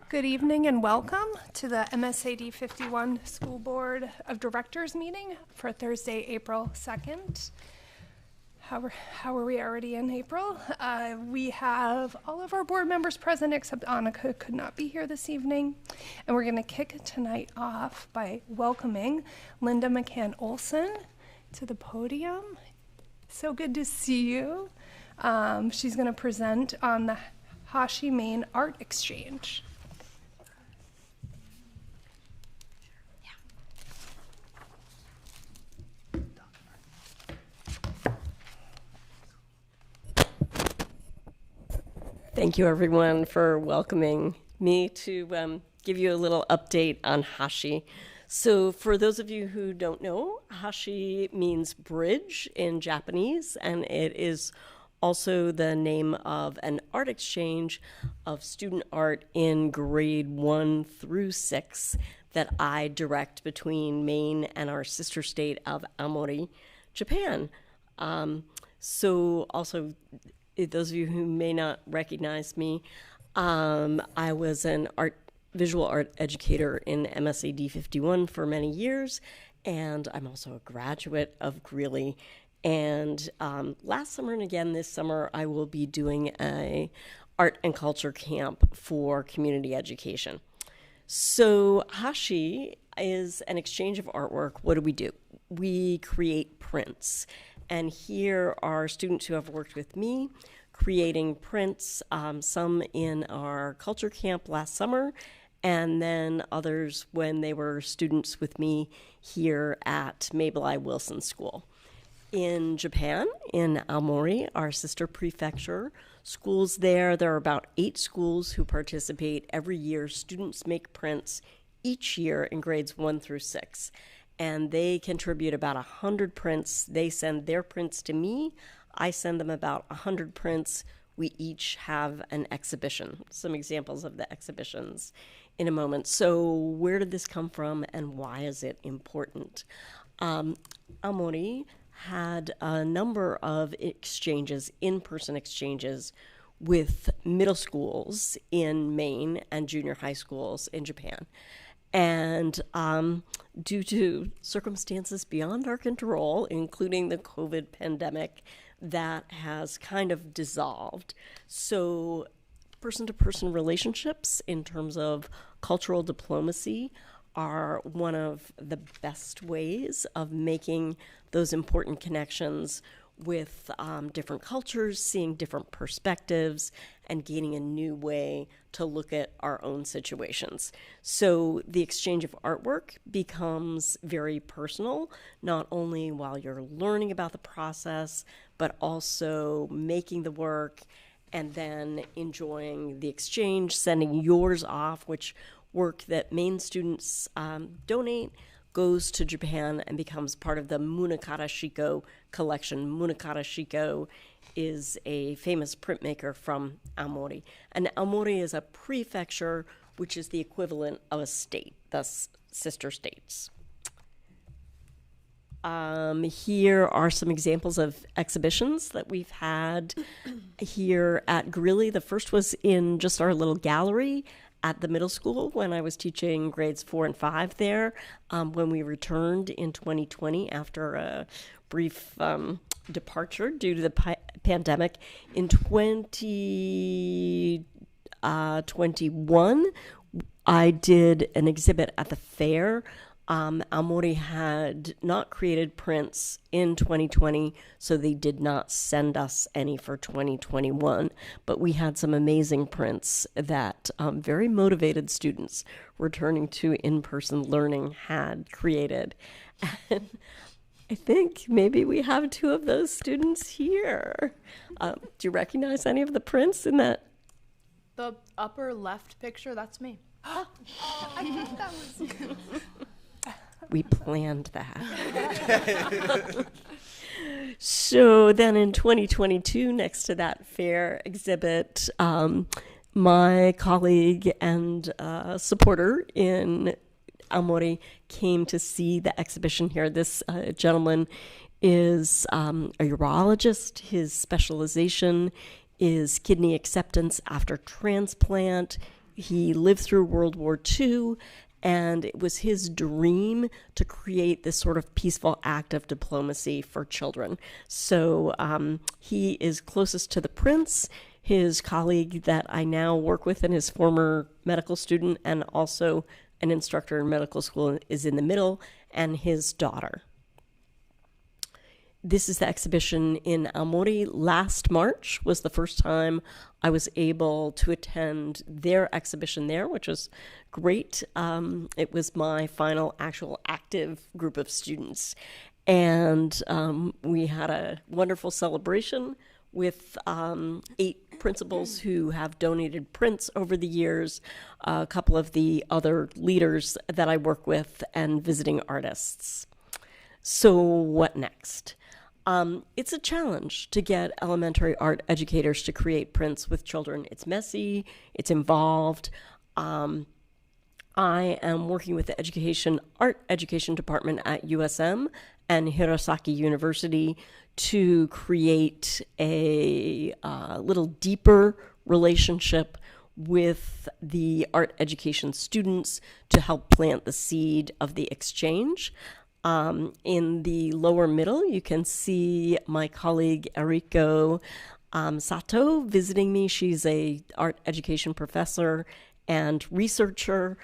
Good evening and welcome to the MSAD 51 School Board of Directors meeting for Thursday, April 2nd. How are we already in April? We have all of our board members present except Annika could not be here this evening. And we're going to kick tonight off by welcoming Linda McCann Olson to the podium. So good to see you. She's going to present on the Hashi Maine Art Exchange. Thank you, everyone, for welcoming me to give you a little update on Hashi. So for those of you who don't know, Hashi means bridge in Japanese, and it is also the name of an art exchange of student art in grade 1 through 6 that I direct between Maine and our sister state of Aomori, Japan. So also, those of you who may not recognize me, I was an visual art educator in MSAD 51 for many years, and I'm also a graduate of Greeley. And last summer and again this summer, I will be doing a art and culture camp for community education. So Hashi is an exchange of artwork. What do? We create prints. And here are students who have worked with me creating prints, some in our culture camp last summer, and then others when they were students with me here at Mabel I. Wilson School. In Japan, in Aomori, our sister prefecture, schools there are about 8 schools who participate every year. Students make prints each year in grades 1 through 6. And they contribute about 100 prints. They send their prints to me. I send them about 100 prints. We each have an exhibition. Some examples of the exhibitions in a moment. So where did this come from and why is it important? Aomori had a number of exchanges, in-person exchanges, with middle schools in Maine and junior high schools in Japan. And due to circumstances beyond our control, including the COVID pandemic, that has kind of dissolved. So person-to-person relationships in terms of cultural diplomacy are one of the best ways of making those important connections with different cultures, seeing different perspectives, and gaining a new way to look at our own situations. So the exchange of artwork becomes very personal, not only while you're learning about the process, but also making the work and then enjoying the exchange, sending yours off, which work that Maine students donate goes to Japan and becomes part of the Munakata Shiko collection. Munakata Shiko is a famous printmaker from Aomori. And Aomori is a prefecture, which is the equivalent of a state, thus sister states. Here are some examples of exhibitions that we've had here at Greeley. The first was in just our little gallery at the middle school when I was teaching grades 4 and 5 there. When we returned in 2020 after a brief departure due to the pandemic, in 2021, I did an exhibit at the fair. Aomori had not created prints in 2020, so they did not send us any for 2021. But we had some amazing prints that very motivated students returning to in-person learning had created. And I think maybe we have 2 of those students here. Do you recognize any of the prints in that? The upper left picture, that's me. I think that was good. We planned that. So then in 2022, next to that fair exhibit, my colleague and supporter in Aomori came to see the exhibition here. This gentleman is a urologist. His specialization is kidney acceptance after transplant. he lived through World War II, and it was his dream to create this sort of peaceful act of diplomacy for children. So he is closest to the prince. His colleague that I now work with and his former medical student and also an instructor in medical school is in the middle, and his daughter. This is the exhibition in Aomori. Last March was the first time I was able to attend their exhibition there, which was great. It was my final actual active group of students. And we had a wonderful celebration with 8 principals who have donated prints over the years, a couple of the other leaders that I work with, and visiting artists. So what next? It's a challenge to get elementary art educators to create prints with children. It's messy, it's involved. I am working with the art education department at USM and Hirosaki University to create a little deeper relationship with the art education students to help plant the seed of the exchange. In the lower middle, you can see my colleague Eriko Sato visiting me. She's a art education professor and researcher.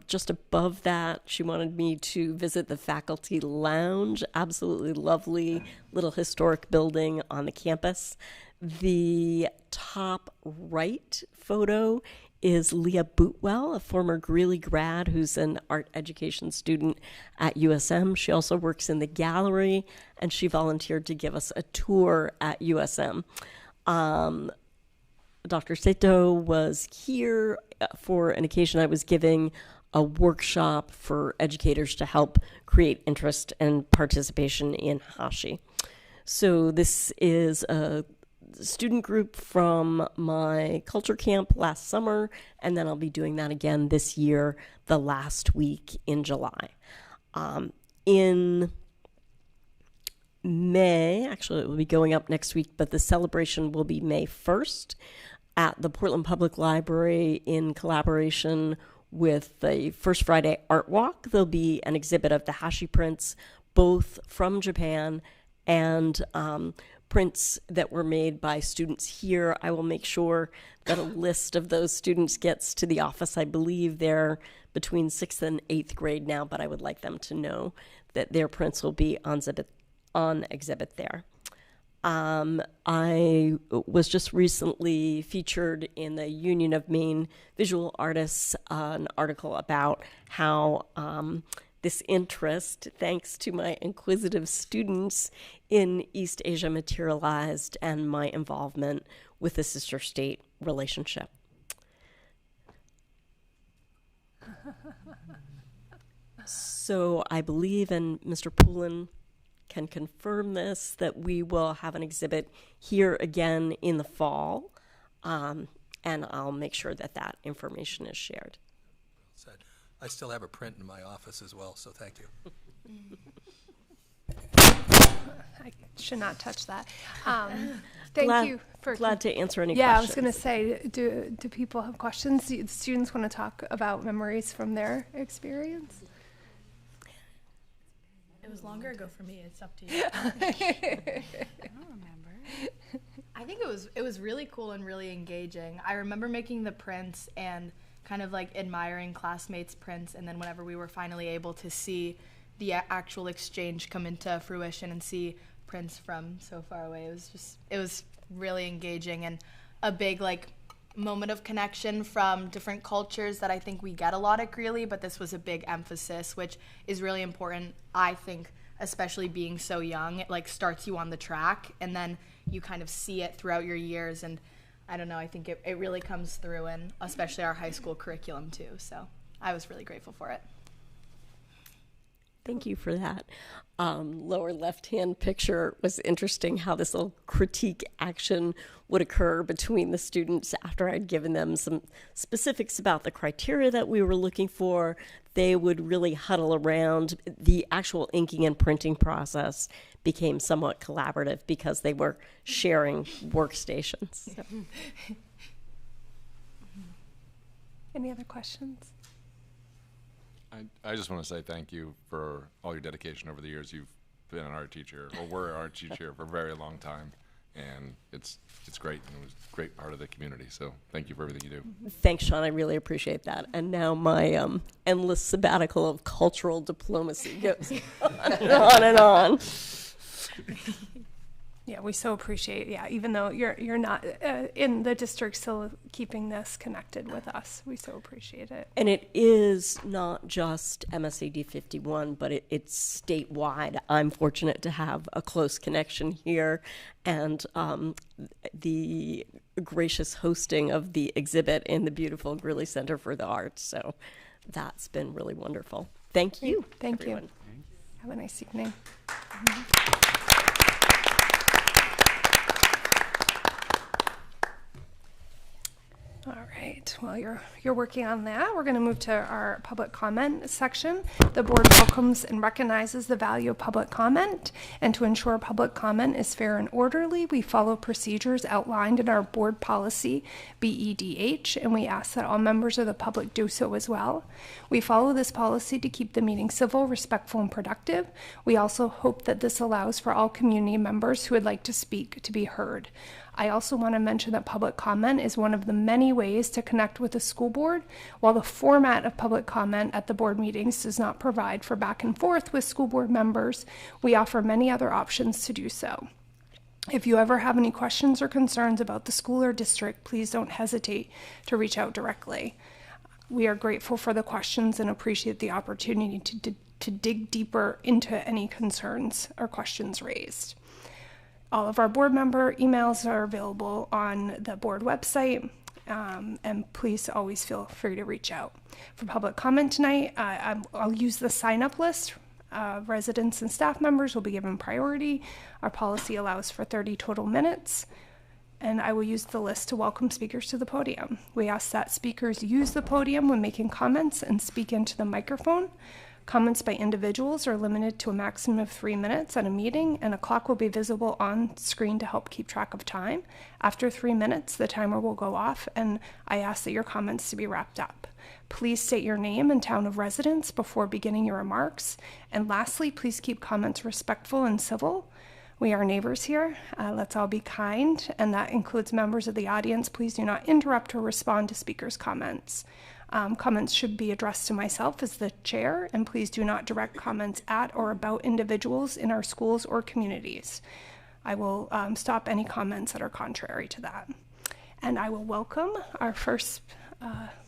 Just above that, she wanted me to visit the faculty lounge, absolutely lovely little historic building on the campus. The top right photo is Leah Bootwell, a former Greeley grad who's an art education student at USM. She also works in the gallery, and she volunteered to give us a tour at USM. Dr. Seto was here for an occasion I was giving a workshop for educators to help create interest and participation in Hashi. So this is a student group from my culture camp last summer, and then I'll be doing that again this year, the last week in July. In May, actually it will be going up next week, but the celebration will be May 1st at the Portland Public Library in collaboration with the First Friday Art Walk. There'll be an exhibit of the Hashi prints, both from Japan and prints that were made by students here. I will make sure that a list of those students gets to the office. I believe they're between 6th and 8th grade now, but I would like them to know that their prints will be on exhibit there. I was just recently featured in the Union of Maine Visual Artists, an article about how this interest, thanks to my inquisitive students in East Asia, materialized, and my involvement with the sister state relationship. So I believe, and Mr. Poulin can confirm this, that we will have an exhibit here again in the fall, and I'll make sure that that information is shared. Said. I still have a print in my office as well, so thank you. I should not touch that. Thank you for glad to answer any questions. Yeah, I was going to say, do people have questions? Do students want to talk about memories from their experience? It was longer ago for me. It's up to you. I don't remember. I think it was really cool and really engaging. I remember making the prints and kind of like admiring classmates' prints, and then whenever we were finally able to see the actual exchange come into fruition and see prints from so far away, it was really engaging and a big moment of connection from different cultures that I think we get a lot at Greeley, but this was a big emphasis, which is really important. I think, especially being so young, it starts you on the track, and then you kind of see it throughout your years, and I don't know, I think it really comes through in especially our high school curriculum too, so I was really grateful for it. Thank you for that. Lower left-hand picture was interesting, how this little critique action would occur between the students after I'd given them some specifics about the criteria that we were looking for. They would really huddle around. The actual inking and printing process became somewhat collaborative because they were sharing workstations. So. Any other questions? I just want to say thank you for all your dedication over the years. You've been an art teacher, or were an art teacher for a very long time, and it's great, and it was a great part of the community. So thank you for everything you do. Thanks, Sean. I really appreciate that. And now my endless sabbatical of cultural diplomacy goes on and on and on. Yeah, we so appreciate, even though you're not in the district, still keeping this connected with us. We so appreciate it. And it is not just MSAD 51, but it's statewide. I'm fortunate to have a close connection here, and the gracious hosting of the exhibit in the beautiful Greeley Center for the Arts. So that's been really wonderful. Thank you. Thank everyone. you. Have a nice evening. All right, well, you're working on that. We're going to move to our public comment section. The board welcomes and recognizes the value of public comment, and to ensure public comment is fair and orderly, we follow procedures outlined in our board policy, BEDH, and we ask that all members of the public do so as well. We follow this policy to keep the meeting civil, respectful, and productive. We also hope that this allows for all community members who would like to speak to be heard. I also want to mention that public comment is one of the many ways to connect with the school board. While the format of public comment at the board meetings does not provide for back and forth with school board members, we offer many other options to do so. If you ever have any questions or concerns about the school or district, please don't hesitate to reach out directly. We are grateful for the questions and appreciate the opportunity to dig deeper into any concerns or questions raised. All of our board member emails are available on the board website, and please always feel free to reach out. For public comment tonight, I'll use the sign-up list. Residents and staff members will be given priority. Our policy allows for 30 total minutes, and I will use the list to welcome speakers to the podium. We ask that speakers use the podium when making comments and speak into the microphone. Comments by individuals are limited to a maximum of 3 minutes at a meeting, and a clock will be visible on screen to help keep track of time. After 3 minutes, the timer will go off, and I ask that your comments to be wrapped up. Please state your name and town of residence before beginning your remarks. And lastly, please keep comments respectful and civil. We are neighbors here. Let's all be kind, and that includes members of the audience. Please do not interrupt or respond to speakers' comments. Comments should be addressed to myself as the chair, and please do not direct comments at or about individuals in our schools or communities. I will stop any comments that are contrary to that. And I will welcome our first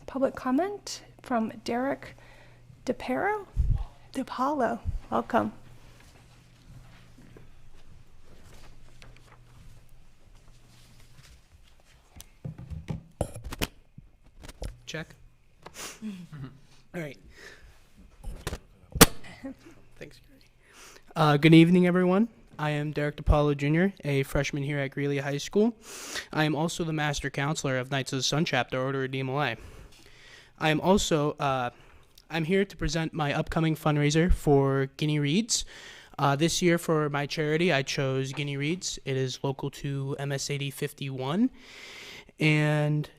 public comment from Derek DePaulo. Welcome. Check. All right. Thanks, Gary. Good evening, everyone. I am Derek DePaulo Jr., a freshman here at Greeley High School. I am also the Master Counselor of Knights of the Sun Chapter, Order of DMLA. I am also, I'm here to present my upcoming fundraiser for Guinea Reeds. This year for my charity, I chose Guinea Reeds. It is local to MSAD 51, and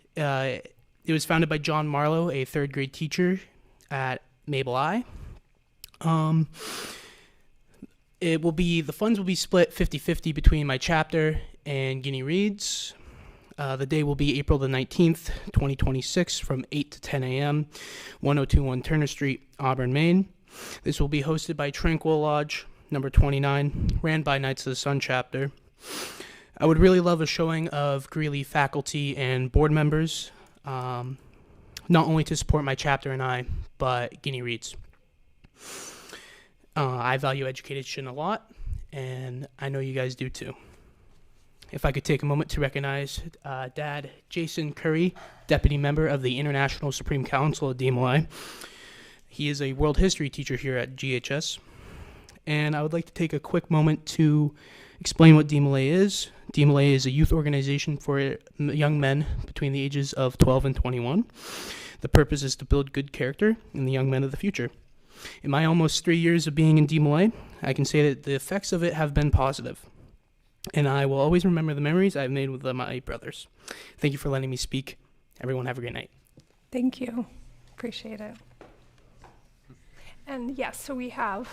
it was founded by John Marlowe, a third grade teacher at Mabel I. The funds will be split 50-50 between my chapter and Guinea Reeds. The day will be April the 19th, 2026 from 8 to 10 a.m., 1021 Turner Street, Auburn, Maine. This will be hosted by Tranquil Lodge, number 29, ran by Knights of the Sun chapter. I would really love a showing of Greeley faculty and board members, not only to support my chapter and I, but Guinea Reeds. I value education a lot, and I know you guys do too. If I could take a moment to recognize Dad Jason Curry, Deputy Member of the International Supreme Council of DMLA. He is a world history teacher here at GHS. And I would like to take a quick moment to explain what DMLA is. DMLA is a youth organization for young men between the ages of 12 and 21. The purpose is to build good character in the young men of the future. In my almost 3 years of being in DMLA, I can say that the effects of it have been positive. And I will always remember the memories I've made with my brothers. Thank you for letting me speak. Everyone have a great night. Thank you. Appreciate it. And yes, so we have,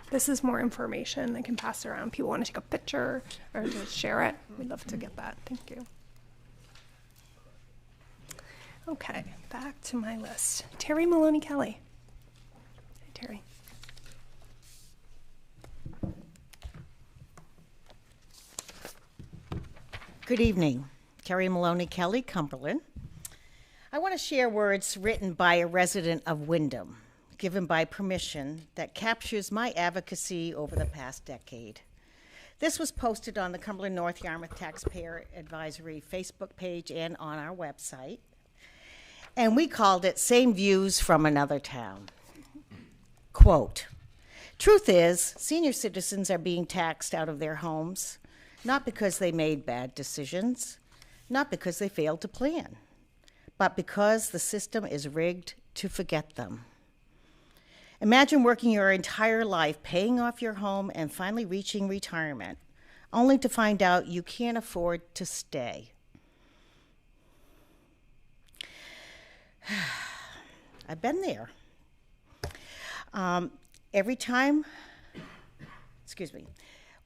this is more information I can pass around. People want to take a picture or just share it. We'd love to get that. Thank you. Okay, back to my list. Terry Maloney Kelly. Hi, Terry. Good evening. Terry Maloney Kelly, Cumberland. I want to share words written by a resident of Wyndham, given by permission, that captures my advocacy over the past decade. This was posted on the Cumberland North Yarmouth Taxpayer Advisory Facebook page and on our website. And we called it Same Views from Another Town. Quote, truth is, senior citizens are being taxed out of their homes, not because they made bad decisions, not because they failed to plan, but because the system is rigged to forget them. Imagine working your entire life paying off your home and finally reaching retirement, only to find out you can't afford to stay. I've been there.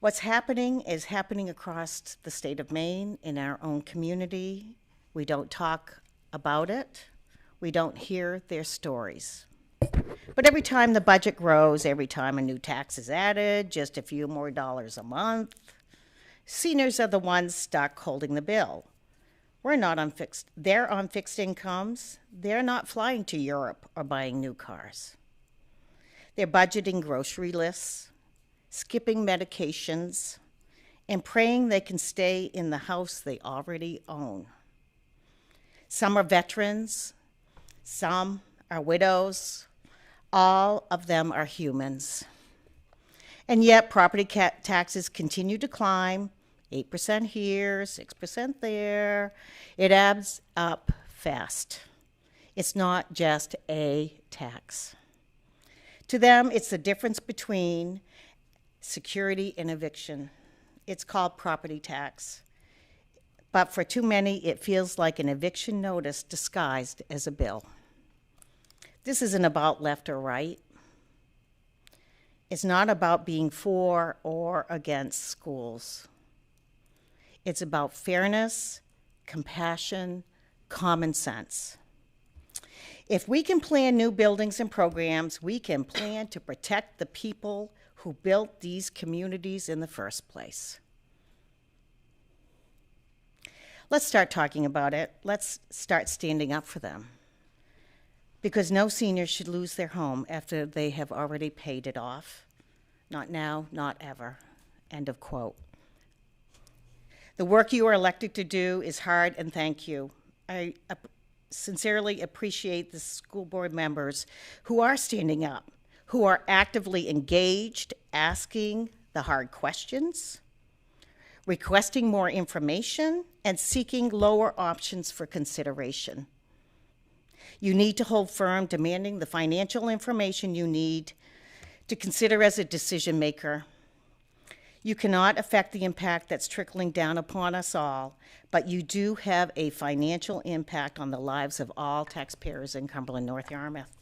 What's happening is happening across the state of Maine, in our own community. We don't talk about it. We don't hear their stories. But every time the budget grows, every time a new tax is added, just a few more dollars a month, seniors are the ones stuck holding the bill. They're on fixed incomes. They're not flying to Europe or buying new cars. They're budgeting grocery lists, skipping medications, and praying they can stay in the house they already own. Some are veterans, some are widows, all of them are humans. And yet property taxes continue to climb, 8% here, 6% there. It adds up fast. It's not just a tax. To them, it's the difference between security and eviction. It's called property tax. But for too many, it feels like an eviction notice disguised as a bill. This isn't about left or right. It's not about being for or against schools. It's about fairness, compassion, common sense. If we can plan new buildings and programs, we can plan to protect the people who built these communities in the first place. Let's start talking about it. Let's start standing up for them. Because no senior should lose their home after they have already paid it off. Not now, not ever. End of quote. The work you are elected to do is hard, and thank you. I sincerely appreciate the school board members who are standing up, who are actively engaged, asking the hard questions, requesting more information, and seeking lower options for consideration. You need to hold firm, demanding the financial information you need to consider as a decision maker. You cannot affect the impact that's trickling down upon us all, but you do have a financial impact on the lives of all taxpayers in Cumberland North Yarmouth.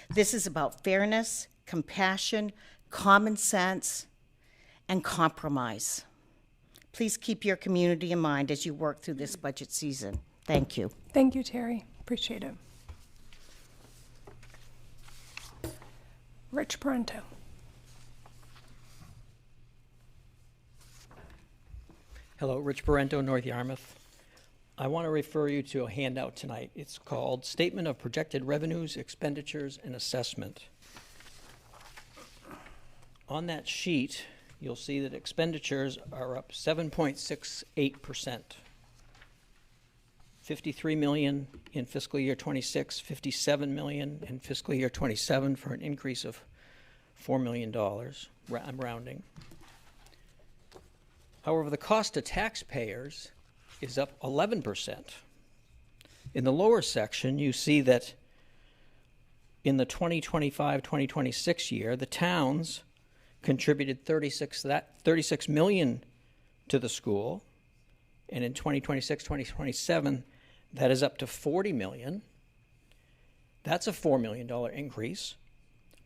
This is about fairness, compassion, common sense, and compromise. Please keep your community in mind as you work through this budget season. Thank you. Thank you, Terry. Appreciate it. Rich Parento. Hello, Rich Parento, North Yarmouth. I want to refer you to a handout tonight. It's called Statement of Projected Revenues, Expenditures, and Assessment. On that sheet, you'll see that expenditures are up 7.68%. 53 million in fiscal year 26, 57 million in fiscal year 27 for an increase of $4 million. I'm rounding. However, the cost to taxpayers is up 11%. In the lower section, you see that in the 2025-2026 year, the towns contributed 36 million to the school, and in 2026-2027, that is up to $40 million. That's a $4 million increase,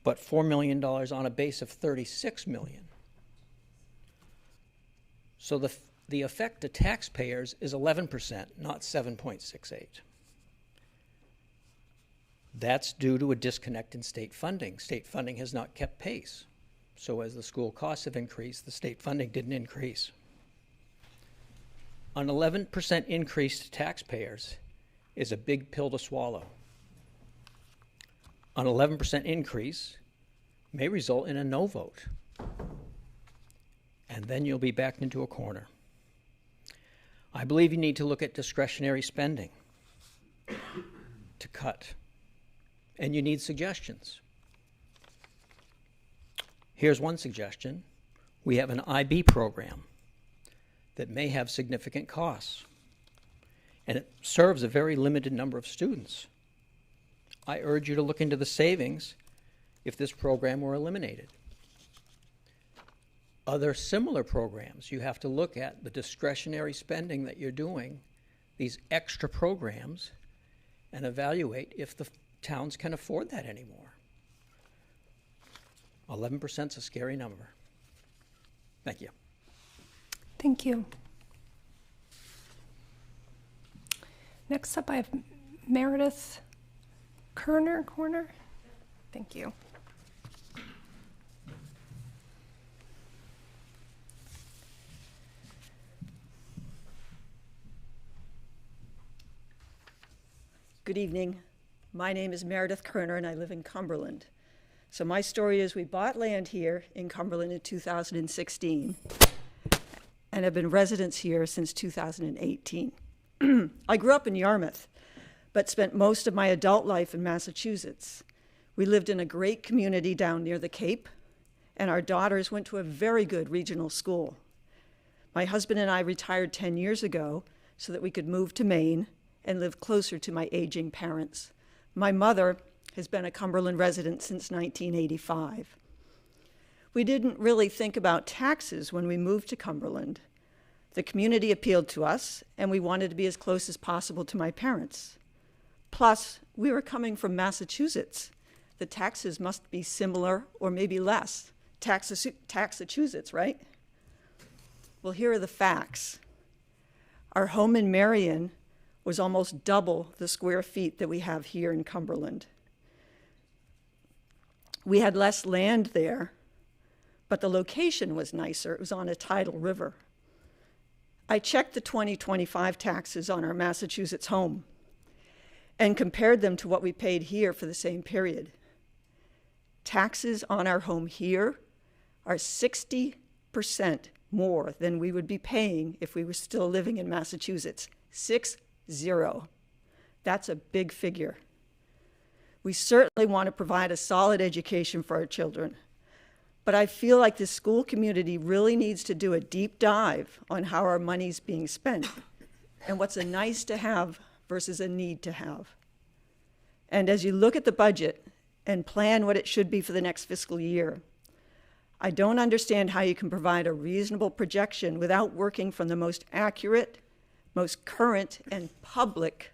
but $4 million on a base of $36 million. So the effect to taxpayers is 11%, not 7.68. That's due to a disconnect in state funding. State funding has not kept pace. So as the school costs have increased, the state funding didn't increase. An 11% increase to taxpayers is a big pill to swallow. An 11% increase may result in a no vote. And then you'll be backed into a corner. I believe you need to look at discretionary spending to cut. And you need suggestions. Here's one suggestion. We have an IB program that may have significant costs, and it serves a very limited number of students. I urge you to look into the savings if this program were eliminated. Other similar programs, you have to look at the discretionary spending that you're doing, these extra programs, and evaluate if the towns can afford that anymore. 11% is a scary number. Thank you. Thank you. Next up, I have Meredith Kerner. Thank you. Good evening. My name is Meredith Kerner, and I live in Cumberland. So my story is we bought land here in Cumberland in 2016 and have been residents here since 2018. I grew up in Yarmouth, but spent most of my adult life in Massachusetts. We lived in a great community down near the Cape, and our daughters went to a very good regional school. My husband and I retired 10 years ago so that we could move to Maine and live closer to my aging parents. My mother has been a Cumberland resident since 1985. We didn't really think about taxes when we moved to Cumberland. The community appealed to us, and we wanted to be as close as possible to my parents. Plus, we were coming from Massachusetts. The taxes must be similar or maybe less. Taxachusetts, right? Well, here are the facts. Our home in Marion was almost double the square feet that we have here in Cumberland. We had less land there, but the location was nicer. It was on a tidal river. I checked the 2025 taxes on our Massachusetts home and compared them to what we paid here for the same period. Taxes on our home here are 60% more than we would be paying if we were still living in Massachusetts. 60. That's a big figure. We certainly want to provide a solid education for our children, but I feel like the school community really needs to do a deep dive on how our money's being spent and what's a nice to have versus a need to have. And as you look at the budget and plan what it should be for the next fiscal year, I don't understand how you can provide a reasonable projection without working from the most accurate, most current, and public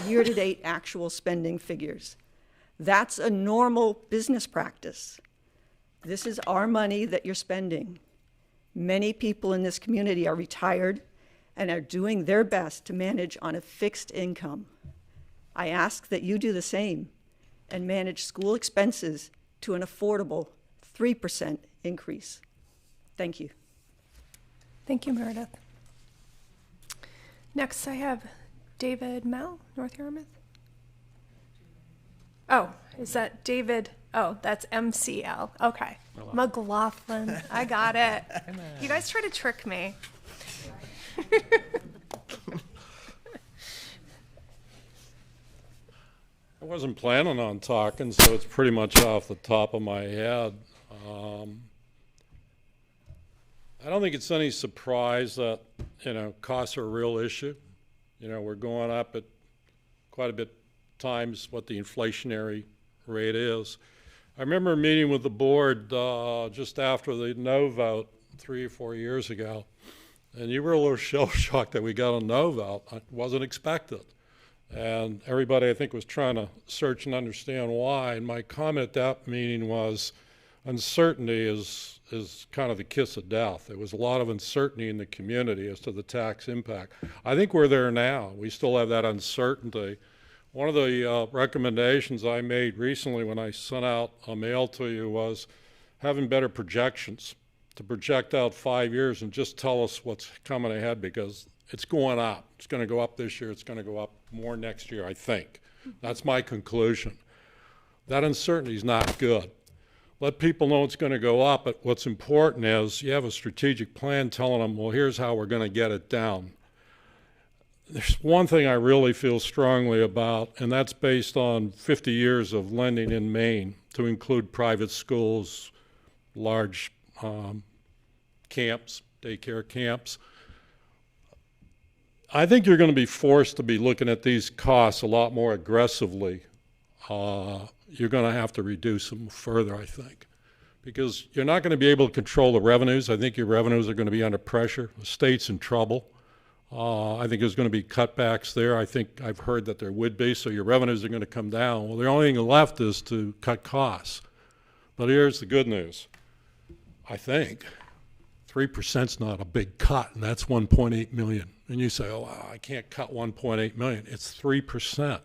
year-to-date actual spending figures. That's a normal business practice. This is our money that you're spending. Many people in this community are retired and are doing their best to manage on a fixed income. I ask that you do the same and manage school expenses to an affordable 3% increase. Thank you. Thank you, Meredith. Next, I have David Mel, North Yarmouth. Oh, is that David? Oh, that's MCL. Okay. McLaughlin. I got it. You guys try to trick me. I wasn't planning on talking, so it's pretty much off the top of my head. I don't think it's any surprise that, costs are a real issue. We're going up at quite a bit times what the inflationary rate is. I remember meeting with the board just after the no vote 3 or 4 years ago, and you were a little shell-shocked that we got a no vote. It wasn't expected. And everybody, I think, was trying to search and understand why. And my comment at that meeting was, uncertainty is kind of the kiss of death. There was a lot of uncertainty in the community as to the tax impact. I think we're there now. We still have that uncertainty. One of the recommendations I made recently when I sent out a mail to you was having better projections, to project out 5 years and just tell us what's coming ahead, because it's going up. It's going to go up this year. It's going to go up more next year, I think. That's my conclusion. That uncertainty is not good. Let people know it's going to go up, but what's important is you have a strategic plan telling them, well, here's how we're going to get it down. There's one thing I really feel strongly about, and that's based on 50 years of lending in Maine, to include private schools, large camps, daycare camps. I think you're going to be forced to be looking at these costs a lot more aggressively. You're going to have to reduce them further, I think, because you're not going to be able to control the revenues. I think your revenues are going to be under pressure. The state's in trouble. I think there's going to be cutbacks there. I think I've heard that there would be, so your revenues are going to come down. Well, the only thing left is to cut costs. But here's the good news. I think 3% is not a big cut, and that's 1.8 million. And you say, oh, I can't cut 1.8 million. It's 3%.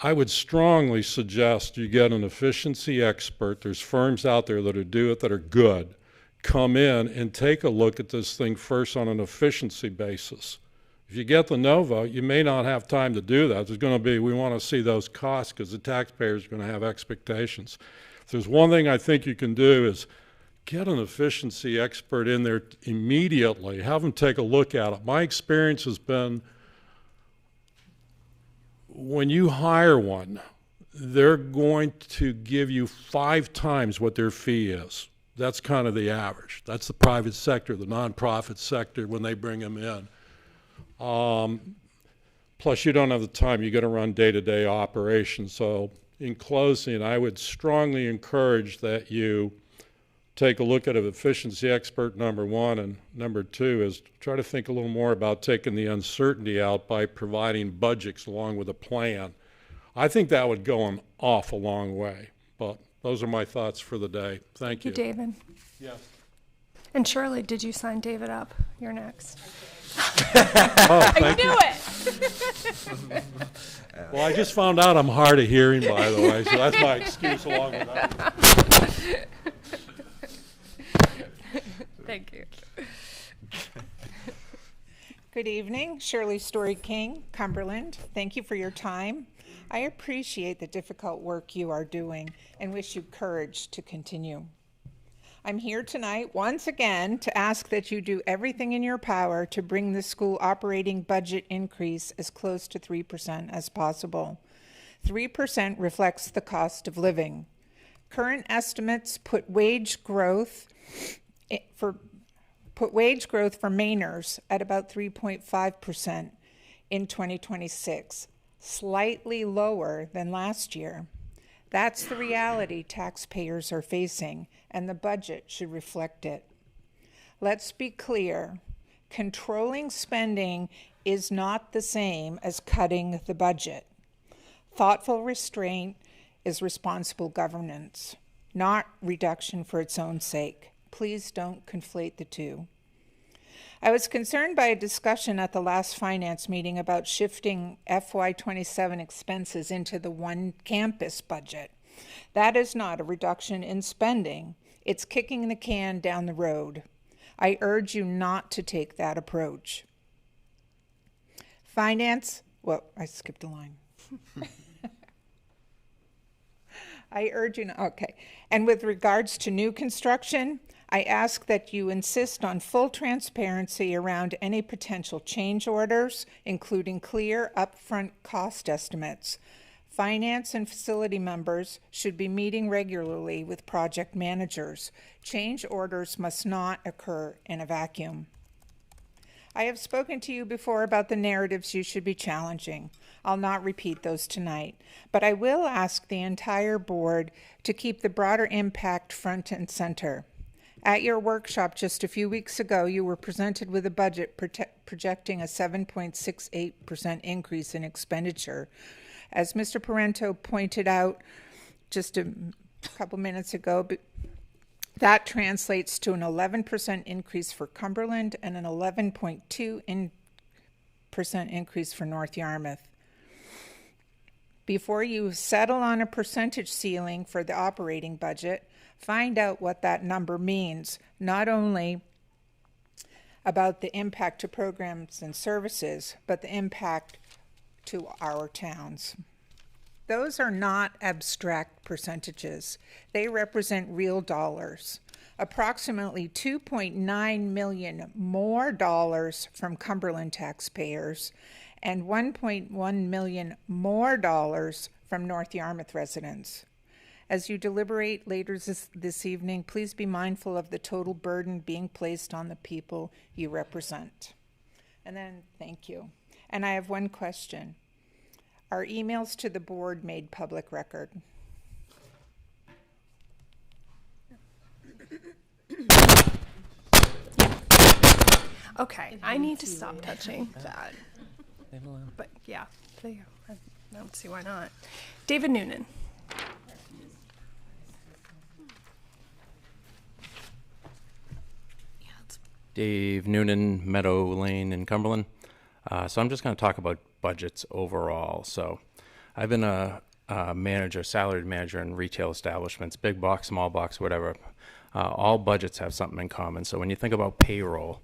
I would strongly suggest you get an efficiency expert. There's firms out there that do it that are good. Come in and take a look at this thing first on an efficiency basis. If you get the no vote, you may not have time to do that. There's going to be, we want to see those costs because the taxpayers are going to have expectations. If there's one thing I think you can do is get an efficiency expert in there immediately. Have them take a look at it. My experience has been when you hire one, they're going to give you 5 times what their fee is. That's kind of the average. That's the private sector, the nonprofit sector when they bring them in. Plus, you don't have the time. You got to run day-to-day operations. So in closing, I would strongly encourage that you take a look at an efficiency expert, number one, and number two is try to think a little more about taking the uncertainty out by providing budgets along with a plan. I think that would go an awful long way, but those are my thoughts for the day. Thank you. Thank you, David. Yes. And Shirley, did you sign David up? You're next. Oh, thank you. Knew it. Well, I just found out I'm hard of hearing, by the way, so that's my excuse along with that. Thank you. Good evening, Shirley Story King, Cumberland. Thank you for your time. I appreciate the difficult work you are doing and wish you courage to continue. I'm here tonight once again to ask that you do everything in your power to bring the school operating budget increase as close to 3% as possible. 3% reflects the cost of living. Current estimates put wage growth for Mainers at about 3.5% in 2026, slightly lower than last year. That's the reality taxpayers are facing, and the budget should reflect it. Let's be clear. Controlling spending is not the same as cutting the budget. Thoughtful restraint is responsible governance, not reduction for its own sake. Please don't conflate the two. I was concerned by a discussion at the last finance meeting about shifting FY27 expenses into the one campus budget. That is not a reduction in spending. It's kicking the can down the road. I urge you not to take that approach. I skipped a line. I urge you, okay. And with regards to new construction, I ask that you insist on full transparency around any potential change orders, including clear upfront cost estimates. Finance and facility members should be meeting regularly with project managers. Change orders must not occur in a vacuum. I have spoken to you before about the narratives you should be challenging. I'll not repeat those tonight, but I will ask the entire board to keep the broader impact front and center. At your workshop just a few weeks ago, you were presented with a budget projecting a 7.68% increase in expenditure. As Mr. Parento pointed out just a couple minutes ago, that translates to an 11% increase for Cumberland and an 11.2% increase for North Yarmouth. Before you settle on a percentage ceiling for the operating budget, find out what that number means, not only about the impact to programs and services, but the impact to our towns. Those are not abstract percentages. They represent real dollars. Approximately $2.9 million more dollars from Cumberland taxpayers and $1.1 million more dollars from North Yarmouth residents. As you deliberate later this evening, please be mindful of the total burden being placed on the people you represent. And then, thank you. And I have one question. Are emails to the board made public record? Okay, I need to stop touching that. But yeah, I don't see why not. David Noonan. Dave Noonan, Meadow Lane in Cumberland. So I'm just going to talk about budgets overall. So I've been a manager, salaried manager in retail establishments, big box, small box, whatever. All budgets have something in common. So when you think about payroll,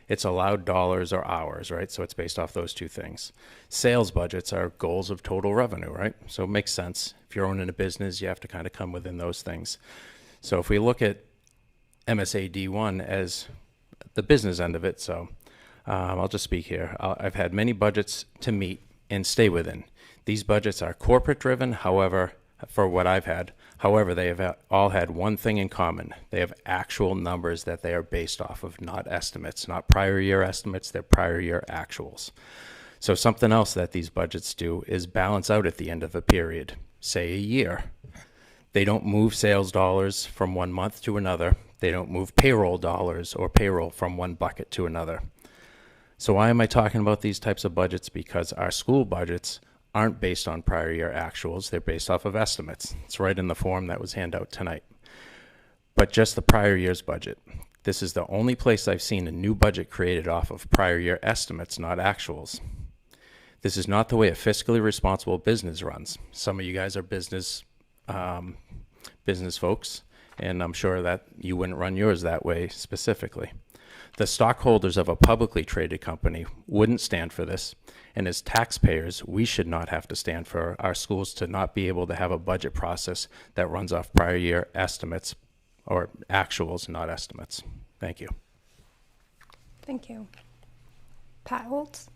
it's allowed dollars or hours, right? So it's based off those two things. Sales budgets are goals of total revenue, right? So it makes sense. If you're owning a business, you have to kind of come within those things. So if we look at MSAD 1 as the business end of it, so I'll just speak here. I've had many budgets to meet and stay within. These budgets are corporate driven, however, for what I've had. However, they have all had one thing in common. They have actual numbers that they are based off of, not estimates, not prior year estimates, they're prior year actuals. So something else that these budgets do is balance out at the end of a period, say a year. They don't move sales dollars from one month to another. They don't move payroll dollars or payroll from one bucket to another. So why am I talking about these types of budgets? Because our school budgets aren't based on prior year actuals. They're based off of estimates. It's right in the form that was handed out tonight. But just the prior year's budget. This is the only place I've seen a new budget created off of prior year estimates, not actuals. This is not the way a fiscally responsible business runs. Some of you guys are business folks, and I'm sure that you wouldn't run yours that way specifically. The stockholders of a publicly traded company wouldn't stand for this, and as taxpayers, we should not have to stand for our schools to not be able to have a budget process that runs off prior year estimates or actuals, not estimates. Thank you. Thank you. Pat Holtz.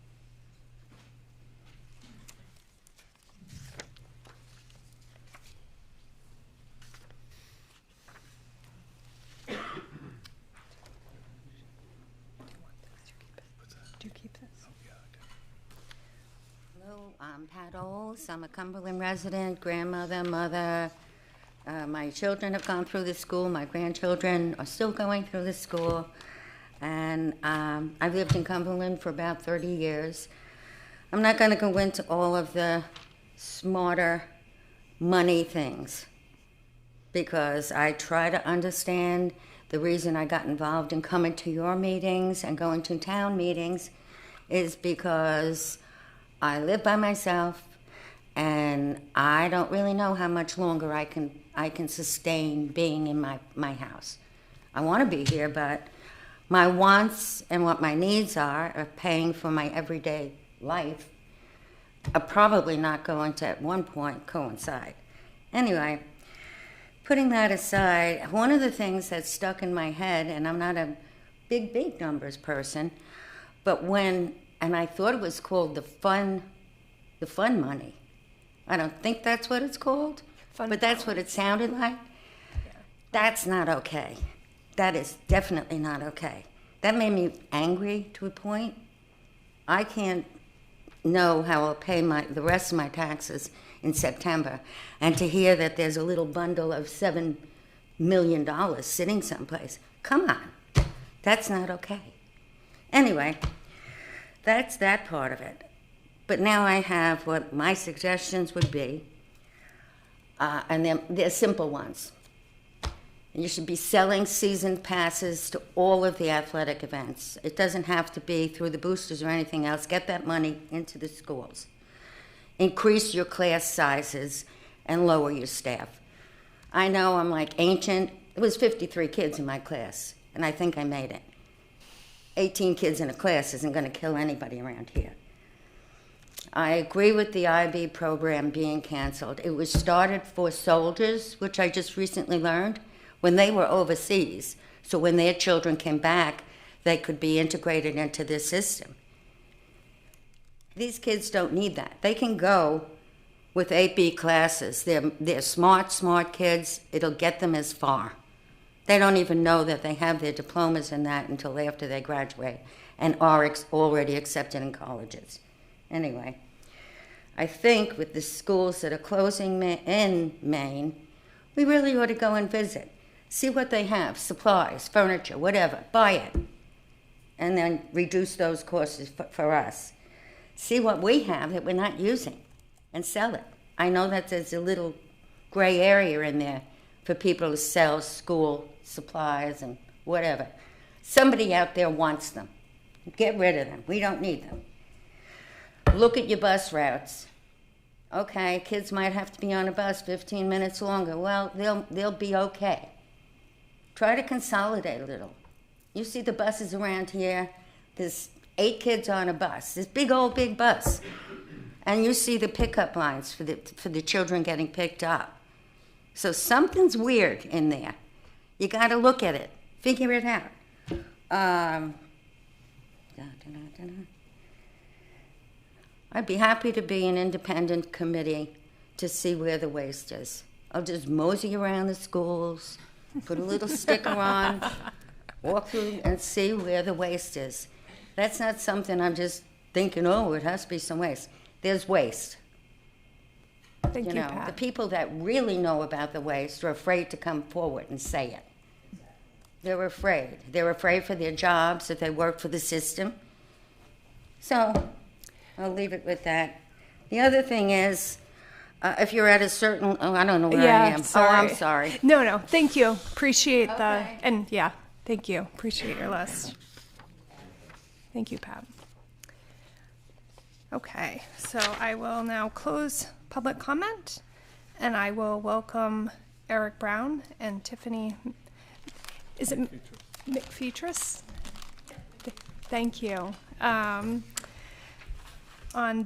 Hello, I'm Pat Olds. I'm a Cumberland resident, grandmother, mother. My children have gone through this school. My grandchildren are still going through this school. And I've lived in Cumberland for about 30 years. I'm not going to go into all of the smarter money things because I try to understand the reason I got involved in coming to your meetings and going to town meetings is because I live by myself and I don't really know how much longer I can sustain being in my house. I want to be here, but my wants and what my needs are of paying for my everyday life are probably not going to at one point coincide. Anyway, putting that aside, one of the things that's stuck in my head, and I'm not a big numbers person, but and I thought it was called the fun money. I don't think that's what it's called, but that's what it sounded like. Yeah. That's not okay. That is definitely not okay. That made me angry to a point. I can't know how I'll pay the rest of my taxes in September, and to hear that there's a little bundle of $7 million sitting someplace. Come on. That's not okay. Anyway, that's that part of it. But now I have what my suggestions would be, and they're simple ones. You should be selling season passes to all of the athletic events. It doesn't have to be through the boosters or anything else. Get that money into the schools. Increase your class sizes and lower your staff. I know I'm like ancient. It was 53 kids in my class, and I think I made it. 18 kids in a class isn't going to kill anybody around here. I agree with the IB program being canceled. It was started for soldiers, which I just recently learned, when they were overseas. So when their children came back, they could be integrated into this system. These kids don't need that. They can go with 8B classes. They're smart kids. It'll get them as far. They don't even know that they have their diplomas in that until after they graduate and are already accepted in colleges. Anyway, I think with the schools that are closing in Maine, we really ought to go and visit. See what they have, supplies, furniture, whatever, buy it. And then reduce those costs for us. See what we have that we're not using and sell it. I know that there's a little gray area in there for people to sell school supplies and whatever. Somebody out there wants them. Get rid of them. We don't need them. Look at your bus routes. Okay, kids might have to be on a bus 15 minutes longer. Well, they'll be okay. Try to consolidate a little. You see the buses around here. There's 8 kids on a bus. This big bus. And you see the pickup lines for the children getting picked up. So something's weird in there. You got to look at it. Figure it out. I'd be happy to be an independent committee to see where the waste is. I'll just mosey around the schools, put a little sticker on, walk through and see where the waste is. That's not something I'm just thinking, oh, it has to be some waste. There's waste. Thank you, Pat. The people that really know about the waste are afraid to come forward and say it. They're afraid. They're afraid for their jobs if they work for the system. So I'll leave it with that. The other thing is, if you're at a certain, I don't know where I am. Sorry. Oh, I'm sorry. No, thank you. Appreciate thank you. Appreciate your list. Thank you, Pat. Okay, so I will now close public comment, and I will welcome Eric Brown and Tiffany. Is it McFeatris? Thank you. On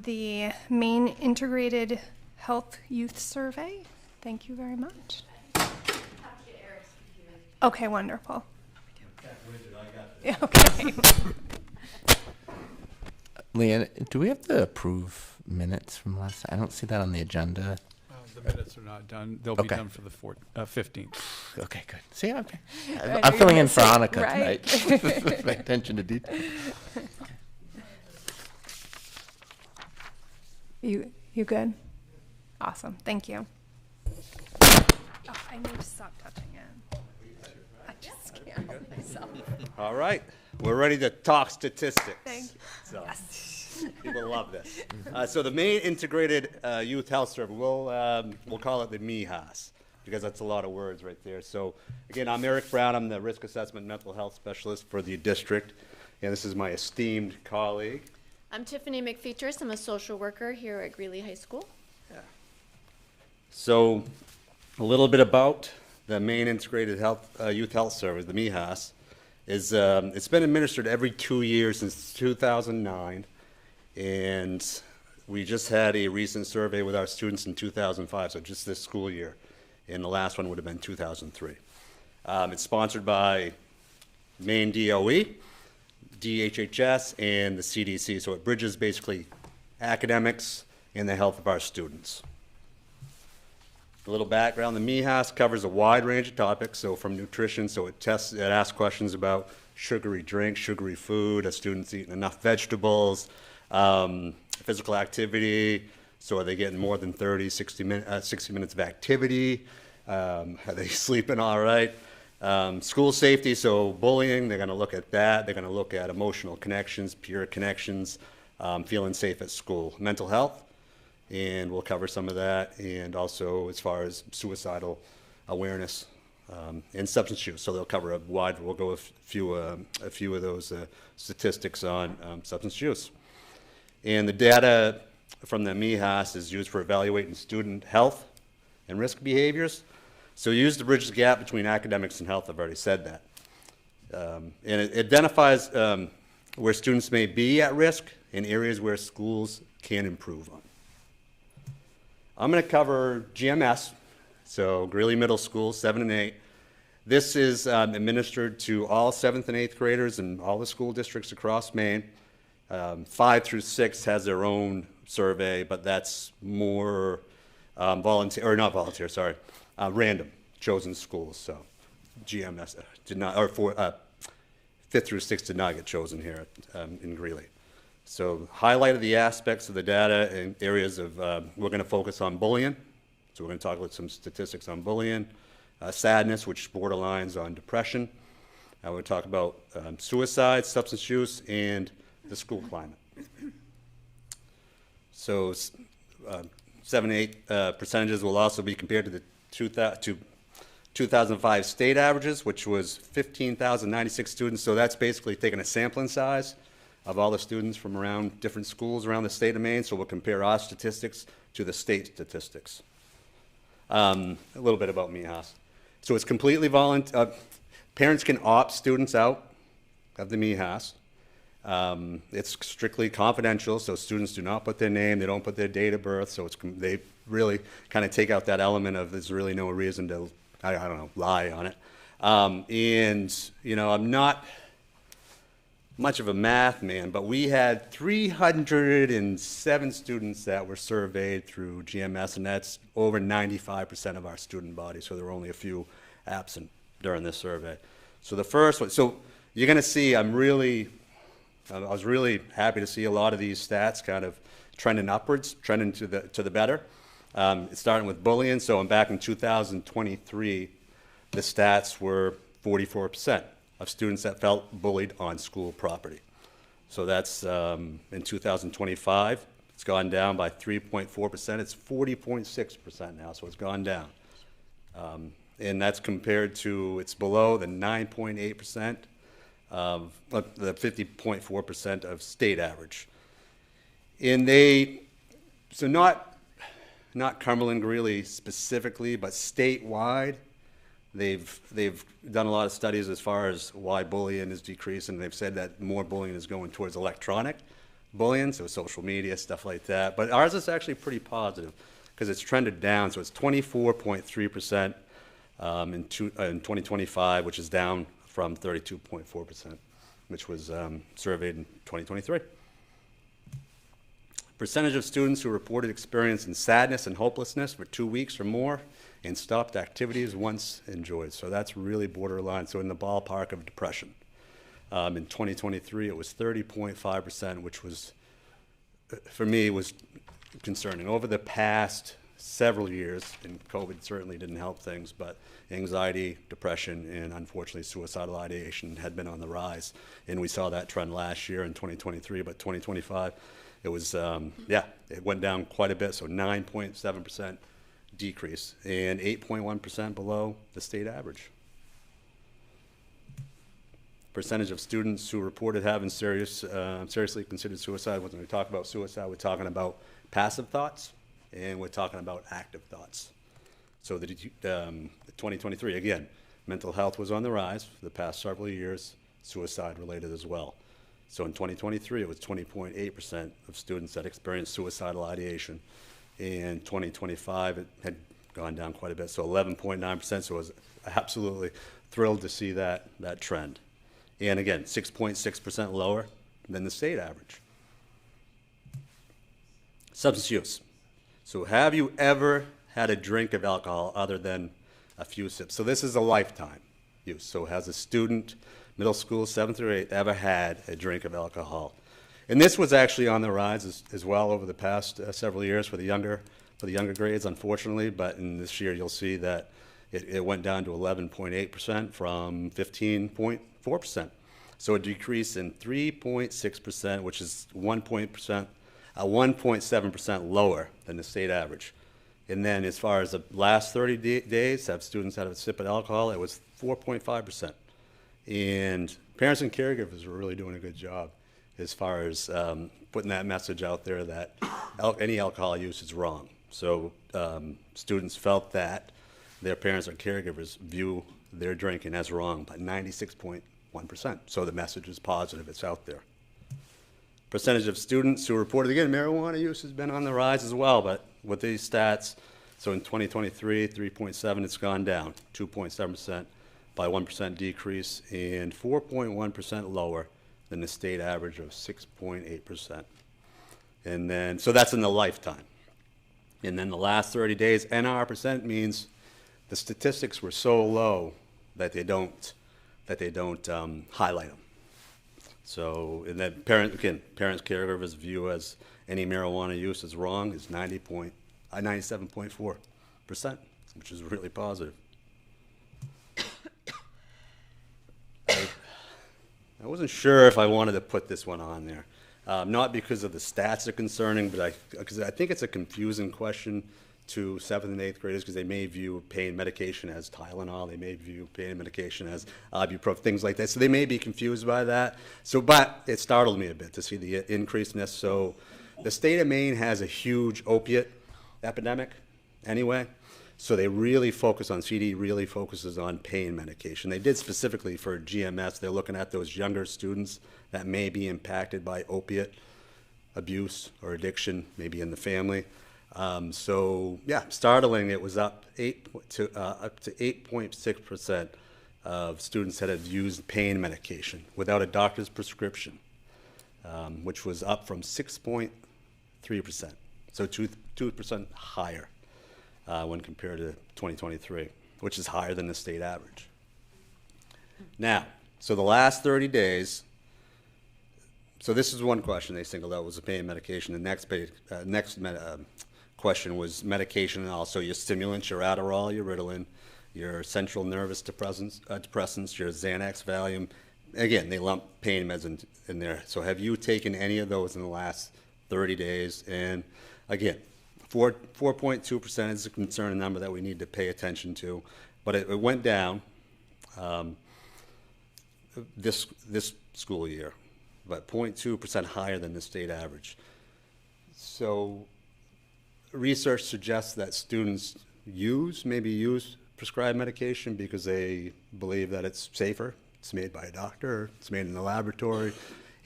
the Maine Integrated Health Youth Survey. Thank you very much. Okay, wonderful. Yeah, okay. Leanne, do we have to approve minutes from last? I don't see that on the agenda. The minutes are not done. They'll be done for the 15th. Okay, good. See, okay. I'm filling in for Hanukkah right? tonight. Pay attention to detail. You good? Awesome. Thank you. Oh, I need to stop touching it. I just can't help myself. All right. We're ready to talk statistics. Thank you. So, people love this. So the Maine Integrated Youth Health Service, we'll call it the MIHAS, because that's a lot of words right there. So again, I'm Eric Brown. I'm the Risk Assessment Mental Health Specialist for the district. And this is my esteemed colleague. I'm Tiffany McFeatris. I'm a social worker here at Greeley High School. So a little bit about the Maine Integrated Youth Health Service, the MIHAS. It's been administered every 2 years since 2009, and we just had a recent survey with our students in 2005, so just this school year, and the last one would have been 2003. It's sponsored by Maine DOE, DHHS, and the CDC, so it bridges basically academics and the health of our students. A little background, the MIHAS covers a wide range of topics, so from nutrition, so it asks questions about sugary drinks, sugary food, are students eating enough vegetables, physical activity, so are they getting more than 60 minutes of activity, Are they sleeping all right? School safety, so bullying, they're going to look at that. They're going to look at emotional connections, peer connections, feeling safe at school. Mental health, and we'll cover some of that, and also as far as suicidal awareness and substance use. So they'll cover we'll go a few of those statistics on substance use. And the data from the MIHAS is used for evaluating student health and risk behaviors. So use to bridge the gap between academics and health. I've already said that. And it identifies where students may be at risk and areas where schools can improve on. I'm going to cover GMS, so Greeley Middle School, 7 and 8. This is administered to all 7th and 8th graders in all the school districts across Maine. 5 through 6 has their own survey, but that's more random, chosen schools. So GMS did not, or 5th through 6 did not get chosen here in Greeley. So highlighted the aspects of the data and areas of, we're going to focus on bullying. So we're going to talk about some statistics on bullying, sadness, which borderlines on depression. We'll talk about suicide, substance use, and the school climate. So 7 and 8 percentages will also be compared to the 2005 state averages, which was 15,096 students. So that's basically taking a sampling size of all the students from around different schools around the state of Maine. So we'll compare our statistics to the state statistics. A little bit about MIHAS. So it's completely voluntary. Parents can opt students out of the MIHAS. It's strictly confidential, so students do not put their name, they don't put their date of birth, so they really kind of take out that element of there's really no reason to, I don't know, lie on it. And, you know, I'm not much of a math man, but we had 307 students that were surveyed through GMS, and that's over 95% of our student body, so there were only a few absent during this survey. So the first one, so you're going to see I was really happy to see a lot of these stats kind of trending upwards, trending to the better. It's starting with bullying. So I'm back in 2023, the stats were 44% of students that felt bullied on school property. So that's in 2025. It's gone down by 3.4%. It's 40.6% now, so it's gone down. And that's compared to, it's below the 9.8%. Of the 50.4% of state average. And so not Cumberland, Greeley specifically, but statewide, they've done a lot of studies as far as why bullying is decreasing. They've said that more bullying is going towards electronic bullying, so social media, stuff like that. But ours is actually pretty positive because it's trended down. So it's 24.3% in 2025, which is down from 32.4%, which was surveyed in 2023. Percentage of students who reported experiencing sadness and hopelessness for 2 weeks or more and stopped activities once enjoyed. So that's really borderline, so in the ballpark of depression. In 2023, it was 30.5%, which was, for me, was concerning. Over the past several years, and COVID certainly didn't help things, but anxiety, depression, and unfortunately suicidal ideation had been on the rise. And we saw that trend last year in 2023, but 2025, it was, it went down quite a bit, so 9.7% decrease and 8.1% below the state average. Percentage of students who reported having seriously considered suicide. When we talk about suicide, we're talking about passive thoughts, and we're talking about active thoughts. So the 2023, again, mental health was on the rise for the past several years, suicide related as well. So in 2023, it was 20.8% of students that experienced suicidal ideation. In 2025, it had gone down quite a bit, so 11.9%, so I was absolutely thrilled to see that trend. And again, 6.6% lower than the state average. Substance use. So have you ever had a drink of alcohol other than a few sips? So this is a lifetime use. So has a student, middle school, 7th or 8th, ever had a drink of alcohol? And this was actually on the rise as well over the past several years for the younger grades, unfortunately. But in this year, you'll see that It went down to 11.8% from 15.4%. So a decrease in 3.6%, which is 1.7% lower than the state average. And then as far as the last 30 days, have students had a sip of alcohol, it was 4.5%. And parents and caregivers are really doing a good job as far as putting that message out there that any alcohol use is wrong. So students felt that their parents or caregivers view their drinking as wrong by 96.1%. So the message is positive, it's out there. Percentage of students who reported, again, marijuana use has been on the rise as well, but with these stats, so in 2023, 3.7, it's gone down, 2.7% by 1% decrease, and 4.1% lower than the state average of 6.8%. And then, so that's in the lifetime. And then the last 30 days, NR percent means the statistics were so low that they don't highlight them. So, and then parents, caregivers view as any marijuana use is wrong is 97.4%, which is really positive. I wasn't sure if I wanted to put this one on there. Not because of the stats are concerning, but because I think it's a confusing question to 7th and 8th graders because they may view pain medication as Tylenol, they may view pain medication as ibuprofen, things like that. So they may be confused by that. So, but it startled me a bit to see the increase in this. So the state of Maine has a huge opiate epidemic anyway. So they really focus on, CD really focuses on pain medication. They did specifically for GMS, they're looking at those younger students that may be impacted by opiate abuse or addiction, maybe in the family. So yeah, startling, it was up to 8.6% of students that have used pain medication without a doctor's prescription, which was up from 6.3%, so 2% higher when compared to 2023, which is higher than the state average. Now, so the last 30 days, so this is one question they singled out was the pain medication. The next question was medication and also your stimulants, your Adderall, your Ritalin, your central nervous depressants, your Xanax, Valium. Again, they lump pain meds in there. So have you taken any of those in the last 30 days? And again, 4.2% is a concerning number that we need to pay attention to, but it went down this school year, but 0.2% higher than the state average. So research suggests that students maybe use prescribed medication because they believe that it's safer. It's made by a doctor, it's made in the laboratory,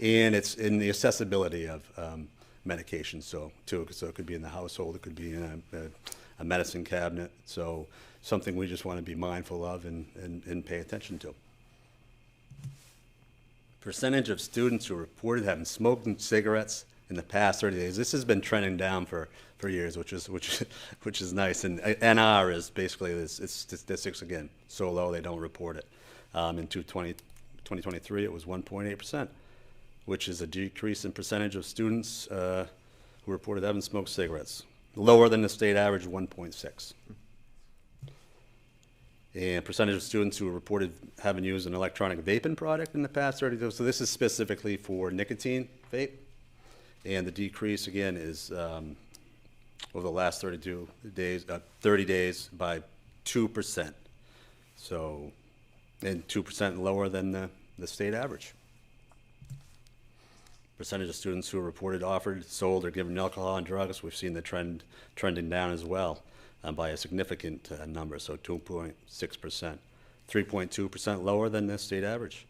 and it's in the accessibility of medication. So it could be in the household, it could be in a medicine cabinet. So something we just want to be mindful of and pay attention to. Percentage of students who reported having smoked cigarettes in the past 30 days. This has been trending down for years, which is nice. And NR is basically it's statistics again so low they don't report it. In 2023, it was 1.8%, which is a decrease in percentage of students who reported having smoked cigarettes, lower than the state average, 1.6. And percentage of students who reported having used an electronic vaping product in the past 30 days. So this is specifically for nicotine vape. And the decrease, again, is over the last 30 days by 2%. So, and 2% lower than the state average. Percentage of students who reported offered, sold, or given alcohol and drugs, we've seen the trending down as well by a significant number, so 2.6%. 3.2% lower than the state average.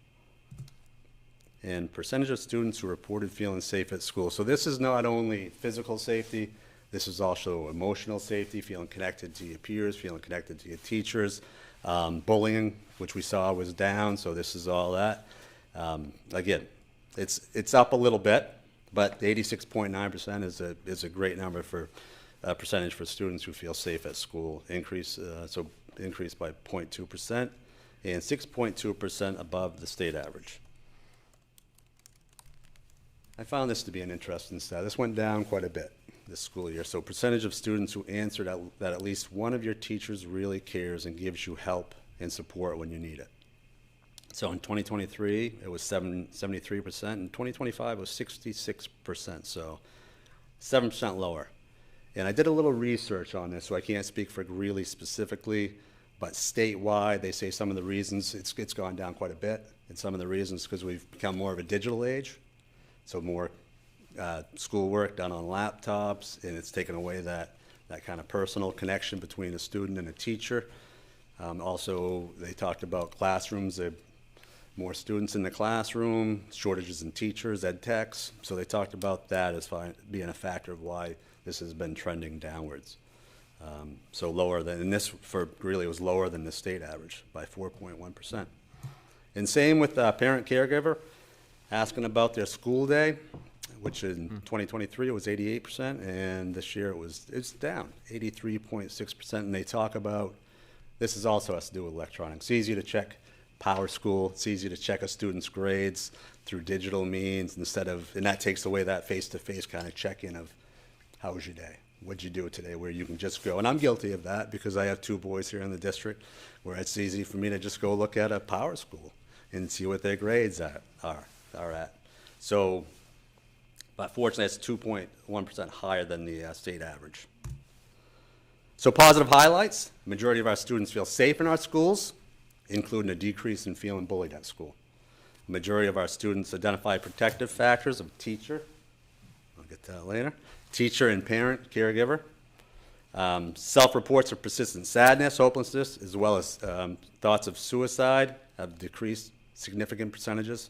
And percentage of students who reported feeling safe at school. So this is not only physical safety, this is also emotional safety, feeling connected to your peers, feeling connected to your teachers. Bullying, which we saw was down, so this is all that. Again, it's up a little bit, but 86.9% is a great number for percentage for students who feel safe at school. Increased by 0.2% and 6.2% above the state average. I found this to be an interesting stat. This went down quite a bit. this school year. So percentage of students who answered that at least one of your teachers really cares and gives you help and support when you need it. So in 2023, it was 73%. In 2025, it was 66%, so 7% lower. And I did a little research on this, so I can't speak for Greeley specifically, but statewide, they say some of the reasons it's gone down quite a bit, and some of the reasons because we've become more of a digital age, so more schoolwork done on laptops, and it's taken away that kind of personal connection between a student and a teacher. Also, they talked about classrooms, more students in the classroom, shortages in teachers, ed techs, so they talked about that as being a factor of why this has been trending downwards. So lower than, and this for Greeley was lower than the state average by 4.1%. And same with parent caregiver, asking about their school day, which in 2023 it was 88%, and this year it's down 83.6%. And they talk about, this is also has to do with electronics. It's easy to check Power School. It's easy to check a student's grades through digital means instead of, and that takes away that face-to-face kind of check-in of, how was your day? What'd you do today? Where you can just go, and I'm guilty of that because I have 2 boys here in the district where it's easy for me to just go look at a Power School and see what their grades are at. So, but fortunately, it's 2.1% higher than the state average. So positive highlights, the majority of our students feel safe in our schools, including a decrease in feeling bullied at school. The majority of our students identify protective factors of teacher, I'll get to that later, teacher and parent, caregiver, self-reports of persistent sadness, hopelessness, as well as thoughts of suicide have decreased significant percentages,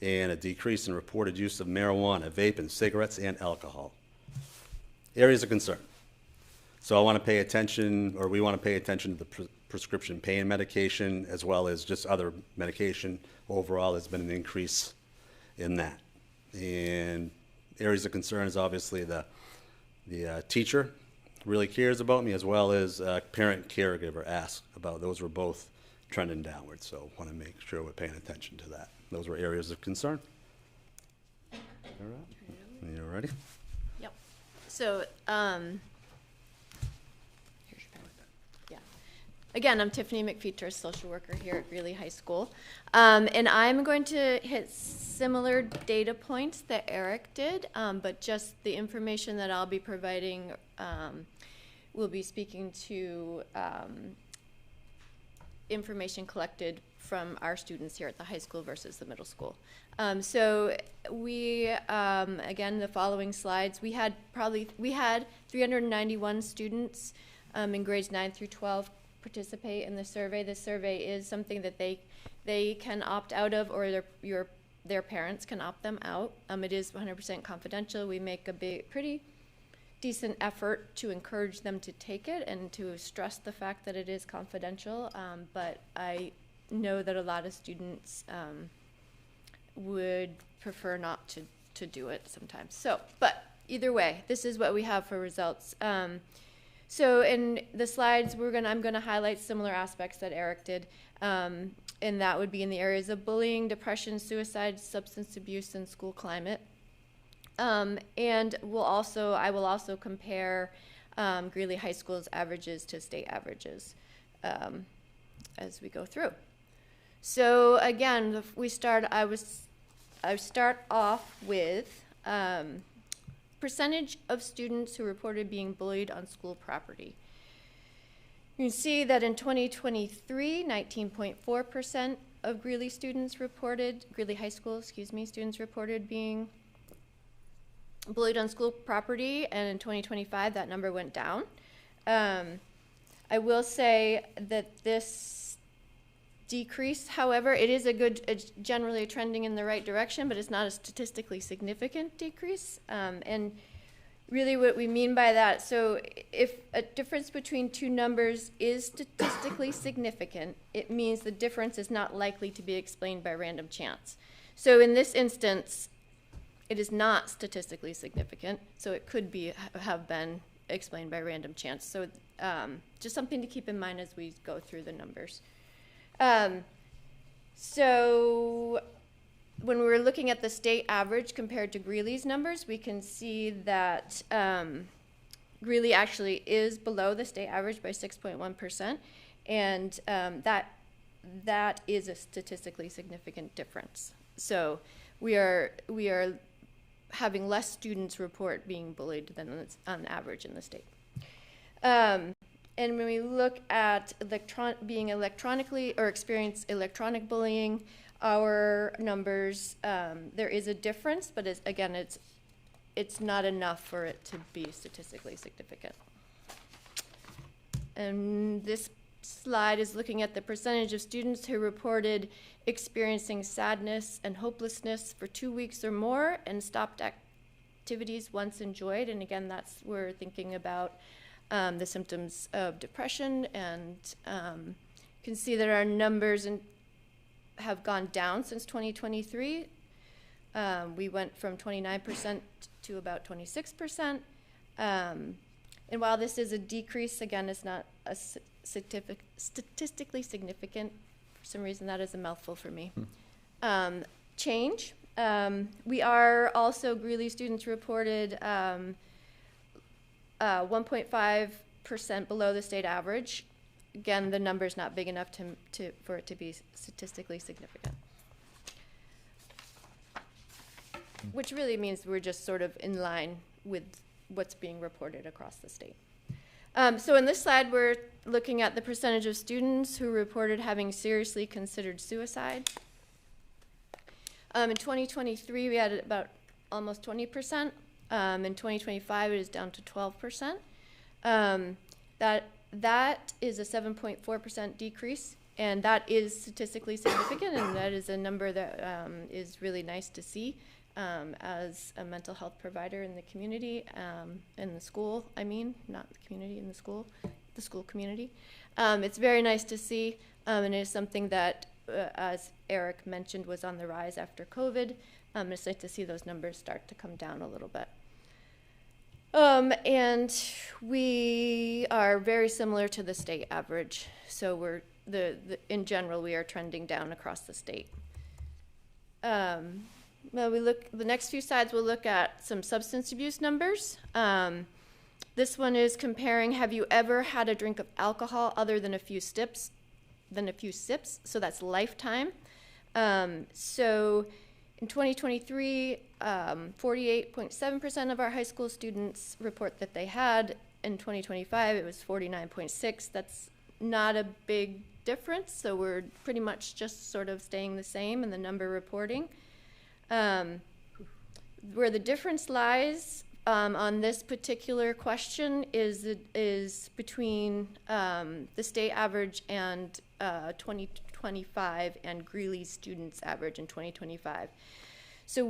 and a decrease in reported use of marijuana, vape, and cigarettes, and alcohol. Areas of concern. So I want to pay attention, or we want to pay attention to the prescription pain medication, as well as just other medication. Overall, there's been an increase in that. And areas of concern is obviously the teacher really cares about me, as well as parent caregiver asks about. Those were both trending downward, so want to make sure we're paying attention to that. Those were areas of concern. All right. You ready? Yep. So, yeah. Again, I'm Tiffany McFeature, social worker here at Greeley High School. And I'm going to hit similar data points that Eric did, but just the information that I'll be providing will be speaking to information collected from our students here at the high school versus the middle school. So we, again, the following slides, we had 391 students in grades 9 through 12 participate in the survey. The survey is something that they can opt out of, or their parents can opt them out. It is 100% confidential. We make a pretty decent effort to encourage them to take it and to stress the fact that it is confidential, but I know that a lot of students would prefer not to do it sometimes. So, but either way, this is what we have for results. So in the slides, I'm gonna highlight similar aspects that Eric did, and that would be in the areas of bullying, depression, suicide, substance abuse, and school climate. And I will also compare Greeley High School's averages to state averages as we go through. So again, I start off with percentage of students who reported being bullied on school property. You can see that in 2023, 19.4% of Greeley High School students reported being bullied on school property, and in 2025 that number went down. I will say that this decrease, however, it's generally trending in the right direction, but it's not a statistically significant decrease. And really what we mean by that, so if a difference between two numbers is statistically significant, it means the difference is not likely to be explained by random chance. So in this instance, it is not statistically significant, so it could have been explained by random chance. So just something to keep in mind as we go through the numbers. So when we're looking at the state average compared to Greeley's numbers, we can see that Greeley actually is below the state average by 6.1%, and that is a statistically significant difference. So we are having less students report being bullied than on average in the state. And when we look at being electronically or experience electronic bullying, our numbers, there is a difference, but it's not enough for it to be statistically significant. And this slide is looking at the percentage of students who reported experiencing sadness and hopelessness for 2 weeks or more and stopped activities once enjoyed. And again, we're thinking about the symptoms of depression, and you can see that our numbers have gone down since 2023. We went from 29% to about 26%. And while this is a decrease, again, it's not a statistically significant. For some reason, that is a mouthful for me. Change. We are also, Greeley students reported 1.5% below the state average. Again, the number is not big enough for it to be statistically significant. Which really means we're just sort of in line with what's being reported across the state. So in this slide, we're looking at the percentage of students who reported having seriously considered suicide. In 2023, we had about almost 20%. In 2025, it is down to 12%. That is a 7.4% decrease, and that is statistically significant, and that is a number that is really nice to see as a mental health provider in the community, in the school, not the community, in the school community. It's very nice to see, and it is something that, as Eric mentioned, was on the rise after COVID. It's nice to see those numbers start to come down a little bit. And we are very similar to the state average. So we're in general, we are trending down across the state. Well, the next few slides, we'll look at some substance abuse numbers. This one is comparing, have you ever had a drink of alcohol other than a few sips? So that's lifetime. So in 2023, 48.7% of our high school students report that they had. In 2025, it was 49.6%. That's not a big difference, so we're pretty much just sort of staying the same in the number reporting. Where the difference lies on this particular question is between the state average and 2025 and Greeley's students average in 2025. So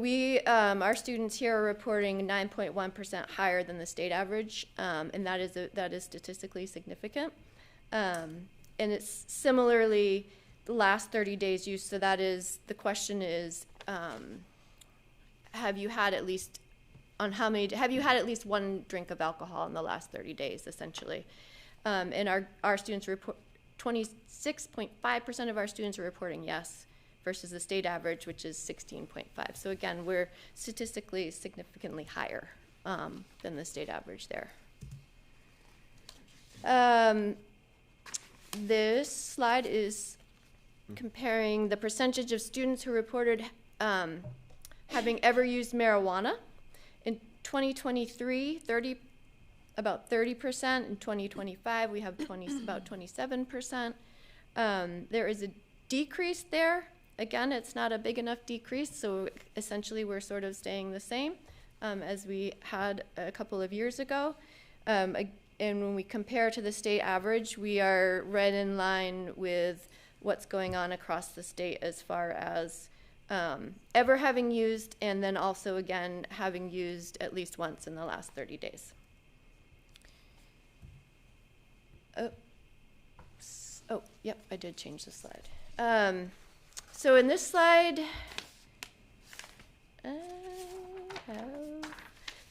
our students here are reporting 9.1% higher than the state average, and that is statistically significant. And it's similarly the last 30 days use. So that is, the question is, have you had at least one drink of alcohol in the last 30 days, essentially? And our students report, 26.5% of our students are reporting yes, versus the state average, which is 16.5. So again, we're statistically significantly higher than the state average there. This slide is comparing the percentage of students who reported having ever used marijuana. In 2023, about 30%. In 2025, we have about 27%. There is a decrease there. Again, it's not a big enough decrease, so essentially we're sort of staying the same as we had a couple of years ago. And when we compare to the state average, we are right in line with what's going on across the state as far as ever having used, and then also, again, having used at least once in the last 30 days. Oh, yep, I did change the slide. So in this slide,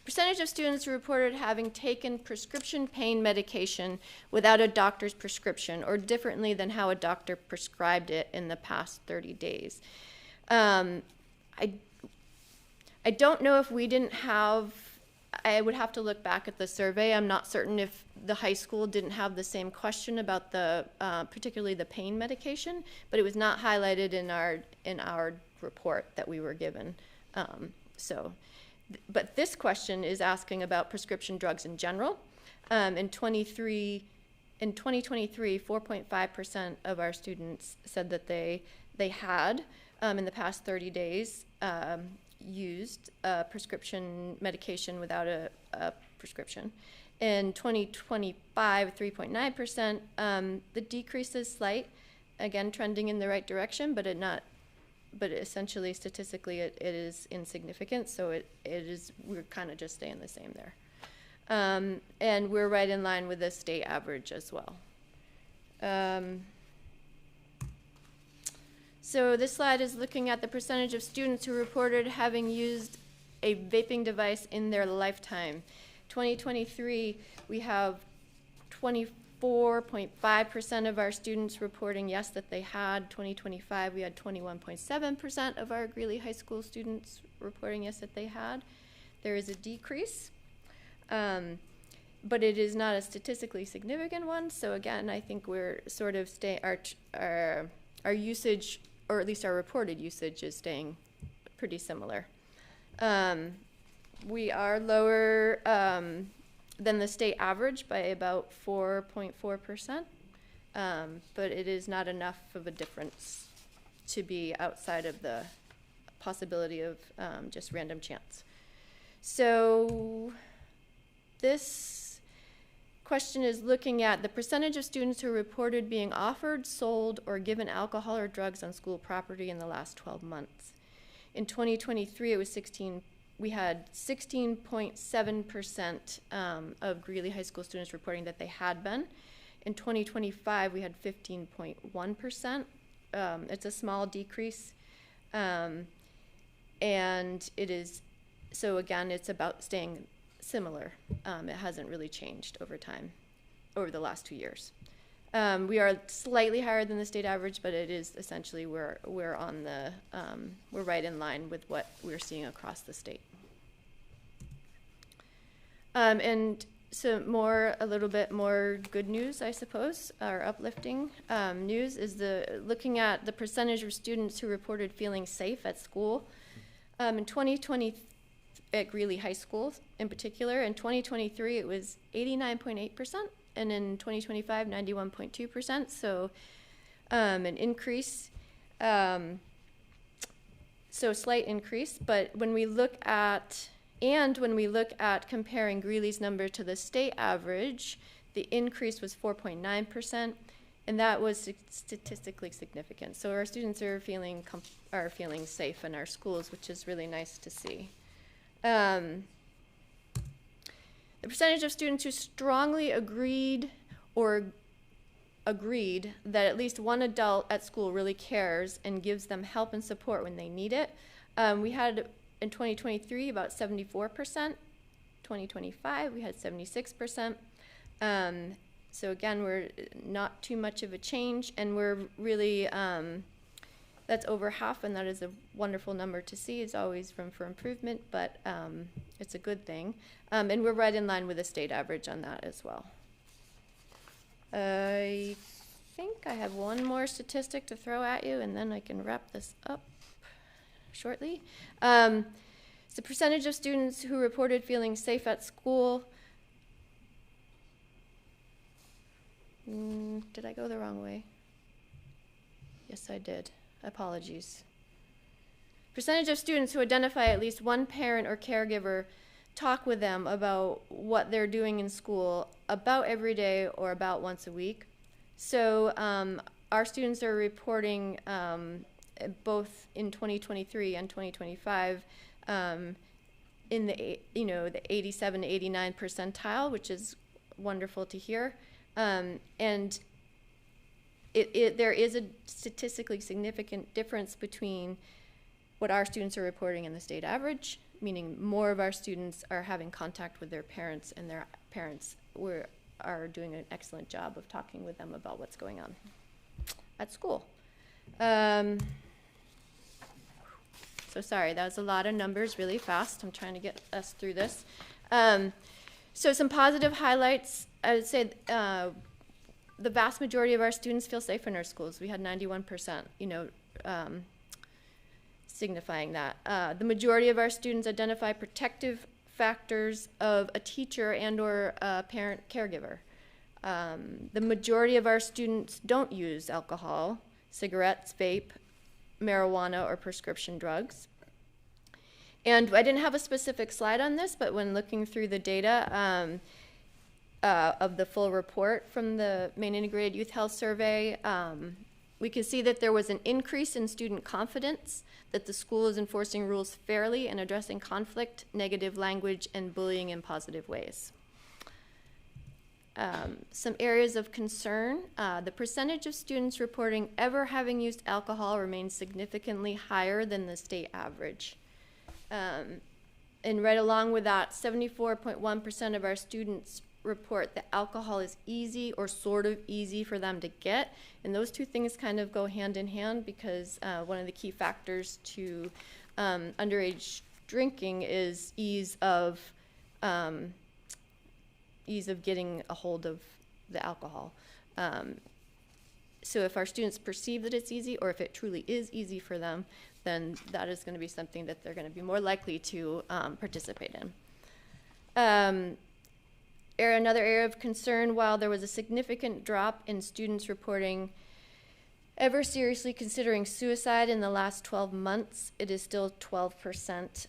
percentage of students who reported having taken prescription pain medication without a doctor's prescription, or differently than how a doctor prescribed it in the past 30 days. I don't know if we didn't have, I would have to look back at the survey. I'm not certain if the high school didn't have the same question about the, particularly the pain medication, but it was not highlighted in our report that we were given. But this question is asking about prescription drugs in general. In 2023, 4.5% of our students said that they had, in the past 30 days, used prescription medication without a prescription. In 2025, 3.9%. The decrease is slight, again trending in the right direction, but essentially statistically it is insignificant. So we're kind of just staying the same there, and we're right in line with the state average as well. So this slide is looking at the percentage of students who reported having used a vaping device in their lifetime. 2023, we have 24.5% of our students reporting yes that they had. 2025, we had 21.7% of our Greeley High School students reporting yes that they had. There is a decrease, but it is not a statistically significant one. So again, I think we're sort of our usage, or at least our reported usage, is staying pretty similar. We are lower than the state average by about 4.4%, but it is not enough of a difference to be outside of the possibility of just random chance. So this question is looking at the percentage of students who reported being offered, sold, or given alcohol or drugs on school property in the last 12 months. In 2023, it was we had 16.7% of Greeley High School students reporting that they had been. In 2025, we had 15.1%. It's a small decrease. And it is, so again, it's about staying similar. It hasn't really changed over time, over the last 2 years. We are slightly higher than the state average, but it is essentially we're right in line with what we're seeing across the state. And so a little bit more good news, I suppose, or uplifting news is looking at the percentage of students who reported feeling safe at school. In 2020, at Greeley High School in particular, in 2023 it was 89.8%, and in 2025 91.2%. So an increase, so slight increase. But when we look at comparing Greeley's number to the state average, the increase was 4.9%, and that was statistically significant. So our students are feeling safe in our schools, which is really nice to see. The percentage of students who strongly agreed that at least one adult at school really cares and gives them help and support when they need it. We had in 2023 about 74%. 2025 we had 76%. So again, we're not too much of a change, and we're really that's over half, and that is a wonderful number to see. It's always room for improvement, but it's a good thing. And we're right in line with the state average on that as well. I think I have one more statistic to throw at you, and then I can wrap this up shortly. So the percentage of students who reported feeling safe at school. Did I go the wrong way? Yes, I did. Apologies. Percentage of students who identify at least one parent or caregiver talk with them about what they're doing in school about every day or about once a week. So our students are reporting both in 2023 and 2025 in the the 87 to 89 percentile, which is wonderful to hear. And there is a statistically significant difference between what our students are reporting and the state average, meaning more of our students are having contact with their parents, and their parents are doing an excellent job of talking with them about what's going on at school. So So sorry, that was a lot of numbers really fast. I'm trying to get us through this. So some positive highlights, I would say the vast majority of our students feel safe in our schools. We had 91%, signifying that. The majority of our students identify protective factors of a teacher and or a parent caregiver. The majority of our students don't use alcohol, cigarettes, vape, marijuana, or prescription drugs. And I didn't have a specific slide on this, but when looking through the data of the full report from the Maine Integrated Youth Health Survey, we can see that there was an increase in student confidence, that the school is enforcing rules fairly and addressing conflict, negative language, and bullying in positive ways. Some areas of concern, the percentage of students reporting ever having used alcohol remains significantly higher than the state average. And right along with that, 74.1% of our students report that alcohol is easy or sort of easy for them to get. And those two things kind of go hand in hand, because one of the key factors to underage drinking is ease of getting a hold of the alcohol. So if our students perceive that it's easy, or if it truly is easy for them, then that is going to be something that they're going to be more likely to participate in. Another area of concern, while there was a significant drop in students reporting ever seriously considering suicide in the last 12 months, it is still 12%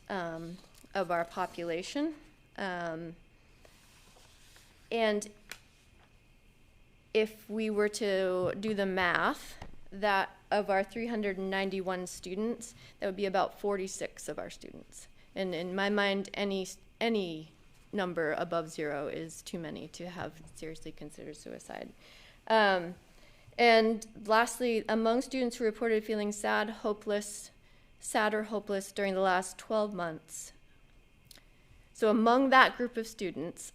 of our population. And if we were to do the math, that of our 391 students, that would be about 46 of our students. And in my mind, any number above 0 is too many to have seriously considered suicide. And lastly, among students who reported feeling sad or hopeless during the last 12 months, so among that group of students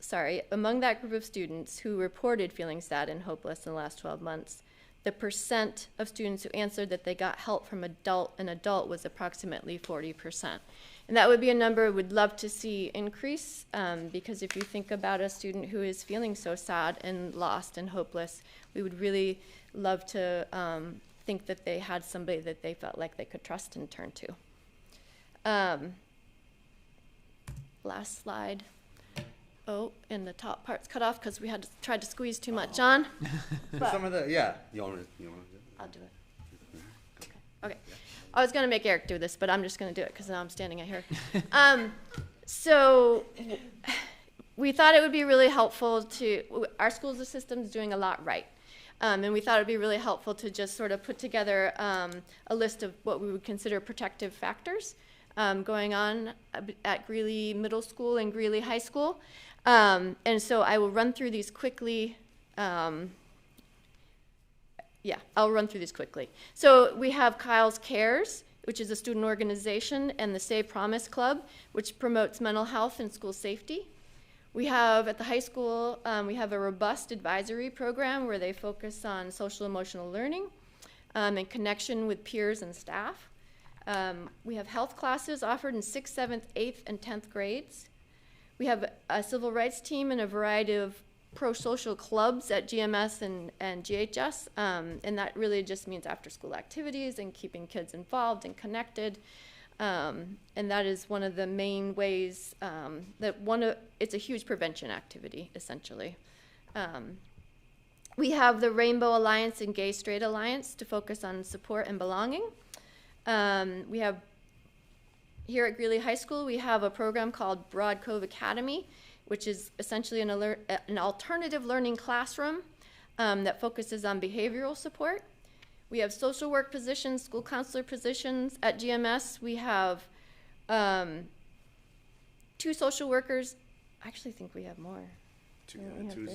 who reported feeling sad and hopeless in the last 12 months, the percent of students who answered that they got help from an adult was approximately 40%. And that would be a number we'd love to see increase, because if you think about a student who is feeling so sad and lost and hopeless, we would really love to think that they had somebody that they felt like they could trust and turn to. Last slide. Oh, and the top part's cut off because we had tried to squeeze too much on. Some of the, yeah. You want to do it? I'll do it. Okay. I was going to make Eric do this, but I'm just going to do it because now I'm standing out here. So we thought it would be really helpful our school system is doing a lot right. And we thought it would be really helpful to just sort of put together a list of what we would consider protective factors going on at Greeley Middle School and Greeley High School. And so I will run through these quickly. I'll run through these quickly. So we have Kyle's Cares, which is a student organization, and the Save Promise Club, which promotes mental health and school safety. We have, at the high school, we have a robust advisory program where they focus on social emotional learning and connection with peers and staff. We have health classes offered in 6th, 7th, 8th, and 10th grades. We have a civil rights team and a variety of pro-social clubs at GMS and GHS, and that really just means after-school activities and keeping kids involved and connected. And that is one of the main ways it's a huge prevention activity, essentially. We have the Rainbow Alliance and Gay Straight Alliance to focus on support and belonging. We have, here at Greeley High School, we have a program called Broad Cove Academy, which is essentially an alternative learning classroom that focuses on behavioral support. We have social work positions, school counselor positions. At GMS, we have 2 social workers. I actually think we have more. Two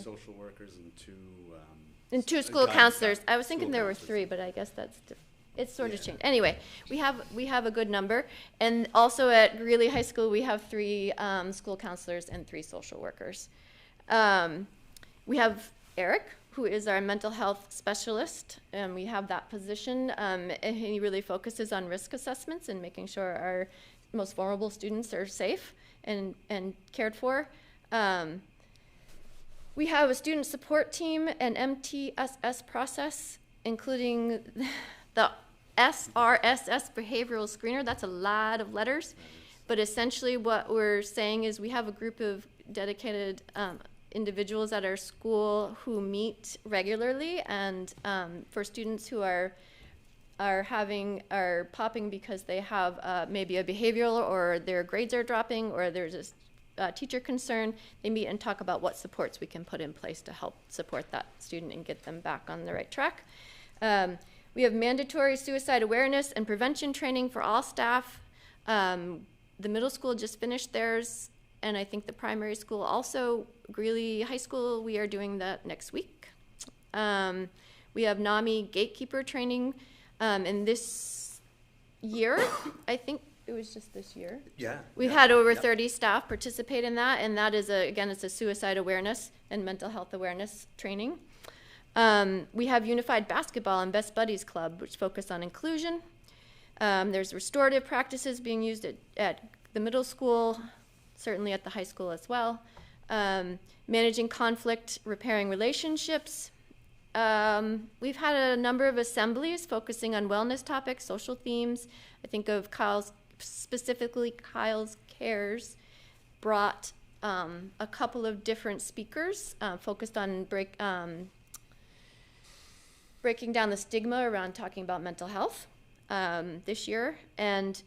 social workers and 2 school counselors. I was thinking there were 3, but I guess it's sort of changed. Anyway, we have a good number. And also at Greeley High School, we have 3 school counselors and 3 social workers. We have Eric, who is our mental health specialist. We have that position, and he really focuses on risk assessments and making sure our most vulnerable students are safe and cared for. We have a student support team and MTSS process, including the SRSS behavioral screener. That's a lot of letters, but essentially what we're saying is we have a group of dedicated individuals at our school who meet regularly, and for students who are popping because they have maybe a behavioral or their grades are dropping or there's a teacher concern, they meet and talk about what supports we can put in place to help support that student and get them back on the right track. We have mandatory suicide awareness and prevention training for all staff. The middle school just finished theirs, and I think the primary school also. Greeley High School, we are doing that next week. We have NAMI gatekeeper training. And this year, I think it was just this year. Yeah. We've had over 30 staff participate in that, and that is, again, it's a suicide awareness and mental health awareness training. We have Unified Basketball and Best Buddies Club, which focus on inclusion. There's restorative practices being used at the middle school, certainly at the high school as well. Managing conflict, repairing relationships. We've had a number of assemblies focusing on wellness topics, social themes. I think of specifically Kyle's Cares brought a couple of different speakers focused on breaking down the stigma around talking about mental health this year. And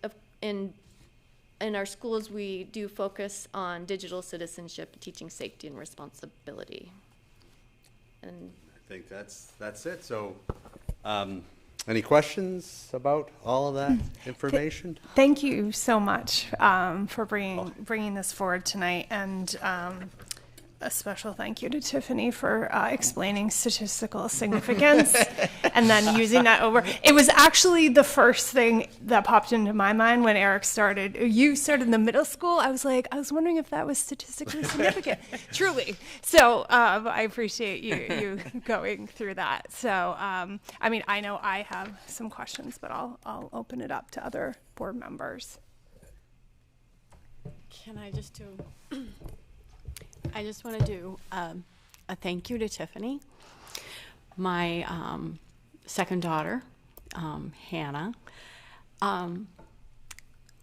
in our schools, we do focus on digital citizenship, teaching safety and responsibility. And I think that's it. So, any questions about all of that information? Thank you so much for bringing this forward tonight, and a special thank you to Tiffany for explaining statistical significance and then using that over. It was actually the first thing that popped into my mind when Eric started. You started in the middle school. I was wondering if that was statistically significant. Truly. So I appreciate you going through that. So, I mean, I know I have some questions, but I'll open it up to other board members. Can I just do... I just want to do a thank you to Tiffany. My second daughter, Hannah,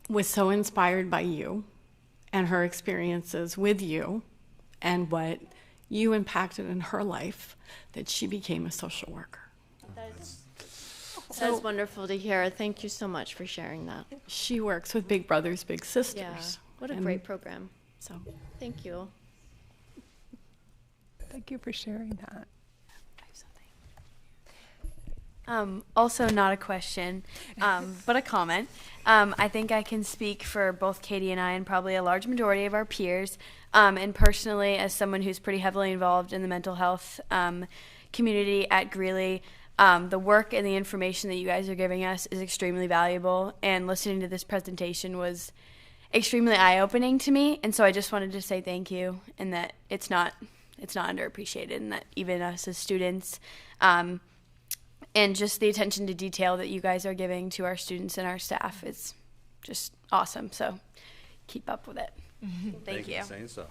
was so inspired by you and her experiences with you and what you impacted in her life that she became a social worker. That's wonderful to hear. Thank you so much for sharing that. She works with Big Brothers Big Sisters. Yeah, what a great program. So thank you. Thank you for sharing that. Also not a question, but a comment. I think I can speak for both Katie and I and probably a large majority of our peers, and personally as someone who's pretty heavily involved in the mental health community at Greeley. The work and the information that you guys are giving us is extremely valuable, and listening to this presentation was extremely eye-opening to me, and so I just wanted to say thank you, and that it's not underappreciated, and that even us as students, and just the attention to detail that you guys are giving to our students and our staff is just awesome. So keep up with it. Thank you. For saying so.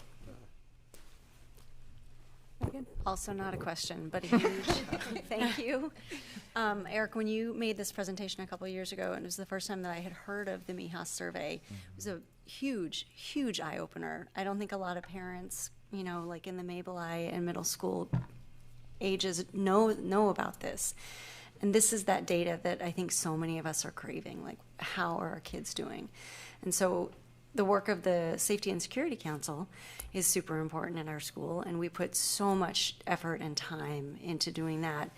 Also not a question, but a huge thank you. Eric, when you made this presentation a couple of years ago, and it was the first time that I had heard of the MIHAS survey, it was a huge, huge eye-opener. I don't think a lot of parents, you know, like in the Mabel I and middle school ages know about this. And this is that data that I think so many of us are craving, like how are our kids doing? And so the work of the Safety and Security Council is super important in our school, and we put so much effort and time into doing that.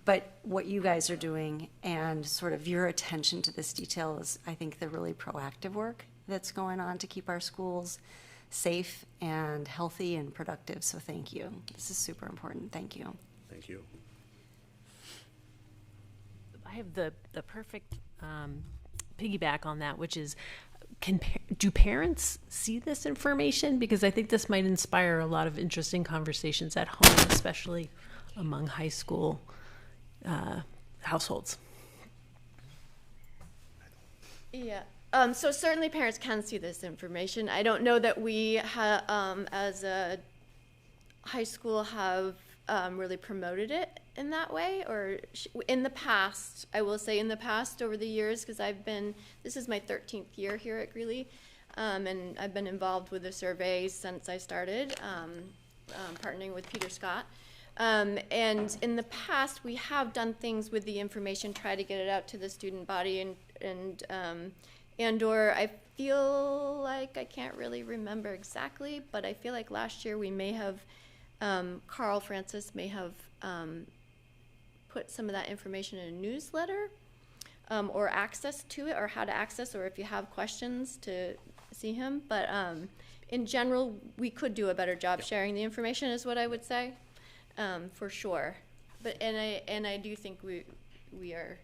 But what you guys are doing and sort of your attention to this detail is, I think, the really proactive work that's going on to keep our schools safe and healthy and productive. So thank you. This is super important. Thank you. Thank you. I have the perfect piggyback on that, which is do parents see this information? Because I think this might inspire a lot of interesting conversations at home, especially among high school households. Yeah. So certainly parents can see this information. I don't know that we as a high school have really promoted it in that way, or in the past. I will say in the past, over the years, because this is my 13th year here at Greeley, and I've been involved with the survey since I started partnering with Peter Scott. And in the past, we have done things with the information, try to get it out to the student body, or I feel like, I can't really remember exactly, but I feel like last year we may have, Carl Francis may have put some of that information in a newsletter, or access to it, or how to access, or if you have questions to see him. But in general, we could do a better job sharing the information, is what I would say, for sure. But and I do think we are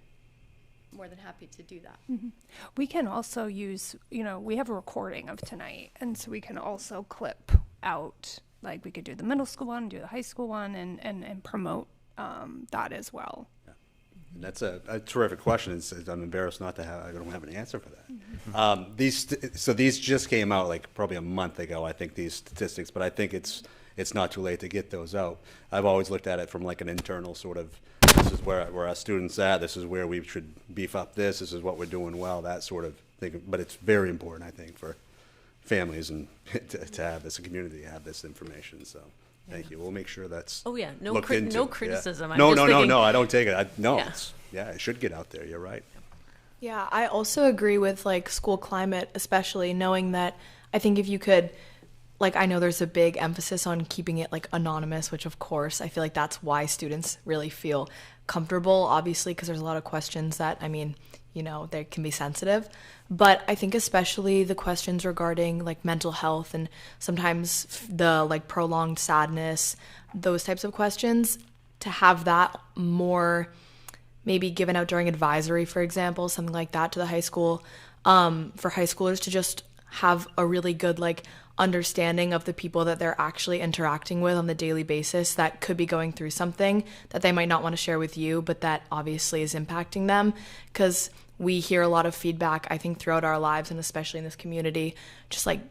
more than happy to do that. Mm-hmm. We can also use, we have a recording of tonight, and so we can also clip out, like we could do the middle school one, do the high school one, and promote that as well. Yeah. And that's a terrific question. I'm embarrassed I don't have an answer for that. Mm-hmm. These just came out like probably a month ago, I think, these statistics, but I think it's not too late to get those out. I've always looked at it from like an internal sort of, this is where our students at, this is where we should beef up this is what we're doing well, that sort of thing. But it's very important, I think, for families and to have this, a community to have this information. So thank you. We'll make sure that's no looked into. No criticism. Yeah. No, I don't take it. It should get out there. You're right. Yeah, I also agree with like school climate, especially knowing that I think if you could, like, I know there's a big emphasis on keeping it like anonymous, which of course I feel like that's why students really feel comfortable, obviously, because there's a lot of questions that, they can be sensitive. But I think especially the questions regarding like mental health and sometimes the like prolonged sadness, those types of questions, to have that more maybe given out during advisory, for example, something like that to the high school, for high schoolers to just have a really good like understanding of the people that they're actually interacting with on the daily basis that could be going through something that they might not want to share with you, but that obviously is impacting them. Because we hear a lot of feedback, I think, throughout our lives, and especially in this community, just like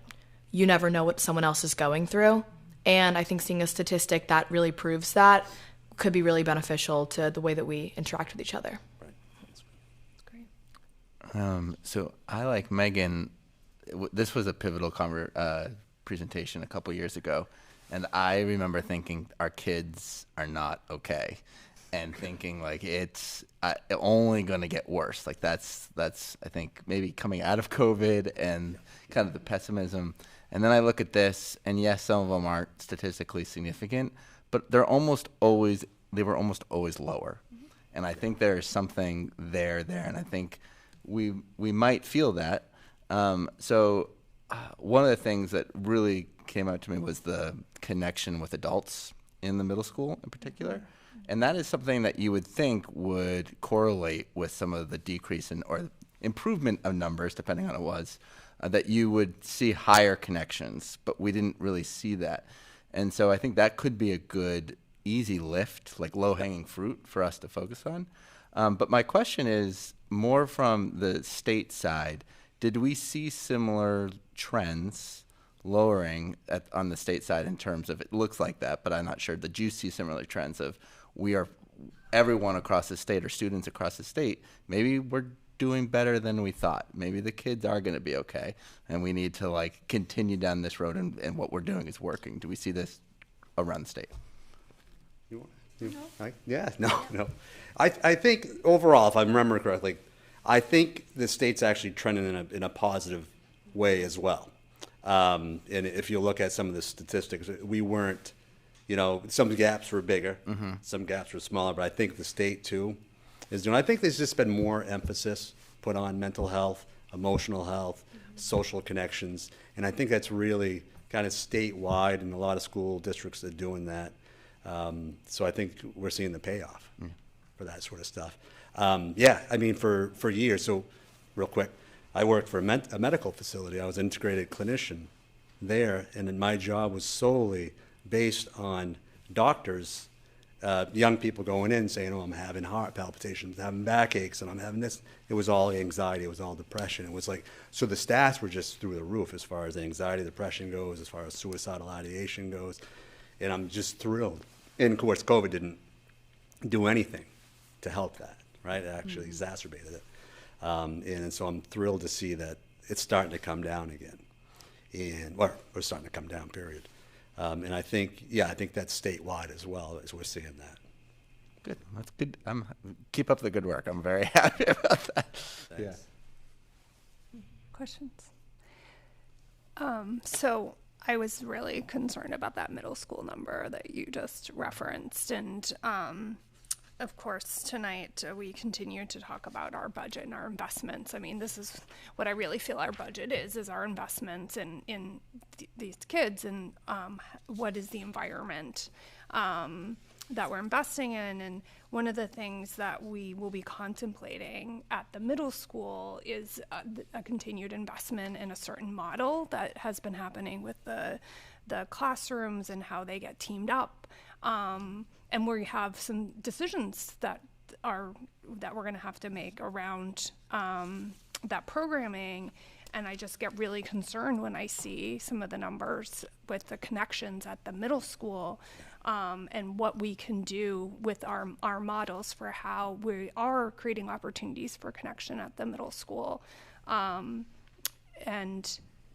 you never know what someone else is going through. And I think seeing a statistic that really proves that could be really beneficial to the way that we interact with each other. Right. That's great. So I, like Megan, this was a pivotal presentation a couple years ago, and I remember thinking our kids are not okay, and thinking like it's only going to get worse. Like that's I think maybe coming out of COVID and kind of the pessimism. And then I look at this, and yes, some of them aren't statistically significant, but they were almost always lower. And I think there's something there, and I think we might feel that. One of the things that really came out to me was the connection with adults in the middle school in particular. And that is something that you would think would correlate with some of the decrease or improvement of numbers, depending on what it was, that you would see higher connections, but we didn't really see that. And so I think that could be a good, easy lift, like low-hanging fruit for us to focus on. But my question is more from the state side. Did we see similar trends lowering on the state side in terms of, it looks like that, but I'm not sure. Did you see similar trends of everyone across the state or students across the state, maybe we're doing better than we thought. Maybe the kids are going to be okay, and we need to like continue down this road, and what we're doing is working. Do we see this around the state? No. I think overall, if I remember correctly, I think the state's actually trending in a positive way as well. And if you look at some of the statistics, we weren't, some gaps were bigger, some gaps were smaller, but I think the state too is doing. I think there's just been more emphasis put on mental health, emotional health, social connections, and I think that's really kind of statewide, and a lot of school districts are doing that. So I think we're seeing the payoff for that sort of stuff. For years, so real quick, I worked for a medical facility. I was an integrated clinician there, and then my job was solely based on doctors, young people going in saying, oh, I'm having heart palpitations, I'm having backaches, and I'm having this. It was all anxiety, it was all depression. It was like, so the stats were just through the roof as far as anxiety, depression goes, as far as suicidal ideation goes, and I'm just thrilled. And of course, COVID didn't do anything to help that, right? It actually exacerbated it. And so I'm thrilled to see that it's starting to come down again. Or starting to come down, period. And I think that's statewide as well, as we're seeing that. Good. That's good. Keep up the good work. I'm very happy about that. Thanks. Yeah. Questions? So I was really concerned about that middle school number that you just referenced. And of course, tonight we continue to talk about our budget and our investments. I mean, this is what I really feel our budget is our investments in these kids, and what is the environment that we're investing in. And one of the things that we will be contemplating at the middle school is a continued investment in a certain model that has been happening with the classrooms and how they get teamed up. And we have some decisions that we're going to have to make around that programming. And I just get really concerned when I see some of the numbers with the connections at the middle school, and what we can do with our models for how we are creating opportunities for connection at the middle school. And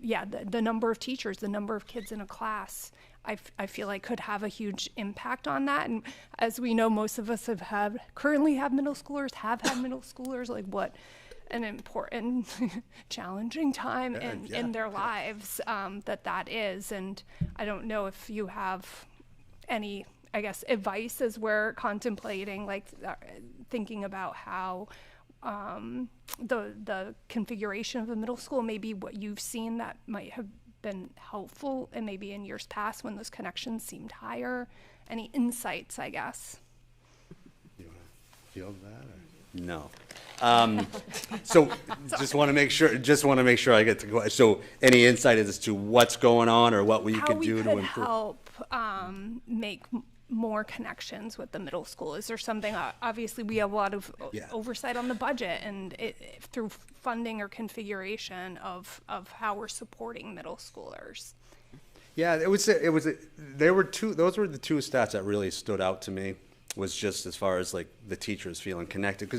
yeah, the number of teachers, the number of kids in a class, I feel like could have a huge impact on that. And as we know, most of us currently have middle schoolers, have had middle schoolers, like what an important, challenging time in their lives that is. And I don't know if you have any, I guess, advice as we're contemplating, like thinking about how the configuration of the middle school, maybe what you've seen that might have been helpful, and maybe in years past when those connections seemed higher. Any insights, I guess? You want to field that? Or? No. So just want to make sure I get to go. So any insight as to what's going on or what we can do to improve? How we could help make more connections with the middle school. Is there something, obviously we have a lot of oversight on the budget and through funding or configuration of how we're supporting middle schoolers? Yeah, those were the two stats that really stood out to me, was just as far as like the teachers feeling connected,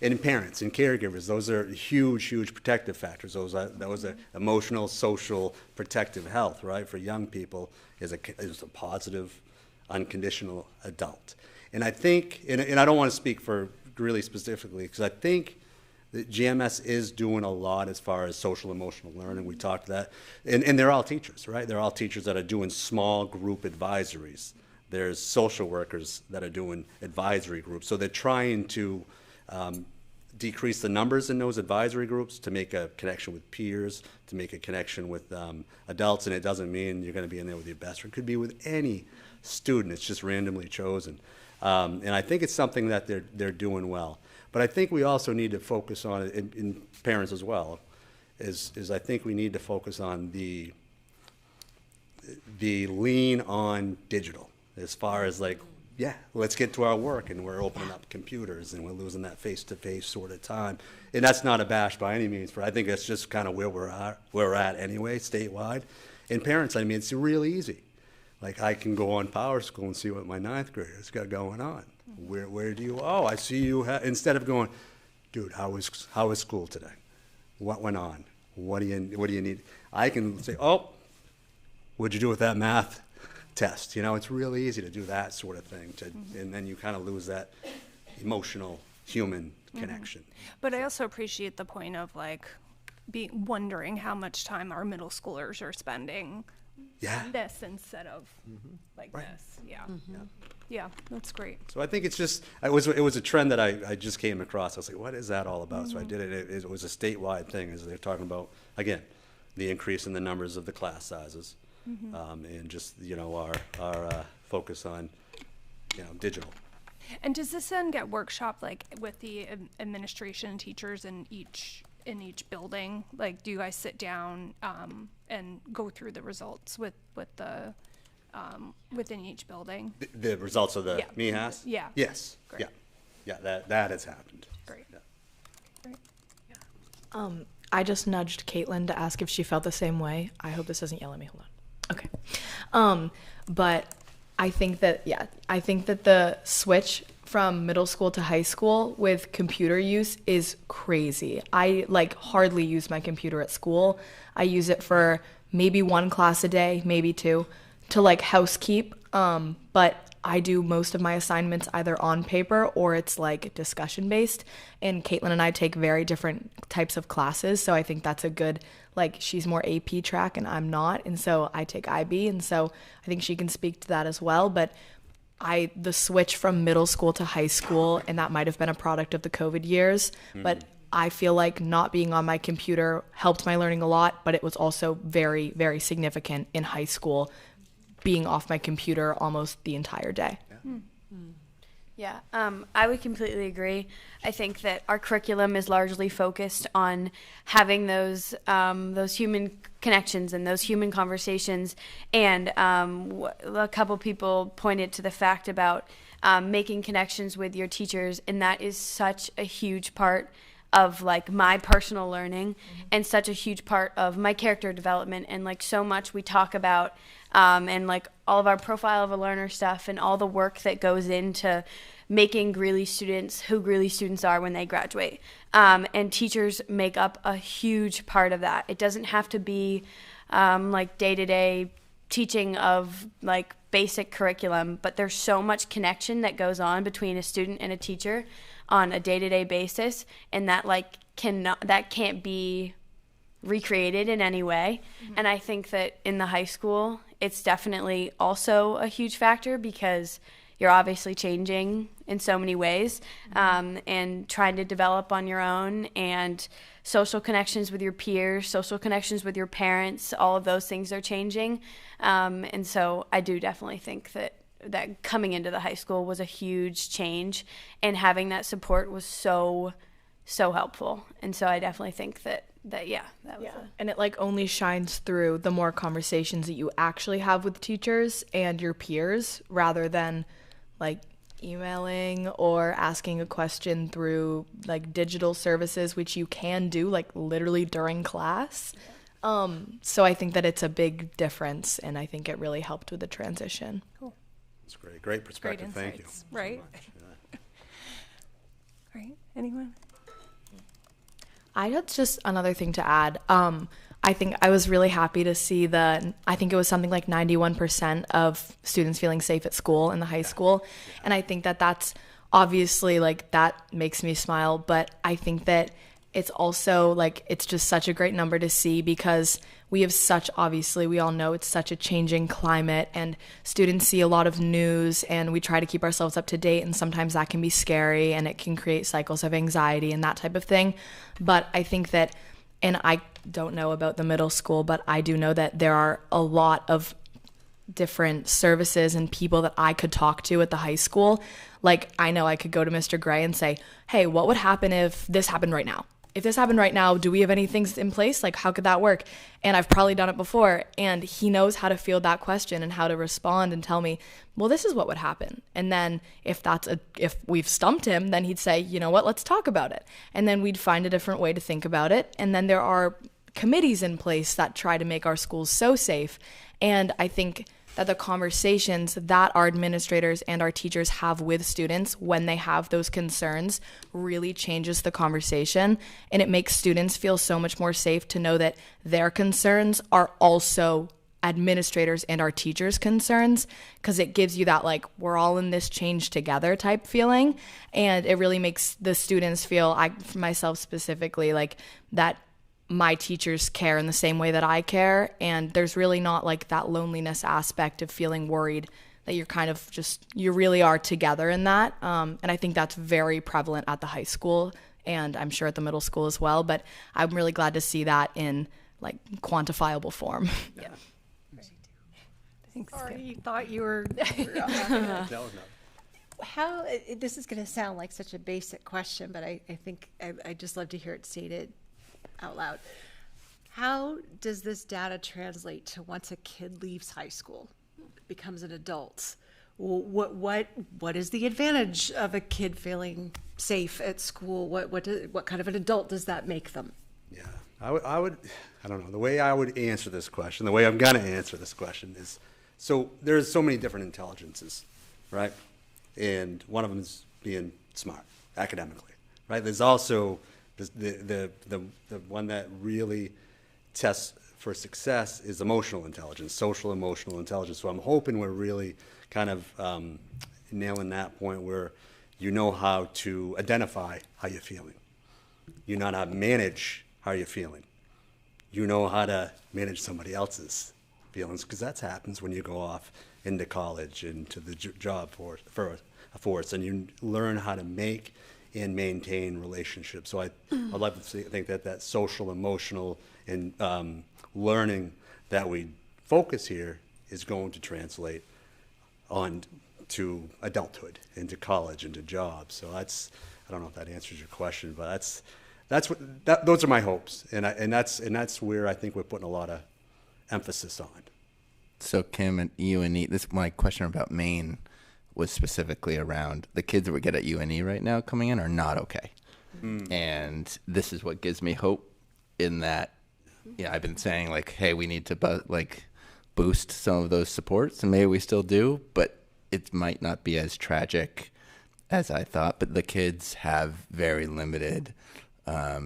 and parents and caregivers, those are huge protective factors. Those are emotional, social, protective health, right? For young people is a positive, unconditional adult. And I think, and I don't want to speak for really specifically, because I think that GMS is doing a lot as far as social emotional learning. We talked that, and they're all teachers, right? They're all teachers that are doing small group advisories. There's social workers that are doing advisory groups. So they're trying to decrease the numbers in those advisory groups to make a connection with peers, to make a connection with adults. And it doesn't mean you're going to be in there with your best friend. It could be with any student. It's just randomly chosen. And I think it's something that they're doing well. But I think we also need to focus on it in parents as well. Is I think we need to focus on the lean on digital. As far as like, yeah, let's get to our work, and we're opening up computers and we're losing that face-to-face sort of time. And that's not a bash by any means, but I think that's just kind of where we're at anyway, statewide. And parents, I mean, it's real easy. Like I can go on Power School and see what my 9th graders got going on. Where do you, I see you, instead of going, dude, how was school today? What went on? What do you need? I can say, what'd you do with that math test? It's really easy to do that sort of thing, and then you kind of lose that emotional human connection. But I also appreciate the point of like wondering how much time our middle schoolers are spending on this instead of this. Yeah, that's great. So I think it's just, it was a trend that I just came across. I was like, what is that all about? So I did it. It was a statewide thing, as they're talking about, again, the increase in the numbers of the class sizes. And just our focus on digital. And does this then get workshopped like with the administration and teachers in each in each building? Like, do you guys sit down and go through the results with the within each building? The results of the Yeah. MIHAS? Yeah. Yes. Great. Yeah, that has happened. Great. Yeah. I just nudged Caitlin to ask if she felt the same way. I hope this doesn't yell at me. Hold on. Okay. But I think that the switch from middle school to high school with computer use is crazy. I hardly use my computer at school. I use it for maybe one class a day, maybe two, to housekeep. But I do most of my assignments either on paper or it's discussion based. And Caitlin and I take very different types of classes. So I think that's a good, she's more AP track and I'm not. And so I take IB. And so I think she can speak to that as well. But the switch from middle school to high school, and that might have been a product of the COVID years, but I feel like not being on my computer helped my learning a lot, but it was also very, very significant in high school, being off my computer almost the entire day. Yeah, I would completely agree. I think that our curriculum is largely focused on having those human connections and those human conversations. And a couple people pointed to the fact about making connections with your teachers, and that is such a huge part of my personal learning and such a huge part of my character development, and so much we talk about and all of our profile of a learner stuff and all the work that goes into making Greeley students who Greeley students are when they graduate. And teachers make up a huge part of that. It doesn't have to be day-to-day teaching of basic curriculum, but there's so much connection that goes on between a student and a teacher on a day-to-day basis, and that can't be recreated in any way. And I think that in the high school, it's definitely also a huge factor because you're obviously changing in so many ways, and trying to develop on your own, and social connections with your peers, social connections with your parents, all of those things are changing. And so I do definitely think that coming into the high school was a huge change, and having that support was so helpful. And so I definitely think that was and it only shines through the more conversations that you actually have with teachers and your peers, rather than emailing or asking a question through digital services, which you can do literally during class. So I think that it's a big difference, and I think it really helped with the transition. Cool. That's great perspective. Thank you. Right. Great. Anyone? I had just another thing to add. I think I was really happy to see I think it was something like 91% of students feeling safe at school in the high school. And I think that that's obviously that makes me smile, but I think that it's also it's just such a great number to see, because we have obviously we all know it's such a changing climate, and students see a lot of news, and we try to keep ourselves up to date, and sometimes that can be scary and it can create cycles of anxiety and that type of thing. But I think that, and I don't know about the middle school, but I do know that there are a lot of different services and people that I could talk to at the high school. I know I could go to Mr. Gray and say, hey, what would happen if this happened right now? If this happened right now, do we have any things in place? How could that work? And I've probably done it before. And he knows how to field that question and how to respond and tell me, well, this is what would happen. And then if we've stumped him, then he'd say, you know what, let's talk about it. And then we'd find a different way to think about it. And then there are committees in place that try to make our schools so safe. And I think that the conversations that our administrators and our teachers have with students when they have those concerns really changes the conversation, and it makes students feel so much more safe to know that their concerns are also administrators and our teachers' concerns, because it gives you that we're all in this change together type feeling, and it really makes the students feel, for myself specifically, that my teachers care in the same way that I care, and there's really not that loneliness aspect of feeling worried, that you're kind of you really are together in that. And I think that's very prevalent at the high school, and I'm sure at the middle school as well, but I'm really glad to see that in quantifiable form. Yeah. Thanks. Sorry, you thought you were. No. How, this is going to sound like such a basic question, but I think I'd just love to hear it stated out loud. How does this data translate to once a kid leaves high school, becomes an adult? What is the advantage of a kid feeling safe at school? What kind of an adult does that make them? Yeah, I don't know, the way I would answer this question, the way I'm gonna answer this question is, so there's so many different intelligences, right? And one of them is being smart academically, right? There's also the one that really tests for success is emotional intelligence, social emotional intelligence. So I'm hoping we're really kind of nailing that point where you know how to identify how you're feeling. You know how to manage how you're feeling. You know how to manage somebody else's feelings, because that happens when you go off into college, into the job force, and you learn how to make and maintain relationships. So I'd like to think that social, emotional, and learning that we focus here is going to translate on to adulthood, into college, into jobs. So that's, I don't know if that answers your question, but those are my hopes, and that's where I think we're putting a lot of emphasis on. So Kim and UNE, my question about Maine was specifically around the kids that we get at UNE right now coming in are not okay. And this is what gives me hope in that, I've been saying like, hey, we need to boost some of those supports, and maybe we still do, but it might not be as tragic as I thought. But the kids have very limited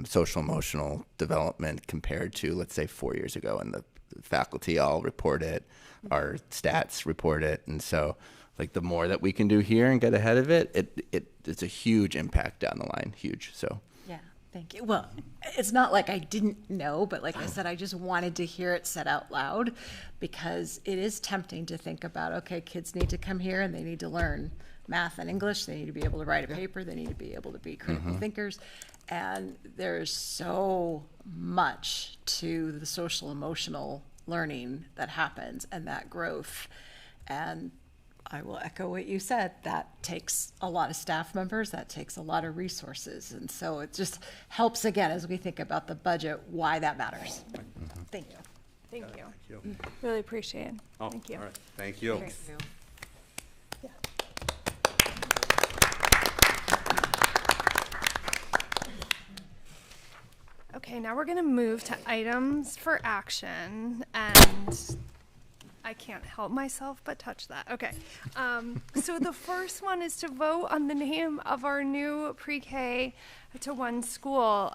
social emotional development compared to, let's say, 4 years ago, and the faculty all report it, our stats report it, and so like the more that we can do here and get ahead of it, it's a huge impact down the line, huge. So yeah, thank you. Well, it's not like I didn't know, but like I said, I just wanted to hear it said out loud, because it is tempting to think about, okay, kids need to come here and they need to learn math and English, they need to be able to write a paper, they need to be able to be critical thinkers, and there's so much to the social emotional learning that happens and that growth. And I will echo what you said, that takes a lot of staff members, that takes a lot of resources. And so it just helps, again, as we think about the budget, why that matters. Thank you. Thank you. Thank you. Really appreciate it. Oh, Thank you. all right. Thank you. Thank you. Yeah. Okay, now we're going to move to items for action, and I can't help myself but touch that. Okay. So the first one is to vote on the name of our new pre-K to 1 school.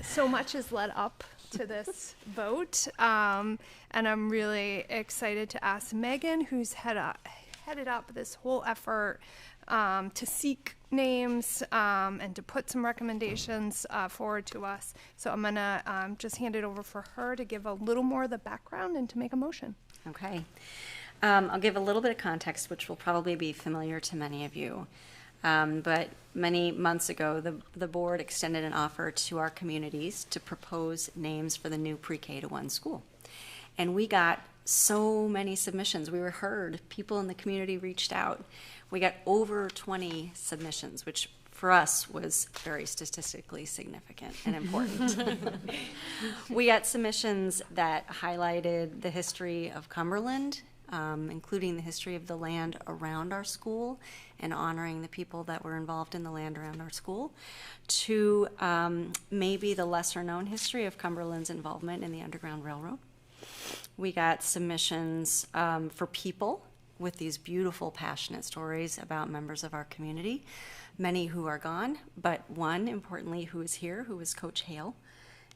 So much has led up to this vote, and I'm really excited to ask Megan, who's headed up this whole effort, to seek names and to put some recommendations forward to us. So I'm gonna just hand it over for her to give a little more of the background and to make a motion. Okay. I'll give a little bit of context, which will probably be familiar to many of you. But many months ago, the board extended an offer to our communities to propose names for the new pre-K to 1 school. And we got so many submissions. We were heard. People in the community reached out. We got over 20 submissions, which for us was very statistically significant and important. We got submissions that highlighted the history of Cumberland, including the history of the land around our school and honoring the people that were involved in the land around our school, to maybe the lesser known history of Cumberland's involvement in the Underground Railroad. We got submissions for people with these beautiful, passionate stories about members of our community, many who are gone, but one, importantly, who is here, who is Coach Hale,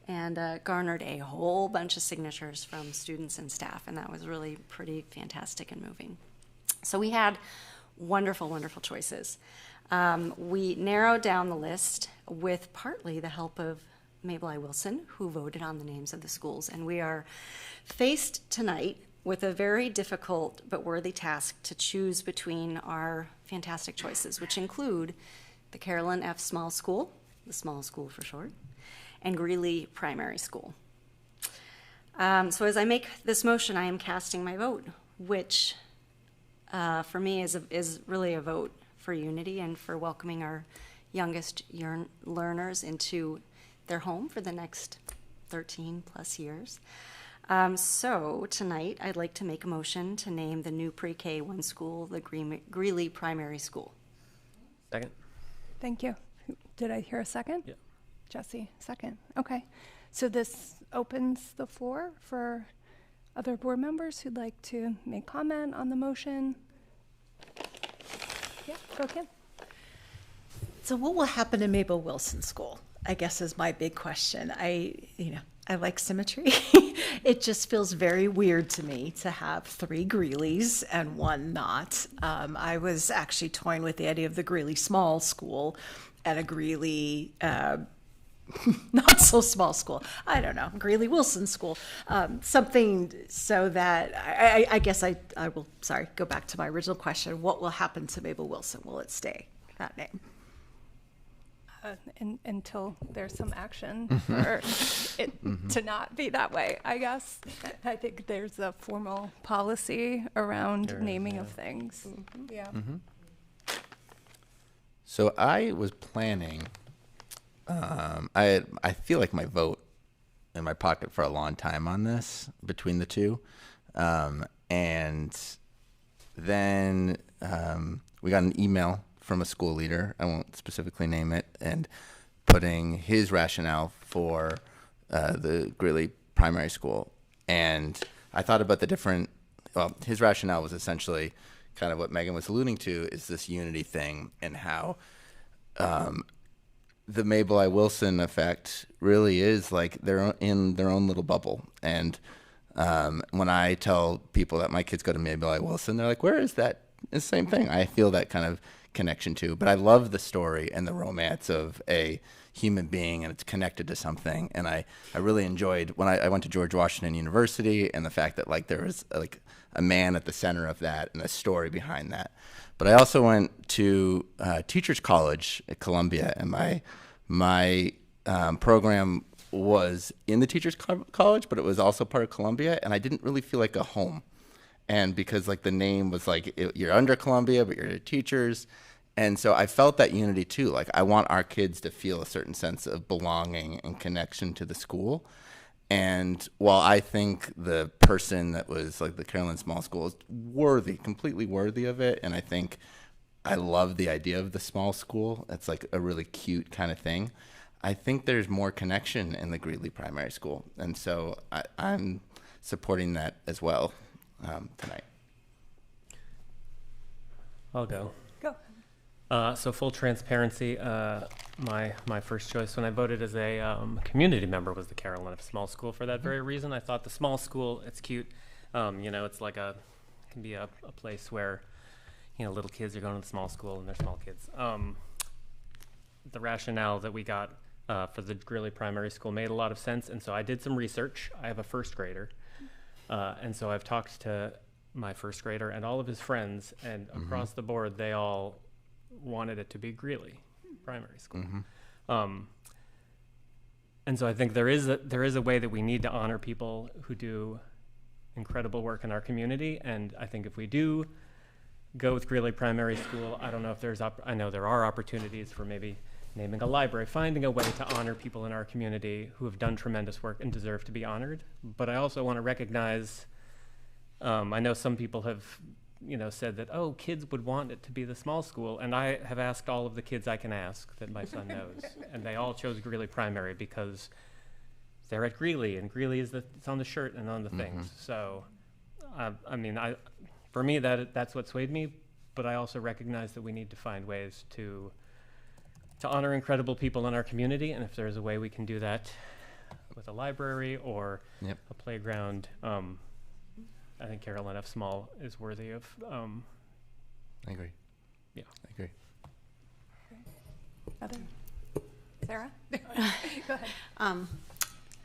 and garnered a whole bunch of signatures from students and staff, and that was really pretty fantastic and moving. So we had wonderful, wonderful choices. We narrowed down the list with partly the help of Mabel I. Wilson, who voted on the names of the schools, and we are faced tonight with a very difficult but worthy task to choose between our fantastic choices, which include the Carolyn F. Small School, the Small School for short, and Greeley Primary School. So as I make this motion, I am casting my vote, which for me is really a vote for unity and for welcoming our youngest learners into their home for the next 13 plus years. So tonight, I'd like to make a motion to name the new pre-K 1 school the Greeley Primary School. Second. Thank you. Did I hear a second? Yeah. Jesse, second. Okay. So this opens the floor for other board members who'd like to make comment on the motion. Yeah, go Kim. So what will happen to Mabel Wilson School, I guess, is my big question. I like symmetry. It just feels very weird to me to have 3 Greeleys and 1 not. I was actually toying with the idea of the Greeley Small School and a Greeley not so small school. I don't know, Greeley Wilson School. Something so that I guess I will, sorry, go back to my original question. What will happen to Mabel Wilson? Will it stay that name? Until there's some action for it to not be that way, I guess. I think there's a formal policy around naming of things. Yeah. So I was planning, I feel like my vote in my pocket for a long time on this between the two. And then we got an email from a school leader, I won't specifically name it, and putting his rationale for the Greeley Primary School. And I thought about the different, well, his rationale was essentially kind of what Megan was alluding to, is this unity thing, and how the Mabel I. Wilson effect really is like they're in their own little bubble. And when I tell people that my kids go to Mabel I. Wilson, they're like, where is that? It's the same thing. I feel that kind of connection to, but I love the story and the romance of a human being, and it's connected to something. And I really enjoyed when I went to George Washington University, and the fact that like there was like a man at the center of that and a story behind that. But I also went to Teachers College at Columbia, and my program was in the Teachers College, but it was also part of Columbia, and I didn't really feel like a home. And because like the name was like, you're under Columbia, but you're teachers. And so I felt that unity too. Like I want our kids to feel a certain sense of belonging and connection to the school. And while I think the person that was like the Carolyn Small School is worthy, completely worthy of it. And I think I love the idea of the small school. It's like a really cute kind of thing. I think there's more connection in the Greeley Primary School. And so I'm supporting that as well. Tonight. I'll go. Go. So full transparency, my first choice when I voted as a community member was the Carolyn F. Small School for that very reason. I thought the small school, it's cute. It's like can be a place where, little kids are going to the small school and they're small kids. The rationale that we got for the Greeley Primary School made a lot of sense, and so I did some research. I have a first grader. And so I've talked to my first grader and all of his friends, and across the board, they all wanted it to be Greeley Primary School. And so I think there is a way that we need to honor people who do incredible work in our community. And I think if we do go with Greeley Primary School, I don't know if I know there are opportunities for maybe naming a library, finding a way to honor people in our community who have done tremendous work and deserve to be honored. But I also want to recognize, I know some people have, said that, oh, kids would want it to be the small school. And I have asked all of the kids I can ask that my son knows. And they all chose Greeley Primary because they're at Greeley, and Greeley it's on the shirt and on the things. So, for me, that's what swayed me. But I also recognize that we need to find ways to honor incredible people in our community, and if there's a way we can do that with a library or a playground, I think Carolyn F. Small is worthy of. I agree. Yeah, I agree. Other? Sarah? Go ahead.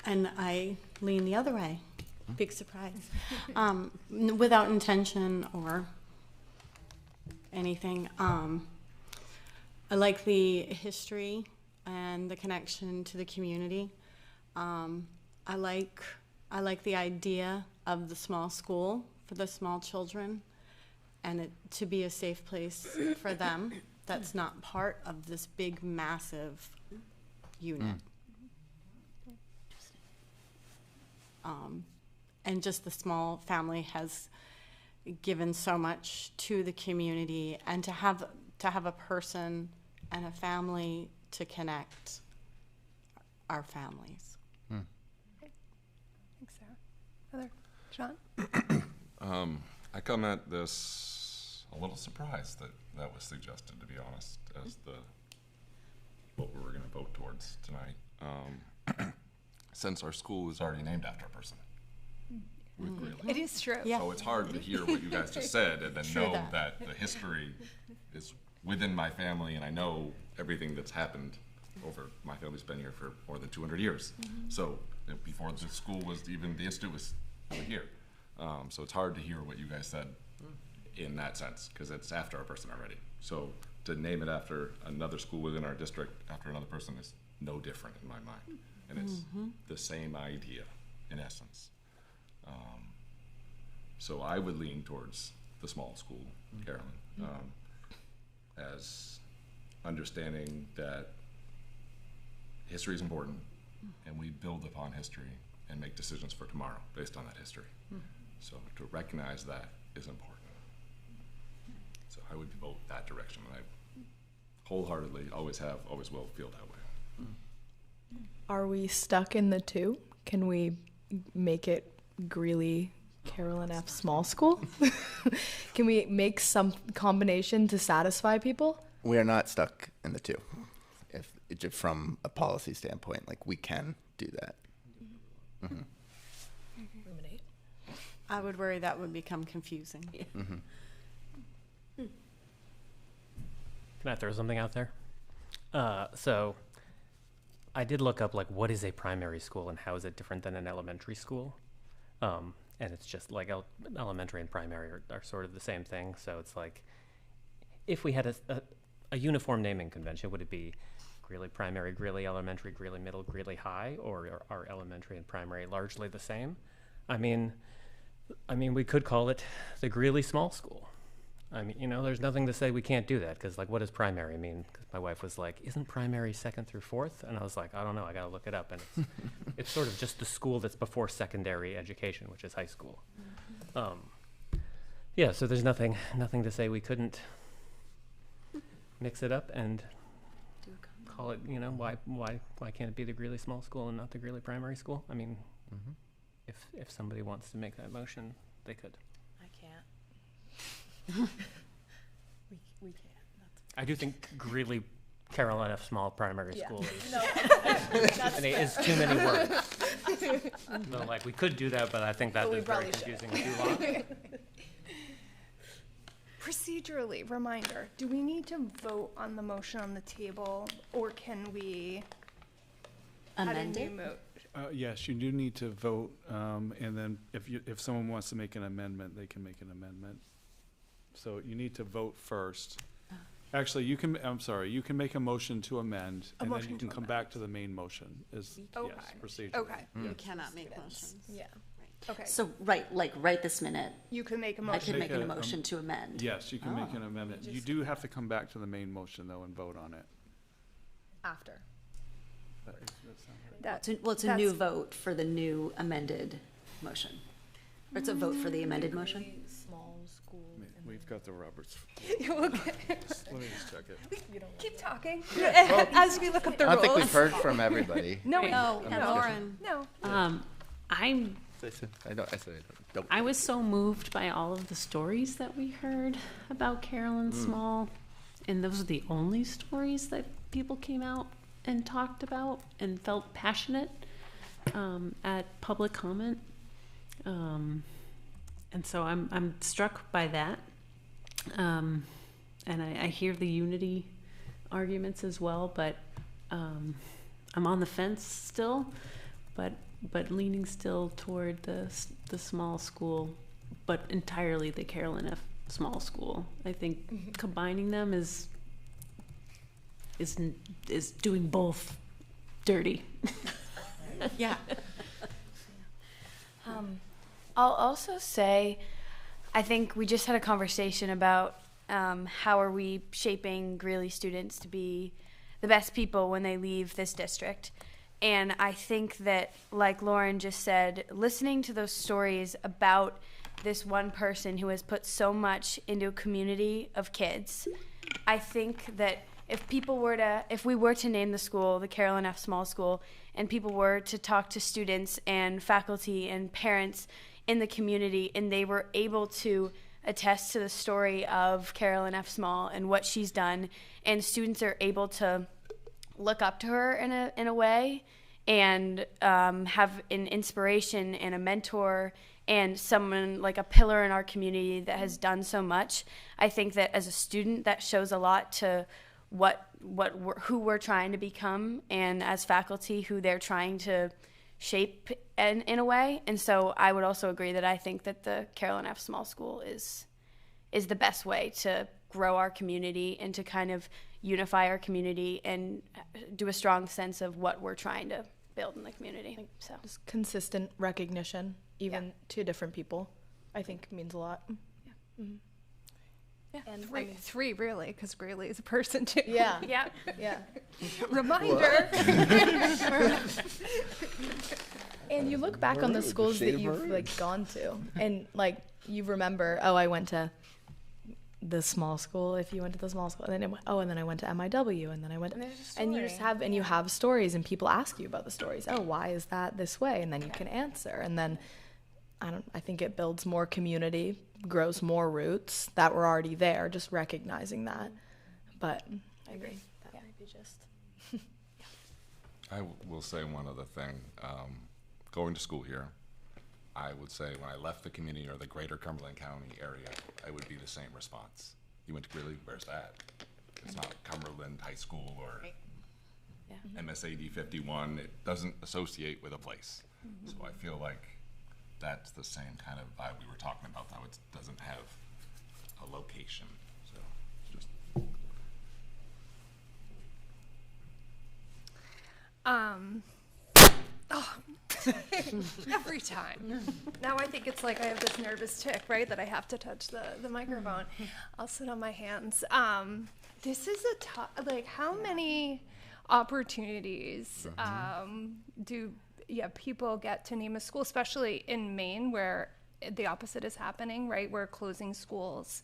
And I lean the other way. Big surprise. Without intention or anything. I like the history and the connection to the community. I like the idea of the small school for the small children, and it to be a safe place for them that's not part of this big, massive unit. And just the small family has given so much to the community, and to have a person and a family to connect our families. Thanks, Sarah. John? I come at this a little surprised that was suggested, to be honest, as what we were going to vote towards tonight. Since our school is already named after a person. With Greeley. It is true. So it's hard to hear what you guys just said and then know that the history is within my family, and I know everything that's happened over. My family's been here for more than 200 years. So before the school was even, the institute was here. So it's hard to hear what you guys said in that sense, because it's after a person already. So to name it after another school within our district after another person is no different in my mind. And it's the same idea in essence. So I would lean towards the small school, Carolyn, as understanding that history is important, and we build upon history and make decisions for tomorrow based on that history. So to recognize that is important. So I would vote that direction, and I wholeheartedly always have, always will feel that way. Are we stuck in the two? Can we make it Greeley Carolyn F. Small School? Can we make some combination to satisfy people? We are not stuck in the two. If from a policy standpoint, like, we can do that. I would worry that would become confusing. Can I throw something out there? So I did look up, like, what is a primary school and how is it different than an elementary school? And it's just like elementary and primary are sort of the same thing. So it's like, if we had a uniform naming convention, would it be Greeley Primary, Greeley Elementary, Greeley Middle, Greeley High, or are elementary and primary largely the same? I mean, we could call it the Greeley Small School. I mean, there's nothing to say we can't do that, because, like, what does primary mean? 'Cause my wife was like, isn't primary 2nd through 4th? And I was like, I don't know, I gotta look it up. And it's sort of just the school that's before secondary education, which is high school. Yeah, so there's nothing to say we couldn't mix it up and call it, why can't it be the Greeley Small School and not the Greeley Primary School? I mean, if somebody wants to make that motion, they could. I can't. we can't. I do think Greeley Carolyn F. Small Primary School is too many words. So, like, we could do that, but I think that is very confusing and too long. Procedurally, reminder, do we need to vote on the motion on the table, or can we Amend add a it? new motion? Yes, you do need to vote, and then if someone wants to make an amendment, they can make an amendment. So you need to vote first. Actually, you can make a motion to amend, and then you can come back to the main motion, yes, procedure. Okay. You cannot make motions. Yeah. Okay. So right this minute, You can make a I motion. can make a motion to amend. Yes, you can make an amendment. You do have to come back to the main motion, though, and vote on it. After. It's a new vote for the new amended motion. Or it's a vote for the amended motion? Small school. We've got the Roberts. Let me just check it. Keep talking. Well, As we look up the I don't rules. think we've heard from everybody. No, Lauren. No. I was so moved by all of the stories that we heard about Carolyn Small, and those are the only stories that people came out and talked about and felt passionate at public comment. And so I'm struck by that. And I hear the unity arguments as well, but I'm on the fence still, but leaning still toward the small school, but entirely the Carolyn F. Small School. I think combining them is doing both dirty. Yeah. I'll also say, I think we just had a conversation about how are we shaping Greeley students to be the best people when they leave this district. And I think that, like Lauren just said, listening to those stories about this one person who has put so much into a community of kids, I think that if we were to name the school the Carolyn F. Small School, and people were to talk to students and faculty and parents in the community, and they were able to attest to the story of Carolyn F. Small and what she's done, and students are able to look up to her in a way, and have an inspiration and a mentor and someone like a pillar in our community that has done so much. I think that as a student, that shows a lot to who we're trying to become, and as faculty, who they're trying to shape in a way. And so I would also agree that I think that the Carolyn F. Small School is the best way to grow our community and to kind of unify our community and do a strong sense of what we're trying to build in the community. So just consistent recognition, even to different people, I think means a lot. Yeah. Mm-hmm. Yeah, and three really, because Greeley is a person too. Yeah, yeah. Reminder. And you look back on the schools that you've like gone to, and like you remember, oh, I went to the small school. If you went to the small school, and then and then I went to MIW, and then I went, and you just have you have stories, and people ask you about the stories. Oh, why is that this way? And then you can answer, and then I think it builds more community, grows more roots that were already there, just recognizing that. But I agree. That might be just. I will say one other thing. Going to school here, I would say when I left the community or the greater Cumberland County area, it would be the same response. You went to Greeley, where's that? It's not Cumberland High School or MSAD 51. It doesn't associate with a place. So I feel like that's the same kind of vibe we were talking about, how it doesn't have a location. So just every time. Now I think it's like I have this nervous tick, right, that I have to touch the microphone. I'll sit on my hands. This is how many opportunities do people get to name a school, especially in Maine, where the opposite is happening, right? We're closing schools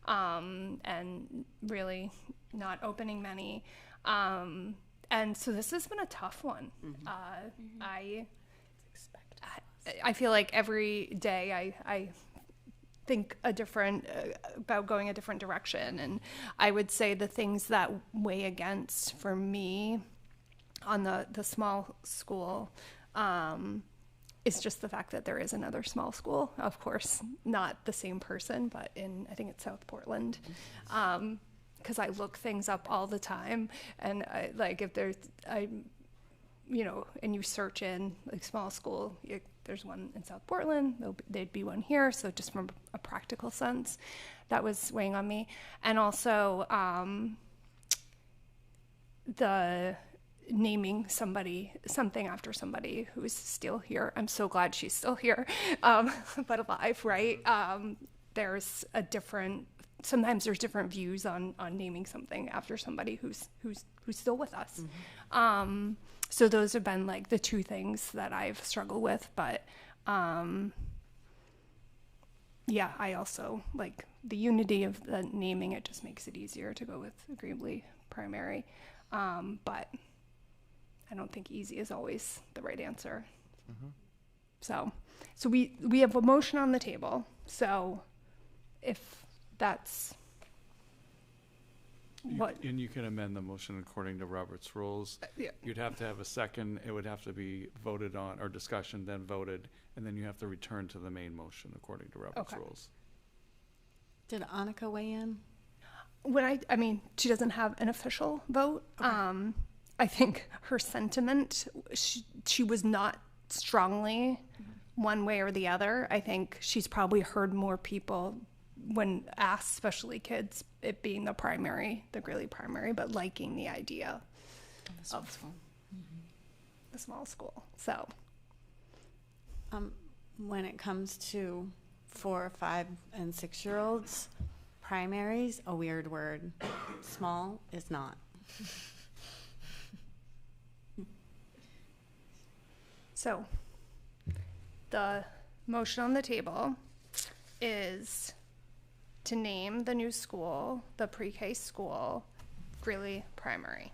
and really not opening many. And so this has been a tough one. I feel like every day I think about going a different direction. And I would say the things that weigh against for me on the small school is just the fact that there is another small school. Of course, not the same person, but I think it's South Portland. Because I look things up all the time, and if there's, and you search in like small school, there's one in South Portland, there'd be one here. So just from a practical sense, that was weighing on me. And also the naming something after somebody who's still here. I'm so glad she's still here, but alive, right? Sometimes there's different views on naming something after somebody who's still with us. Mm-hmm. So those have been like the two things that I've struggled with. But I also like the unity of the naming. It just makes it easier to go with Greeley Primary. But I don't think easy is always the right answer. Mm-hmm. So we have a motion on the table. So if that's what. And you can amend the motion according to Robert's rules. Yeah. You'd have to have a second. It would have to be voted on, or discussion, then voted, and then you have to return to the main motion according to Robert's rules. Did Annika weigh in? She doesn't have an official vote. Okay. I think her sentiment, she was not strongly one way or the other. I think she's probably heard more people when asked, especially kids, it being the Greeley primary, but liking the idea of the small school. So, when it comes to 4, 5, and 6-year-olds, primary's a weird word. Small is not. So the motion on the table is to name the new school, the pre-K school, Greeley Primary.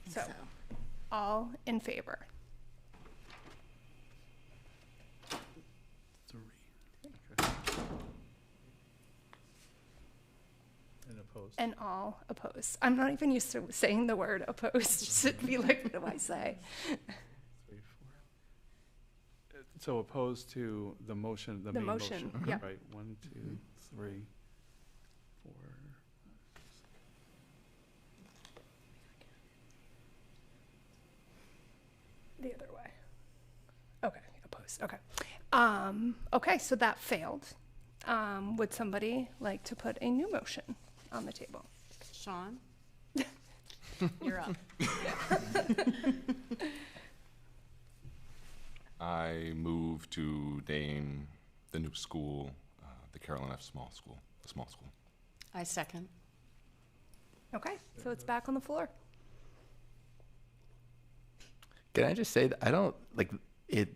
So, all in favor? And opposed. And all opposed. I'm not even used to saying the word opposed, just to be like, what do I say? 3, 4. So opposed to the motion, the main motion, motion. yeah. Right, 1, 2, 3, 4. The other way. Okay, opposed, okay. Okay, so that failed. Would somebody like to put a new motion on the table? Sean, you're up. I move to name the new school the Carolyn F. Small School, the small school. I second. Okay, so it's back on the floor. Can I just say that I don't like it?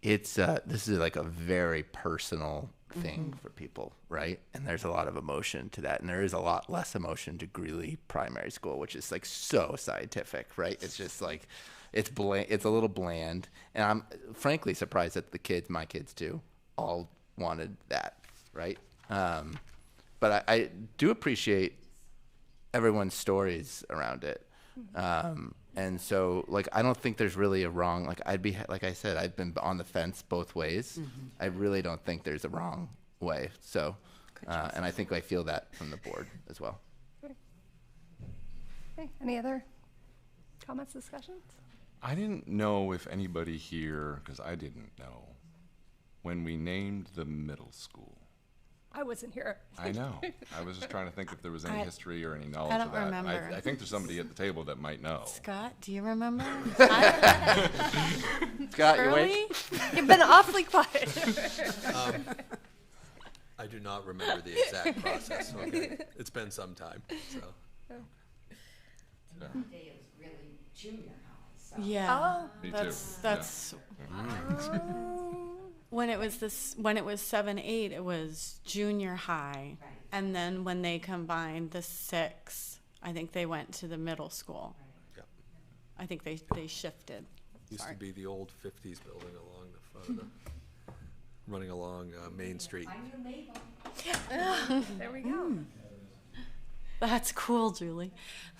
It's this is like a very personal thing for people, right? And there's a lot of emotion to that, and there is a lot less emotion to Greeley Primary School, which is like so scientific, right? It's just like it's bland, it's a little bland, and I'm frankly surprised that the kids, my kids too, all wanted that, right? But I do appreciate everyone's stories around it. And so, like, I don't think there's really a wrong, like, like I said, I've been on the fence both ways. I really don't think there's a wrong way. So, and I think I feel that from the board as well. Okay, any other comments, discussions? I didn't know if anybody here, because I didn't know, when we named the middle school. I wasn't here. I know. I was just trying to think if there was any history or any knowledge I of don't that. remember. I think there's somebody at the table that might know. Scott, do you remember? Scott, you wait. You've been awfully quiet. I do not remember the exact process. Okay, it's been some time. So. Day it was really junior high. So. Yeah. Oh. Me That's when it was 7-8, it was junior high. Right. And then when they combined the 6, I think they went to the middle school. Right. Yep. I think they shifted. Used to be the old 50s building along the front of the, running along Main Street. I knew Mabel. There we go. That's cool, Julie.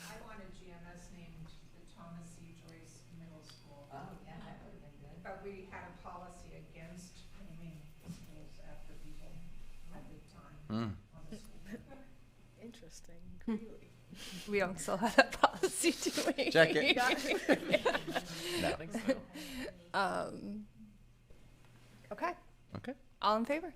I wanted GMS named the Thomas C. Joyce Middle School. Oh, yeah, that would have been good. But we had a policy against naming schools after people at the time on the school. Interesting. We don't still have that policy, do we? Check it. No. I think so. Okay, Okay. all in favor?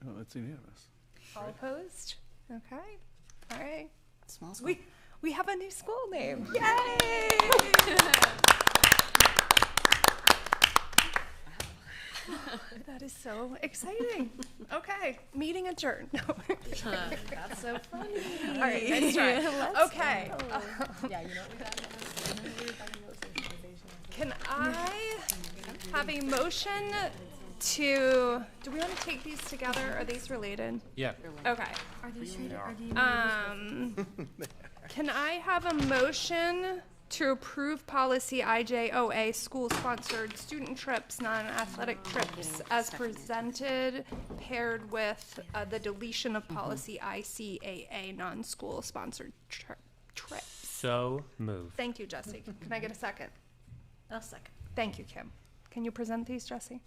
Oh, it's unanimous. All opposed? Okay, all right. Small school. We have a new school name. Yay! That is so exciting. Okay, meeting adjourned. That's so funny. All right, nice try. Okay. Yeah, you know what we got? Can I have a motion to, do we want to take these together? Are these related? Yeah. Okay. Are these Can I have a motion to approve policy IJOA, school-sponsored student trips, non-athletic trips, as presented, paired with the deletion of policy ICAA, non-school-sponsored trips? So moved. Thank you, Jesse. Can I get a second? I'll second. Thank you, Kim. Can you present these, Jesse?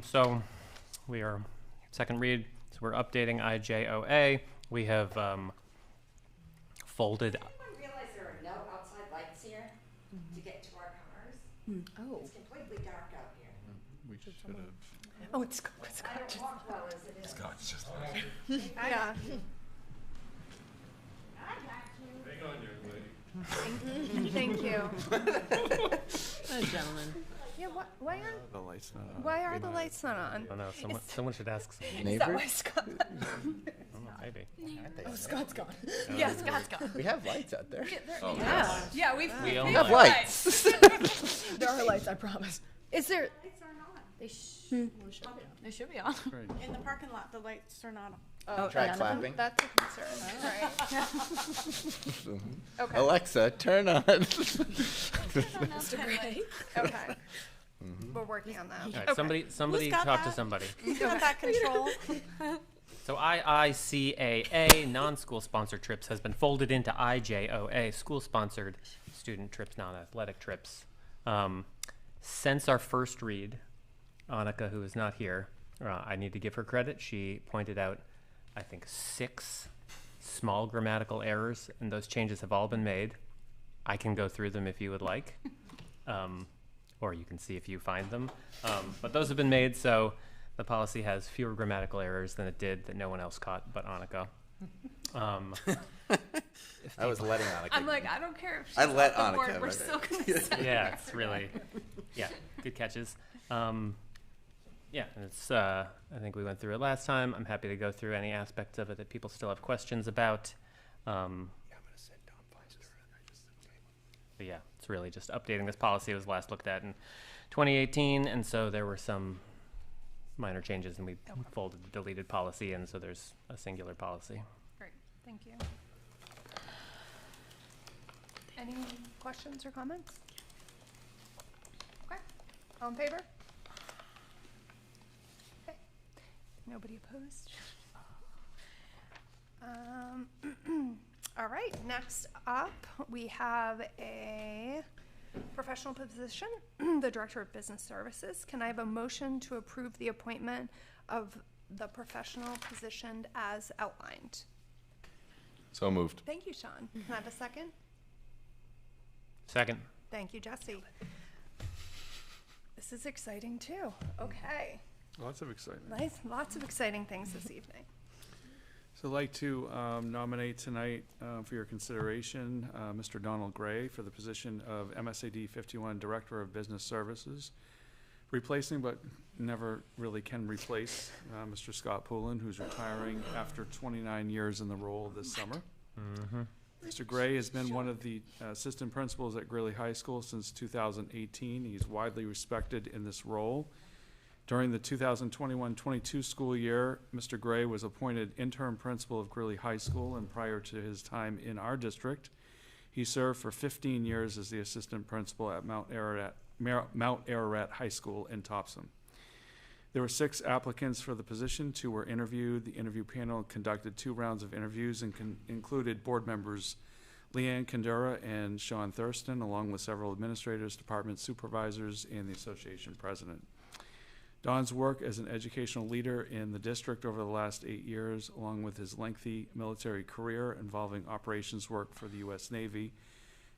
So we are second read. So we're updating IJOA. We have folded. Anyone realize there are no outside lights here to get to our cars? Oh. It's completely dark out here. We should have. Oh, it's I don't walk well as it is. Scott's just. yeah. I got you. Thank you. Oh, gentlemen. Yeah, why aren't The lights not on. why are the lights not on? I don't know. Someone should ask. Is that why Scott? Maybe. Oh, Scott's gone. Yeah, Scott's gone. We have lights out there. Yeah, we own have lights. There are lights, I promise. Is there? They should be on. In the parking lot, the lights are not on. Oh, Try none of them? clapping. That's a concern, right? Okay. Alexa, turn on. Mr. Gray. Okay. We're working on that. All right, somebody talk to somebody. Who's got that control? So IICAA, non-school sponsored trips, has been folded into IJOA, school-sponsored student trips, non-athletic trips. Since our first read, Annika, who is not here, I need to give her credit. She pointed out, I think, 6 small grammatical errors, and those changes have all been made. I can go through them if you would like, or you can see if you find them. But those have been made, so the policy has fewer grammatical errors than it did that no one else caught but Annika. I was letting Annika. I'm like, I don't care if she's I let off the board, Annika. we're still gonna say Yeah, it's really, yeah, good catches. Yeah, and it's, I think we went through it last time. I'm happy to go through any aspects of it that people still have questions about. But yeah, it's really just updating this policy. It was last looked at in 2018, and so there were some minor changes, and we folded the deleted policy in, so there's a singular policy. Great, thank you. Any questions or comments? Okay, all in favor? Okay, nobody opposed? All right, next up, we have a professional position, the Director of Business Services. Can I have a motion to approve the appointment of the professional position as outlined? So moved. Thank you, Sean. Can I have a second? Second. Thank you, Jesse. This is exciting too. Okay. Lots of excitement. Nice, lots of exciting things this evening. So I'd like to nominate tonight for your consideration Mr. Donald Gray for the position of MSAD 51 Director of Business Services, replacing but never really can replace Mr. Scott Poulin, who's retiring after 29 years in the role this summer. Mr. Gray has been one of the assistant principals at Greeley High School since 2018. He's widely respected in this role. During the 2021-22 school year, Mr. Gray was appointed interim principal of Greeley High School, and prior to his time in our district, he served for 15 years as the assistant principal at Mount Ararat High School in Topsom. There were 6 applicants for the position. 2 were interviewed. The interview panel conducted 2 rounds of interviews and included board members Leanne Kandura and Sean Thurston, along with several administrators, department supervisors, and the association president. Don's work as an educational leader in the district over the last 8 years, along with his lengthy military career involving operations work for the U.S. Navy,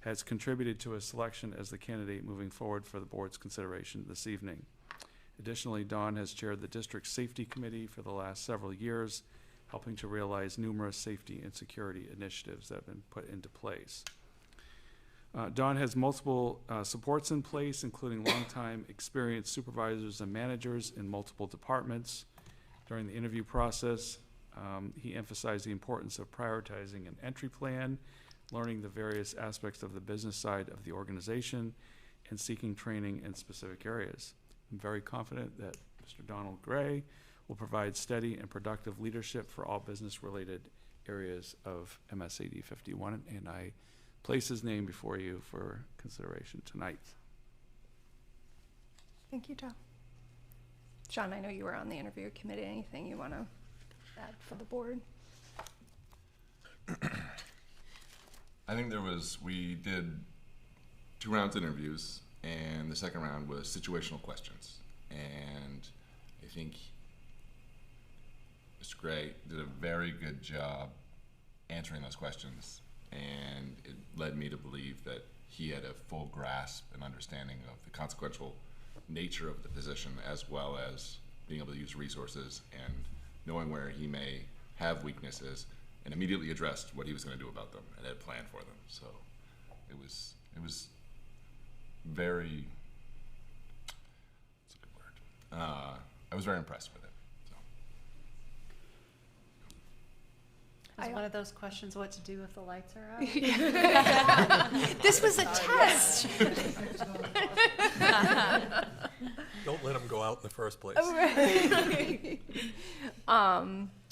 has contributed to his selection as the candidate moving forward for the board's consideration this evening. Additionally, Don has chaired the district safety committee for the last several years, helping to realize numerous safety and security initiatives that have been put into place. Don has multiple supports in place, including longtime experienced supervisors and managers in multiple departments. During the interview process, he emphasized the importance of prioritizing an entry plan, learning the various aspects of the business side of the organization, and seeking training in specific areas. I'm very confident that Mr. Donald Gray will provide steady and productive leadership for all business-related areas of MSAD 51, and I place his name before you for consideration tonight. Thank you, Joe. Sean, I know you were on the interview committee. Anything you want to add for the board? I think we did 2 rounds of interviews, and the second round was situational questions. And I think Mr. Gray did a very good job answering those questions, and it led me to believe that he had a full grasp and understanding of the consequential nature of the position, as well as being able to use resources and knowing where he may have weaknesses, and immediately addressed what he was going to do about them and had planned for them. So it was very I was very impressed with it. It was one of those questions, what to do if the lights are out? This was a test. Don't let them go out in the first place.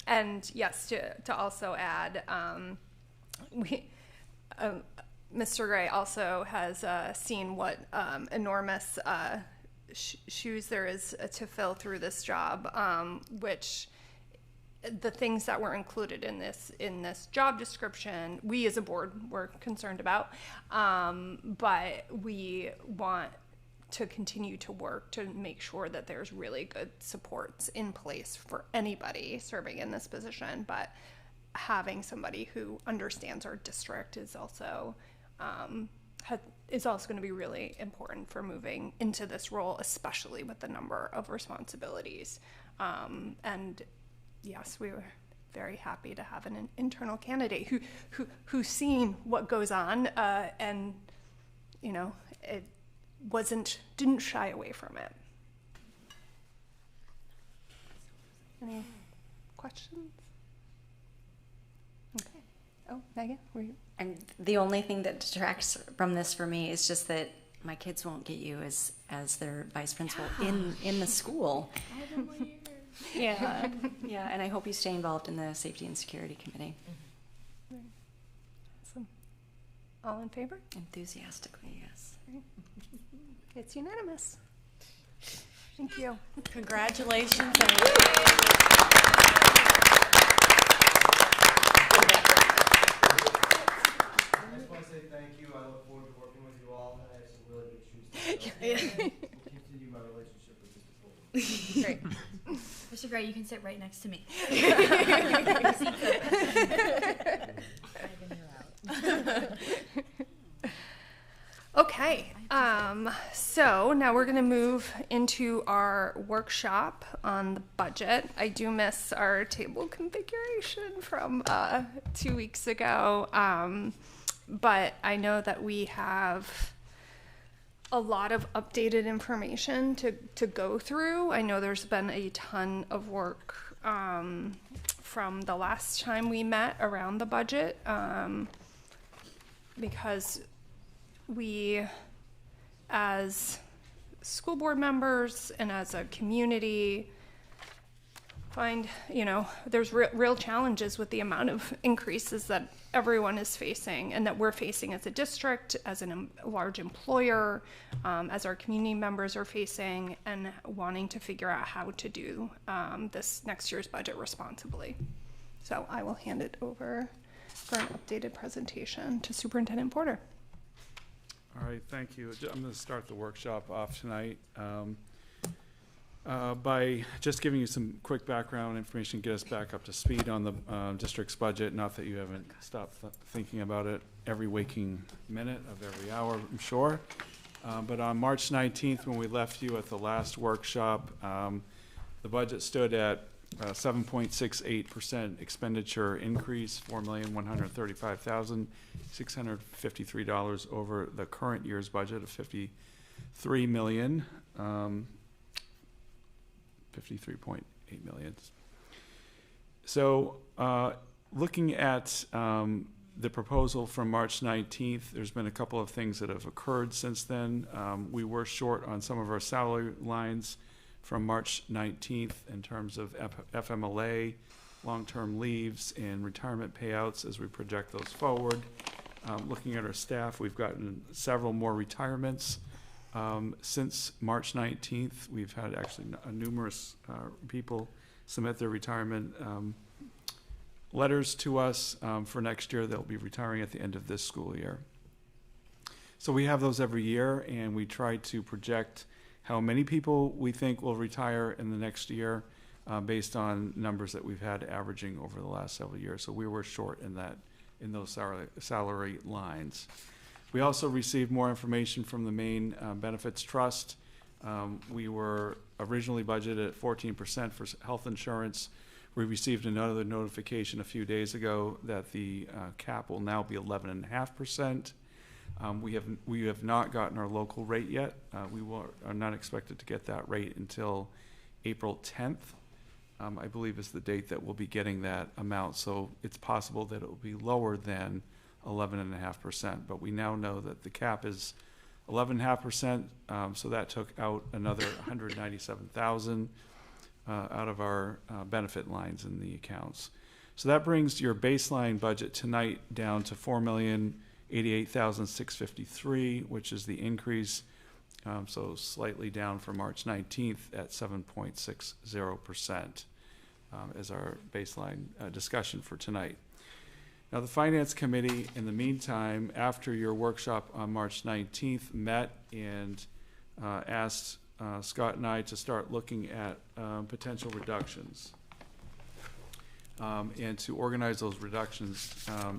And yes, to also add, Mr. Gray also has seen what enormous shoes there is to fill through this job, which the things that were included in this job description, we as a board were concerned about, but we want to continue to work to make sure that there's really good supports in place for anybody serving in this position. But having somebody who understands our district is also going to be really important for moving into this role, especially with the number of responsibilities. And yes, we were very happy to have an internal candidate who's seen what goes on, and it didn't shy away from it. Any questions? Okay. Oh, Megan, were you? And the only thing that detracts from this for me is just that my kids won't get you as their vice principal in the school. Yeah, yeah, and I hope you stay involved in the Safety and Security Committee. Awesome. All in favor? Enthusiastically, yes. It's unanimous. Thank you. Congratulations. I just want to say thank you. I look forward to working with you all, and I have some really good shoes to fill. We'll continue my relationship with Mr. Fuller. Great. Mr. Gray, you can sit right next to me. Okay, so now we're going to move into our workshop on the budget. I do miss our table configuration from 2 weeks ago, but I know that we have a lot of updated information to go through. I know there's been a ton of work from the last time we met around the budget, because we, as school board members and as a community, find, there's real challenges with the amount of increases that everyone is facing and that we're facing as a district, as a large employer, as our community members are facing, and wanting to figure out how to do this next year's budget responsibly. So I will hand it over for an updated presentation to Superintendent Porter. All right, thank you. I'm going to start the workshop off tonight by just giving you some quick background information, get us back up to speed on the district's budget. Not that you haven't stopped thinking about it every waking minute of every hour, I'm sure. But on March 19th, when we left you at the last workshop, the budget stood at 7.68% expenditure increase, $4,135,653 over the current year's budget of $53.8 million. So looking at the proposal from March 19th, there's been a couple of things that have occurred since then. We were short on some of our salary lines from March 19th in terms of FMLA, long-term leaves, and retirement payouts as we project those forward. Looking at our staff, we've gotten several more retirements. Since March 19th, we've had actually numerous people submit their retirement letters to us for next year. They'll be retiring at the end of this school year. So we have those every year, and we try to project how many people we think will retire in the next year based on numbers that we've had averaging over the last several years. So we were short in those salary lines. We also received more information from the Maine Benefits Trust. We were originally budgeted at 14% for health insurance. We received another notification a few days ago that the cap will now be 11.5%. We have not gotten our local rate yet. Are not expected to get that rate until April 10th. I believe is the date that we'll be getting that amount. So it's possible that it will be lower than 11.5%. But we now know that the cap is 11.5%. So that took out another 197,000 out of our benefit lines in the accounts. So that brings your baseline budget tonight down to $4,088,653, which is the increase. So slightly down from March 19th at 7.60% as our baseline discussion for tonight. Now the Finance Committee, in the meantime, after your workshop on March 19th, met and asked Scott and I to start looking at potential reductions and to organize those reductions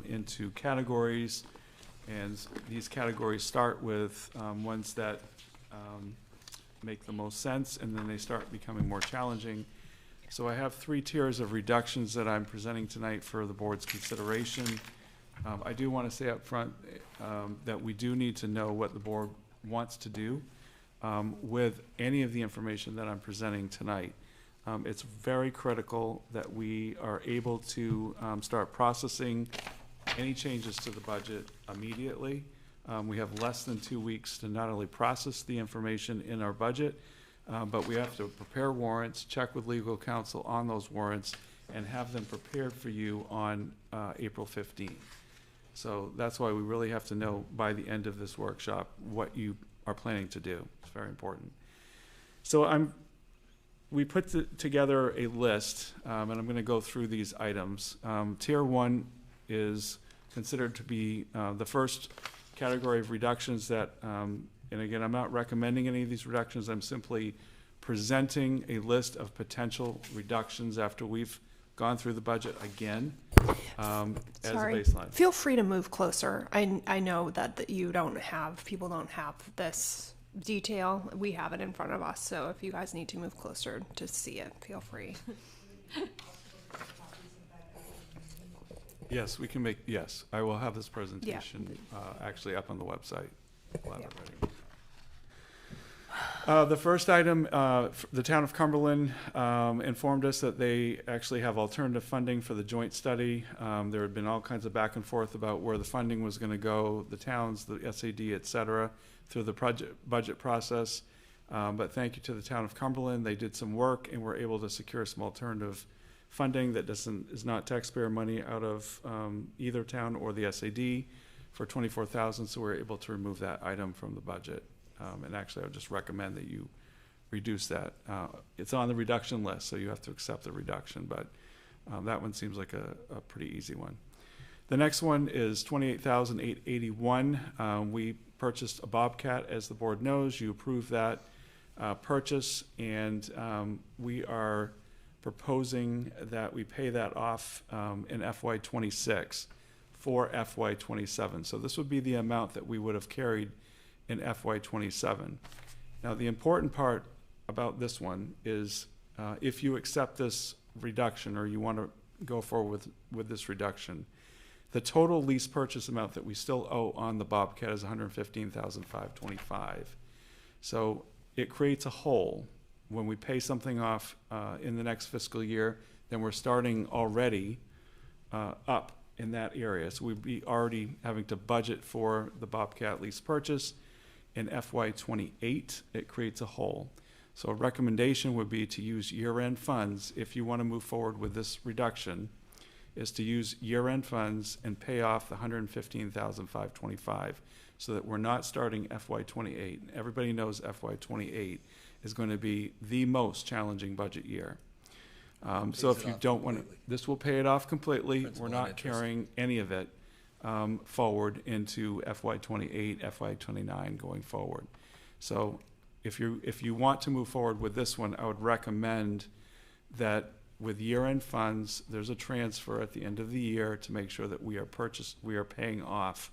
into categories. And these categories start with ones that make the most sense, and then they start becoming more challenging. So I have 3 tiers of reductions that I'm presenting tonight for the board's consideration. I do want to say up front that we do need to know what the board wants to do with any of the information that I'm presenting tonight. It's very critical that we are able to start processing any changes to the budget immediately. We have less than 2 weeks to not only process the information in our budget, but we have to prepare warrants, check with legal counsel on those warrants, and have them prepared for you on April 15th. So that's why we really have to know by the end of this workshop what you are planning to do. It's very important. So we put together a list, and I'm going to go through these items. Tier 1 is considered to be the first category of reductions that, and again, I'm not recommending any of these reductions. I'm simply presenting a list of potential reductions after we've gone through the budget again as a baseline. Feel free to move closer. I know that people don't have this detail. We have it in front of us, so if you guys need to move closer to see it, feel free. Yes, we can make, yes, I will have this presentation actually up on the website. We'll have it ready. The first item, the town of Cumberland informed us that they actually have alternative funding for the joint study. There had been all kinds of back and forth about where the funding was going to go, the towns, the SAD, et cetera, through the budget process. But thank you to the town of Cumberland. They did some work and were able to secure some alternative funding that is not taxpayer money out of either town or the SAD for $24,000. So we're able to remove that item from the budget. And actually, I would just recommend that you reduce that. It's on the reduction list, so you have to accept the reduction, but that one seems like a pretty easy one. The next one is $28,881. We purchased a Bobcat, as the board knows. You approved that purchase, and we are proposing that we pay that off in FY26 for FY27. So this would be the amount that we would have carried in FY27. Now, the important part about this one is if you accept this reduction or you want to go forward with this reduction, the total lease purchase amount that we still owe on the Bobcat is $115,525. So it creates a hole. When we pay something off in the next fiscal year, then we're starting already up in that area. So we'd be already having to budget for the Bobcat lease purchase. In FY28, it creates a hole. So a recommendation would be to use year-end funds if you want to move forward with this reduction, is to use year-end funds and pay off the $115,525 so that we're not starting FY28. Everybody knows FY28 is going to be the most challenging budget year. So if you don't want to, this will pay it off completely. We're not carrying any of it forward into FY28, FY29 going forward. So if you want to move forward with this one, I would recommend that with year-end funds, there's a transfer at the end of the year to make sure that we are paying off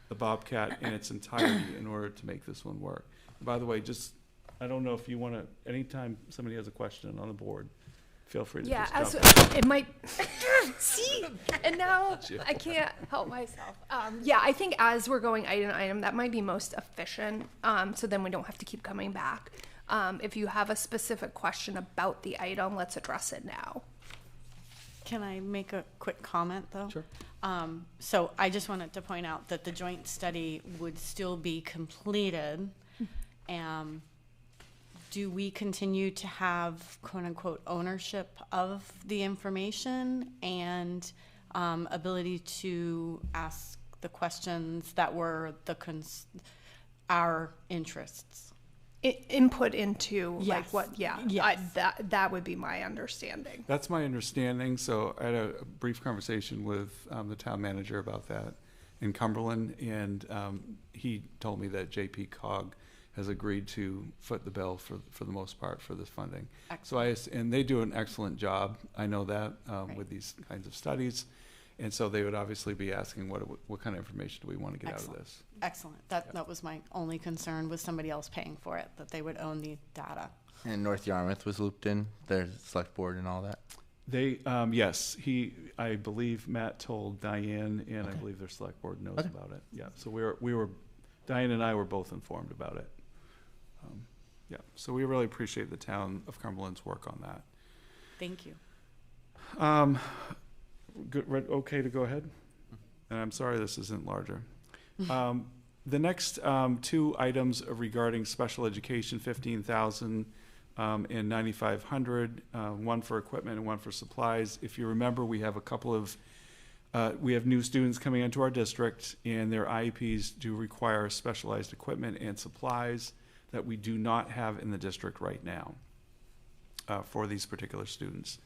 the Bobcat in its entirety in order to make this one work. And by the way, I don't know if you want to, anytime somebody has a question on the board, feel free to Yeah, just as jump in. it might. See, and now I can't help myself. Yeah, I think as we're going item to item, that might be most efficient. So then we don't have to keep coming back. If you have a specific question about the item, let's address it now. Can I make a quick comment, though? Sure. So I just wanted to point out that the joint study would still be completed. Do we continue to have quote-unquote ownership of the information and ability to ask the questions that were our interests? Input into like Yes. what? Yeah, Yes. that would be my understanding. That's my understanding. So I had a brief conversation with the town manager about that in Cumberland, and he told me that JP Cog has agreed to foot the bill for the most part for this funding. Excellent. So and they do an excellent job. I know that with these kinds of studies, and so they would obviously be asking what kind of information do we want to get Excellent. out of this. Excellent. That was my only concern, with somebody else paying for it, that they would own the data. And North Yarmouth was looped in, their select board and all that. They, yes, I believe Matt told Diane, and I believe their select board knows about it. Yeah, so we were, Diane and I were both informed about it. Yeah, so we really appreciate the town of Cumberland's work on that. Thank you. Good, okay to go ahead? And I'm sorry this isn't larger. The next two items regarding special education, 15,000 and 9,500, one for equipment and one for supplies. If you remember, we have a couple of, we have new students coming into our district, and their IEPs do require specialized equipment and supplies that we do not have in the district right now for these particular students.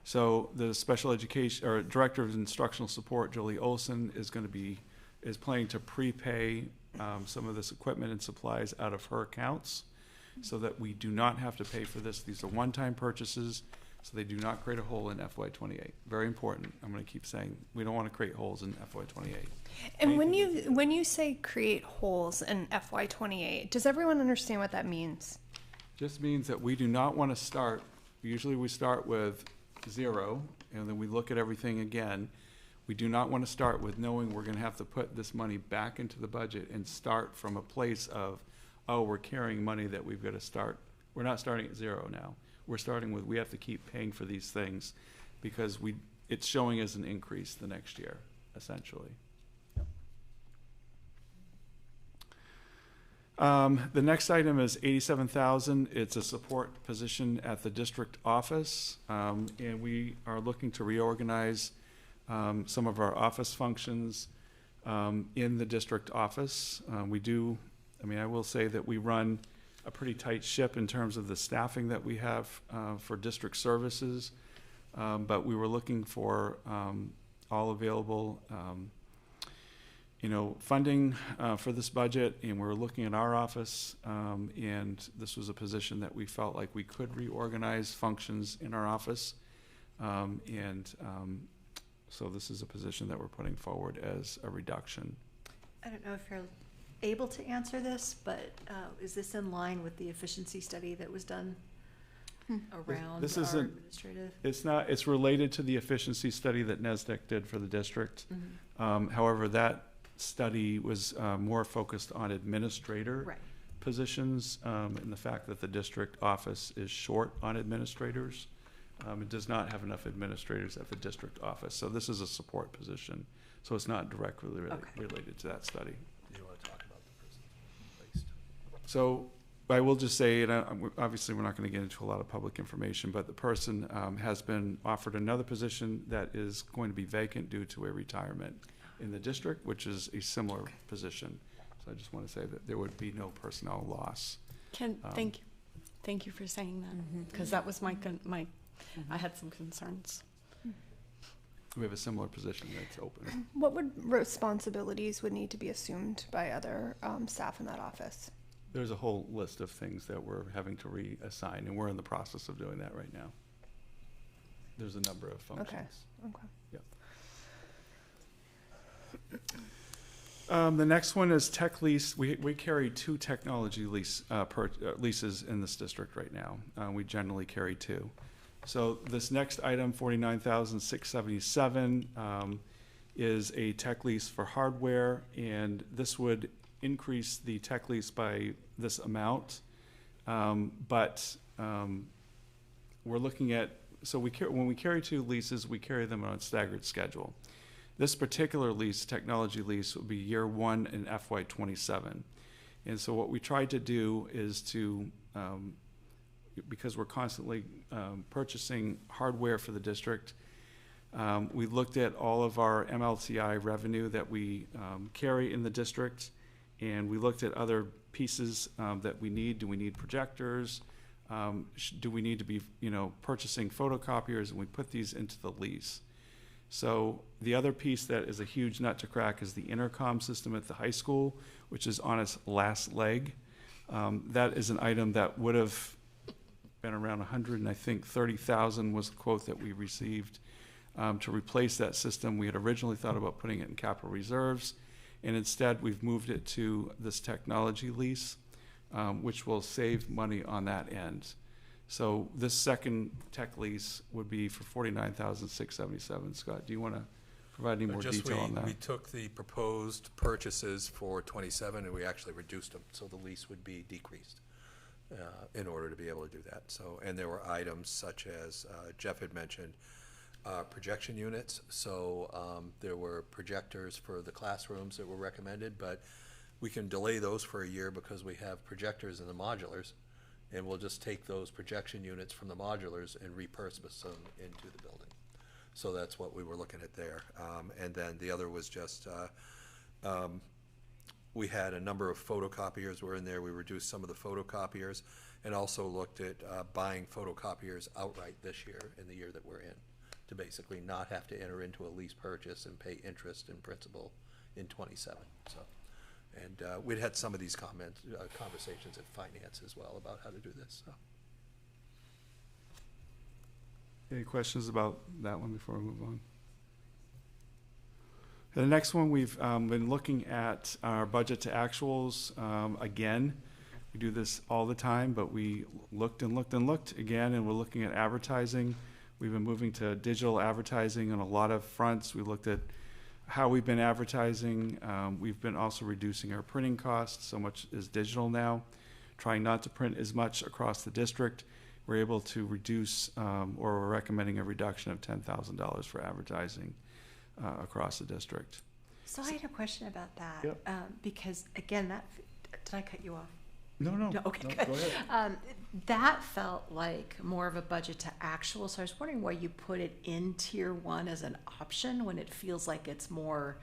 So the special education, or Director of Instructional Support, Julie Olson, is planning to prepay some of this equipment and supplies out of her accounts so that we do not have to pay for this. These are one-time purchases, so they do not create a hole in FY28. Very important. I'm going to keep saying we don't want to create holes in FY28. And when you say create holes in FY28, does everyone understand what that means? Just means that we do not want to start, usually we start with 0, and then we look at everything again. We do not want to start with knowing we're going to have to put this money back into the budget and start from a place of, oh, we're carrying money that we've got to start. We're not starting at 0 now. We're starting with, we have to keep paying for these things because it's showing as an increase the next year, essentially. The next item is 87,000. It's a support position at the district office, and we are looking to reorganize some of our office functions in the district office. I will say that we run a pretty tight ship in terms of the staffing that we have for district services, but we were looking for all available funding for this budget, and we're looking at our office, and this was a position that we felt like we could reorganize functions in our office, so this is a position that we're putting forward as a reduction. I don't know if you're able to answer this, but is this in line with the efficiency study that was done around This our isn't, administrative? it's not, it's related to the efficiency study that NESDEC did for the district. However, that study was more focused on administrator positions, and the fact that the district office is short on administrators. It does not have enough administrators at the district office. So this is a support position. So it's not directly related to that study. Do you want to talk about the person placed? So I will just say, and obviously we're not going to get into a lot of public information, but the person has been offered another position that is going to be vacant due to a retirement in the district, which is a similar position. So I just want to say that there would be no personnel loss. Thank you. Thank you for saying that, because that was I had some concerns. We have a similar position that's open. What responsibilities would need to be assumed by other staff in that office? There's a whole list of things that we're having to reassign, and we're in the process of doing that right now. There's a number of functions. Okay. Yeah. The next one is tech lease. We carry 2 technology leases in this district right now. We generally carry 2. So this next item, 49,677, is a tech lease for hardware, and this would increase the tech lease by this amount. But we're looking at, so when we carry two leases, we carry them on a staggered schedule. This particular lease, technology lease, will be year one in FY27. And so what we tried to do is to, because we're constantly purchasing hardware for the district, we looked at all of our MLTI revenue that we carry in the district, and we looked at other pieces that we need. Do we need projectors? Do we need to be, purchasing photocopiers? And we put these into the lease. So the other piece that is a huge nut to crack is the intercom system at the high school, which is on its last leg. That is an item that would have been around 100, and I think 30,000 was the quote that we received to replace that system. We had originally thought about putting it in capital reserves, and instead we've moved it to this technology lease, which will save money on that end. So this second tech lease would be for $49,677. Scott, do you want to provide any more detail on that? We took the proposed purchases for 27 and we actually reduced them, so the lease would be decreased in order to be able to do that. So, and there were items such as Jeff had mentioned, projection units. So there were projectors for the classrooms that were recommended, but we can delay those for a year because we have projectors in the modulars, and we'll just take those projection units from the modulars and repurpose them into the building. So that's what we were looking at there. And then the other was just, we had a number of photocopiers were in there. We reduced some of the photocopiers and also looked at buying photocopiers outright this year in the year that we're in, to basically not have to enter into a lease purchase and pay interest and principal in 27. So. And we'd had some of these conversations at finance as well about how to do this. So. Any questions about that one before we move on? The next one, we've been looking at our budget to actuals again. We do this all the time, but we looked and looked and looked again, and we're looking at advertising. We've been moving to digital advertising on a lot of fronts. We looked at how we've been advertising. We've been also reducing our printing costs. So much is digital now, trying not to print as much across the district. We're able to reduce, or we're recommending a reduction of $10,000 for advertising across the district. So I had a question about that. Yep. Because again, did I cut you off? No. Okay, No, good. go ahead. That felt like more of a budget to actual. So I was wondering why you put it in tier one as an option when it feels like it's more,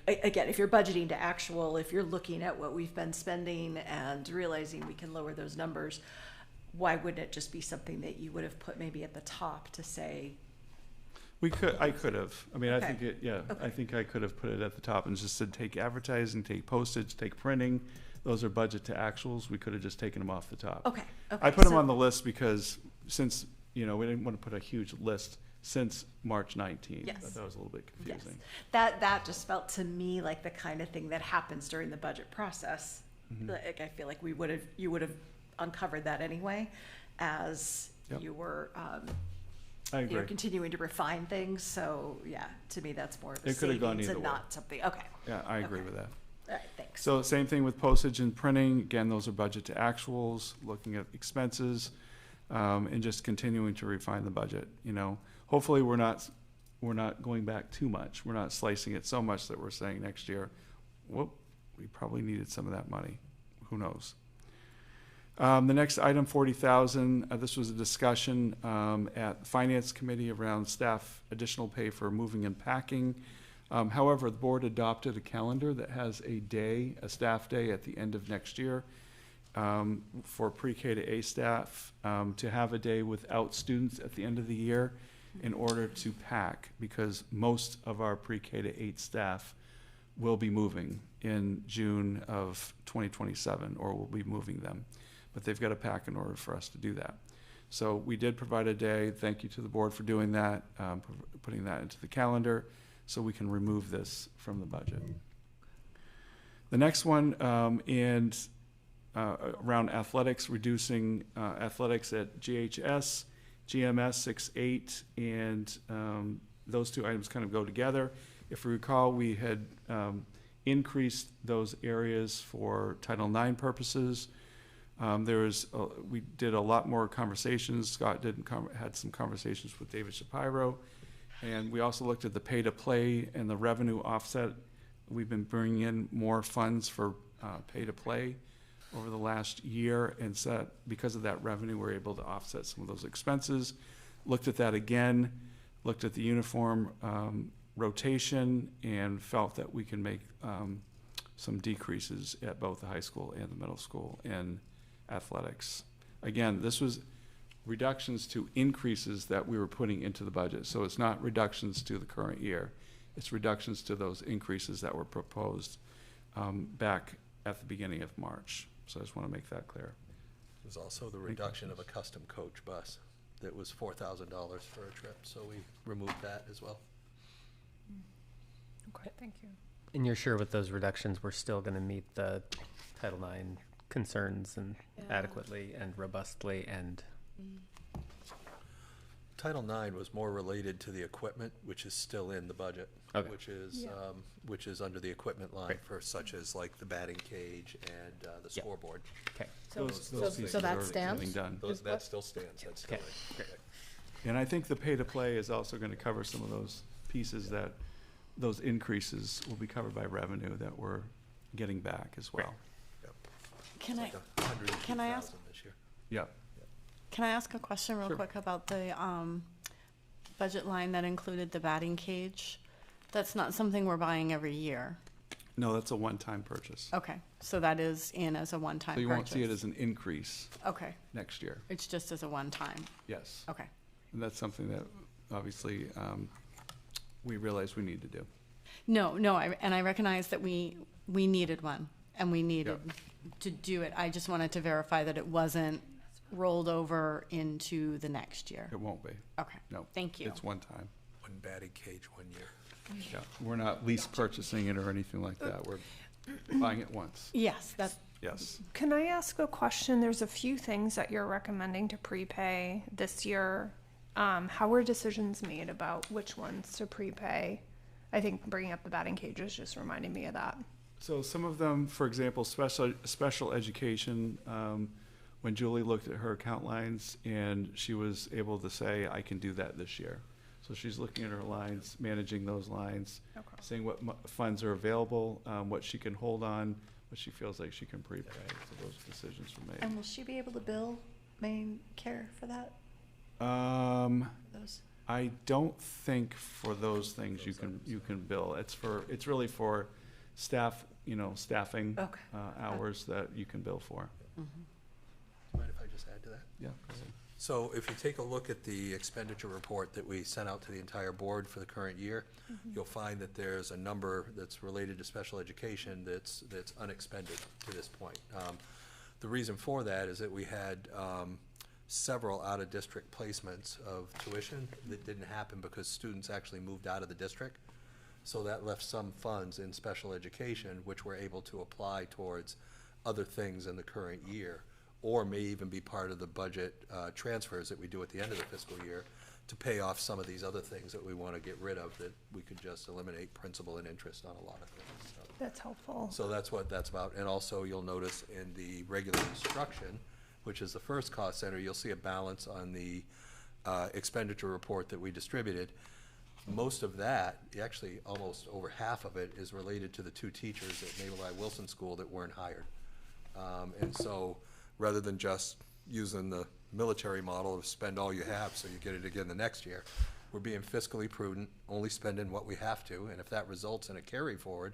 again, if you're budgeting to actual, if you're looking at what we've been spending and realizing we can lower those numbers, why wouldn't it just be something that you would have put maybe at the top to say? I could have. I mean, Okay. I think Okay. I think I could have put it at the top and just said, take advertising, take postage, take printing. Those are budget to actuals. We could have just taken them off the top. Okay. I put them on the list because since, we didn't want to put a huge list since March 19th. Yes. That was a little bit confusing. Yes. That just felt to me like the kind of thing that happens during the budget process. Mhm. Like I feel like you would have uncovered that anyway, as Yep. you were I agree. continuing to refine things. So yeah, to me that's more of a It could have gone savings either and way. not something. Okay. Yeah, I agree Okay. with that. All right, thanks. So same thing with postage and printing. Again, those are budget to actuals, looking at expenses, and just continuing to refine the budget. Hopefully we're not going back too much. We're not slicing it so much that we're saying next year, whoop, we probably needed some of that money. Who knows? The next item, 40,000. This was a discussion at the Finance Committee around staff additional pay for moving and packing. However, the board adopted a calendar that has a staff day at the end of next year for pre-K to A staff to have a day without students at the end of the year in order to pack, because most of our pre-K to 8 staff will be moving in June of 2027, or will be moving them. But they've got to pack in order for us to do that. So we did provide a day. Thank you to the board for doing that, putting that into the calendar so we can remove this from the budget. The next one, and around athletics, reducing athletics at GHS, GMS 6.8, and those two items kind of go together. If you recall, we had increased those areas for Title IX purposes. We did a lot more conversations. Scott had some conversations with David Shapiro, and we also looked at the pay to play and the revenue offset. We've been bringing in more funds for pay to play over the last year, and so because of that revenue, we're able to offset some of those expenses. Looked at that again, looked at the uniform rotation, and felt that we can make some decreases at both the high school and the middle school in athletics. Again, this was reductions to increases that we were putting into the budget. So it's not reductions to the current year. It's reductions to those increases that were proposed back at the beginning of March. So I just want to make that clear. There's also the reduction of a custom coach bus that was $4,000 for a trip, so we removed that as well. Okay, thank you. And you're sure with those reductions, we're still going to meet the Title IX concerns and adequately and robustly and... Title IX was more related to the equipment, which is still in the budget, which is under the equipment line for such as like the batting cage and the scoreboard. Okay. So that stands? Done. That still stands. That's still Great. And I think the pay to play is also going to cover some of those pieces that those increases will be covered by revenue that we're getting back as well. Can I ask? This year. Yeah. Can I ask a question real quick about the budget line that included the batting cage? That's not something we're buying every year. No, that's a one-time purchase. Okay, so that is in as a one-time So you purchase. won't see it as an increase Okay. next year. It's just as a one-time. Yes. Okay. And that's something that obviously we realize we need to do. No, I recognize that we needed one and we needed to do it. I just wanted to verify that it wasn't rolled over into the next year. It won't be. Okay. No. Thank you. It's one time. One batting cage 1 year. Yeah. We're not lease purchasing it or anything like that. We're buying it once. Yes, that's. Yes. Can I ask a question? There's a few things that you're recommending to prepay this year. How were decisions made about which ones to prepay? I think bringing up the batting cages just reminded me of that. So some of them, for example, special education, when Julie looked at her account lines and she was able to say, I can do that this year. So she's looking at her lines, managing those lines, seeing what funds are available, what she can hold on, what she feels like she can prepay. So those decisions were made. And will she be able to bill main care for that? Those? I don't think for those things you can bill. It's really for staff, staffing hours that you can bill for. Mind if I just add to that? Yeah. So if you take a look at the expenditure report that we sent out to the entire board for the current year, you'll find that there's a number that's related to special education that's unexpended to this point. The reason for that is that we had several out-of-district placements of tuition that didn't happen because students actually moved out of the district. So that left some funds in special education which we're able to apply towards other things in the current year, or may even be part of the budget transfers that we do at the end of the fiscal year to pay off some of these other things that we want to get rid of that we could just eliminate principal and interest on a lot of things. So. That's helpful. So that's what that's about. And also you'll notice in the regular instruction, which is the first cost center, you'll see a balance on the expenditure report that we distributed. Most of that, actually almost over half of it, is related to the 2 teachers at Mabel I. Wilson School that weren't hired. And so rather than just using the military model of spend all you have so you get it again the next year, we're being fiscally prudent, only spending what we have to, and if that results in a carry forward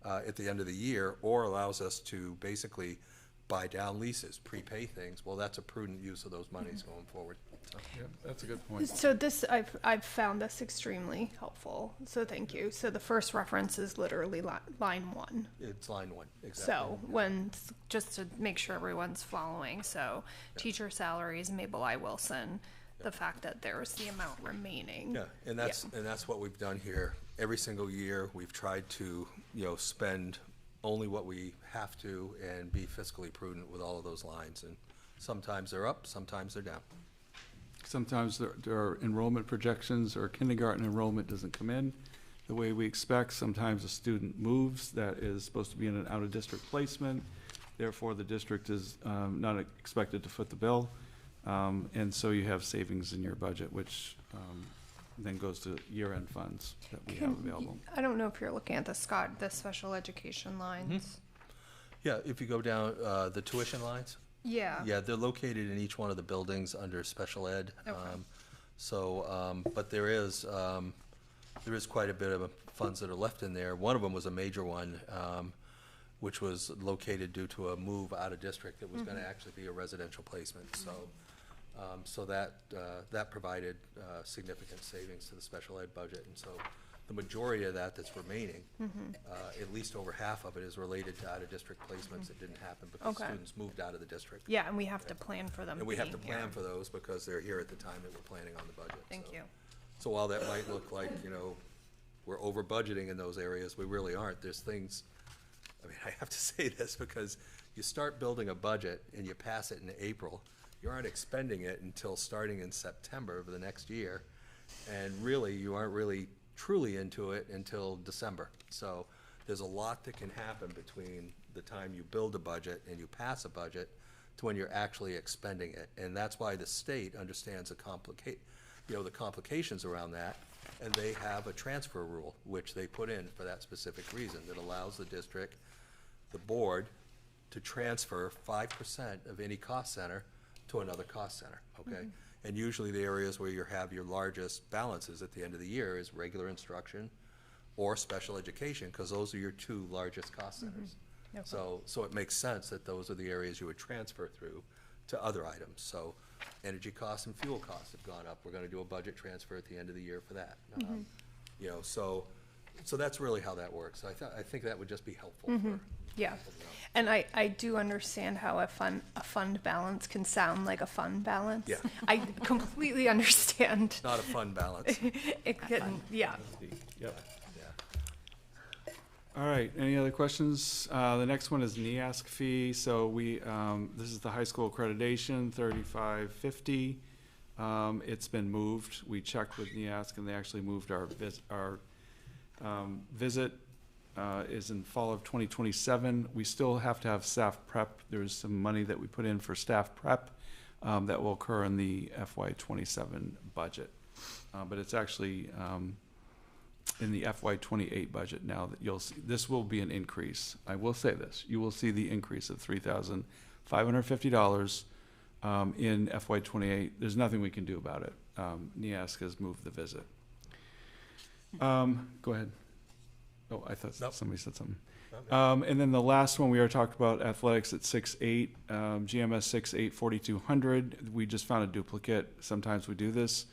at the end of the year or allows us to basically buy down leases, prepay things, well, that's a prudent use of those monies going forward. So. Yeah, that's a good point. So this, I've found this extremely helpful. So thank you. So the first reference is literally line 1. It's line 1, exactly. So just to make sure everyone's following. So teacher salaries, Mabel I. Wilson, the fact that there's the amount remaining. Yeah, and that's what we've done here. Every single year, we've tried to, spend only what we have to and be fiscally prudent with all of those lines. And sometimes they're up, sometimes they're down. Sometimes there are enrollment projections or kindergarten enrollment doesn't come in the way we expect. Sometimes a student moves that is supposed to be in an out-of-district placement. Therefore, the district is not expected to foot the bill. And so you have savings in your budget, which then goes to year-end funds that we have available. I don't know if you're looking at the special education lines. Yeah, if you go down the tuition lines. Yeah. Yeah, they're located in each one of the buildings under special ed. Okay. But there is quite a bit of funds that are left in there. One of them was a major one, which was located due to a move out of district that was going to actually be a residential placement. So that provided significant savings to the special ed budget. And so the majority of that's remaining, at least over half of it, is related to out-of-district placements that didn't happen because students moved out of the district. Yeah, and we have to plan for them. And we have to plan for those because they're here at the time that we're planning on the budget. Thank you. So while that might look like, we're over budgeting in those areas, we really aren't. There's things, I have to say this because you start building a budget and you pass it in April, you aren't expending it until starting in September of the next year. And really, you aren't really truly into it until December. So there's a lot that can happen between the time you build a budget and you pass a budget to when you're actually expending it. And that's why the state understands the complications around that. And they have a transfer rule, which they put in for that specific reason, that allows the district, the board, to transfer 5% of any cost center to another cost center, okay? And usually the areas where you have your largest balances at the end of the year is regular instruction or special education, because those are your two largest cost centers. Okay. So it makes sense that those are the areas you would transfer through to other items. So energy costs and fuel costs have gone up. We're gonna do a budget transfer at the end of the year for that. So that's really how that works. I think that would just be helpful for Yeah, and I do understand how a fund balance can sound like a fun balance. Yeah. I completely understand. Not a fund balance. It can, yeah. Yep. All right, any other questions? The next one is NEASC fee. So this is the high school accreditation, $35.50. It's been moved. We checked with NEASC and they actually moved our visit is in fall of 2027. We still have to have staff prep. There's some money that we put in for staff prep that will occur in the FY27 budget. But it's actually in the FY28 budget now that you'll see. This will be an increase. I will say this. You will see the increase of $3,550 in FY28. There's nothing we can do about it. NEASC has moved the visit. Go ahead. Oh, I thought somebody said something. And then the last one, we already talked about athletics at 6.8, GMS 6.8, 4,200. We just found a duplicate. Sometimes we do this.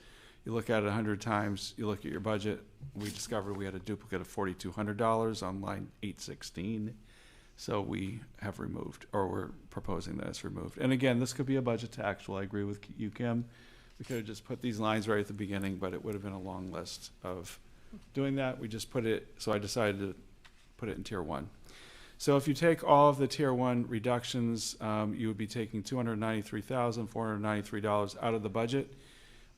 You look at it 100 times, you look at your budget. We discovered we had a duplicate of $4,200 on line 816. So we have removed, or we're proposing that it's removed. And again, this could be a budget to actual. I agree with you, Kim. We could have just put these lines right at the beginning, but it would have been a long list of doing that. We just put it, so I decided to put it in tier 1. So if you take all of the tier 1 reductions, you would be taking $293,493 out of the budget.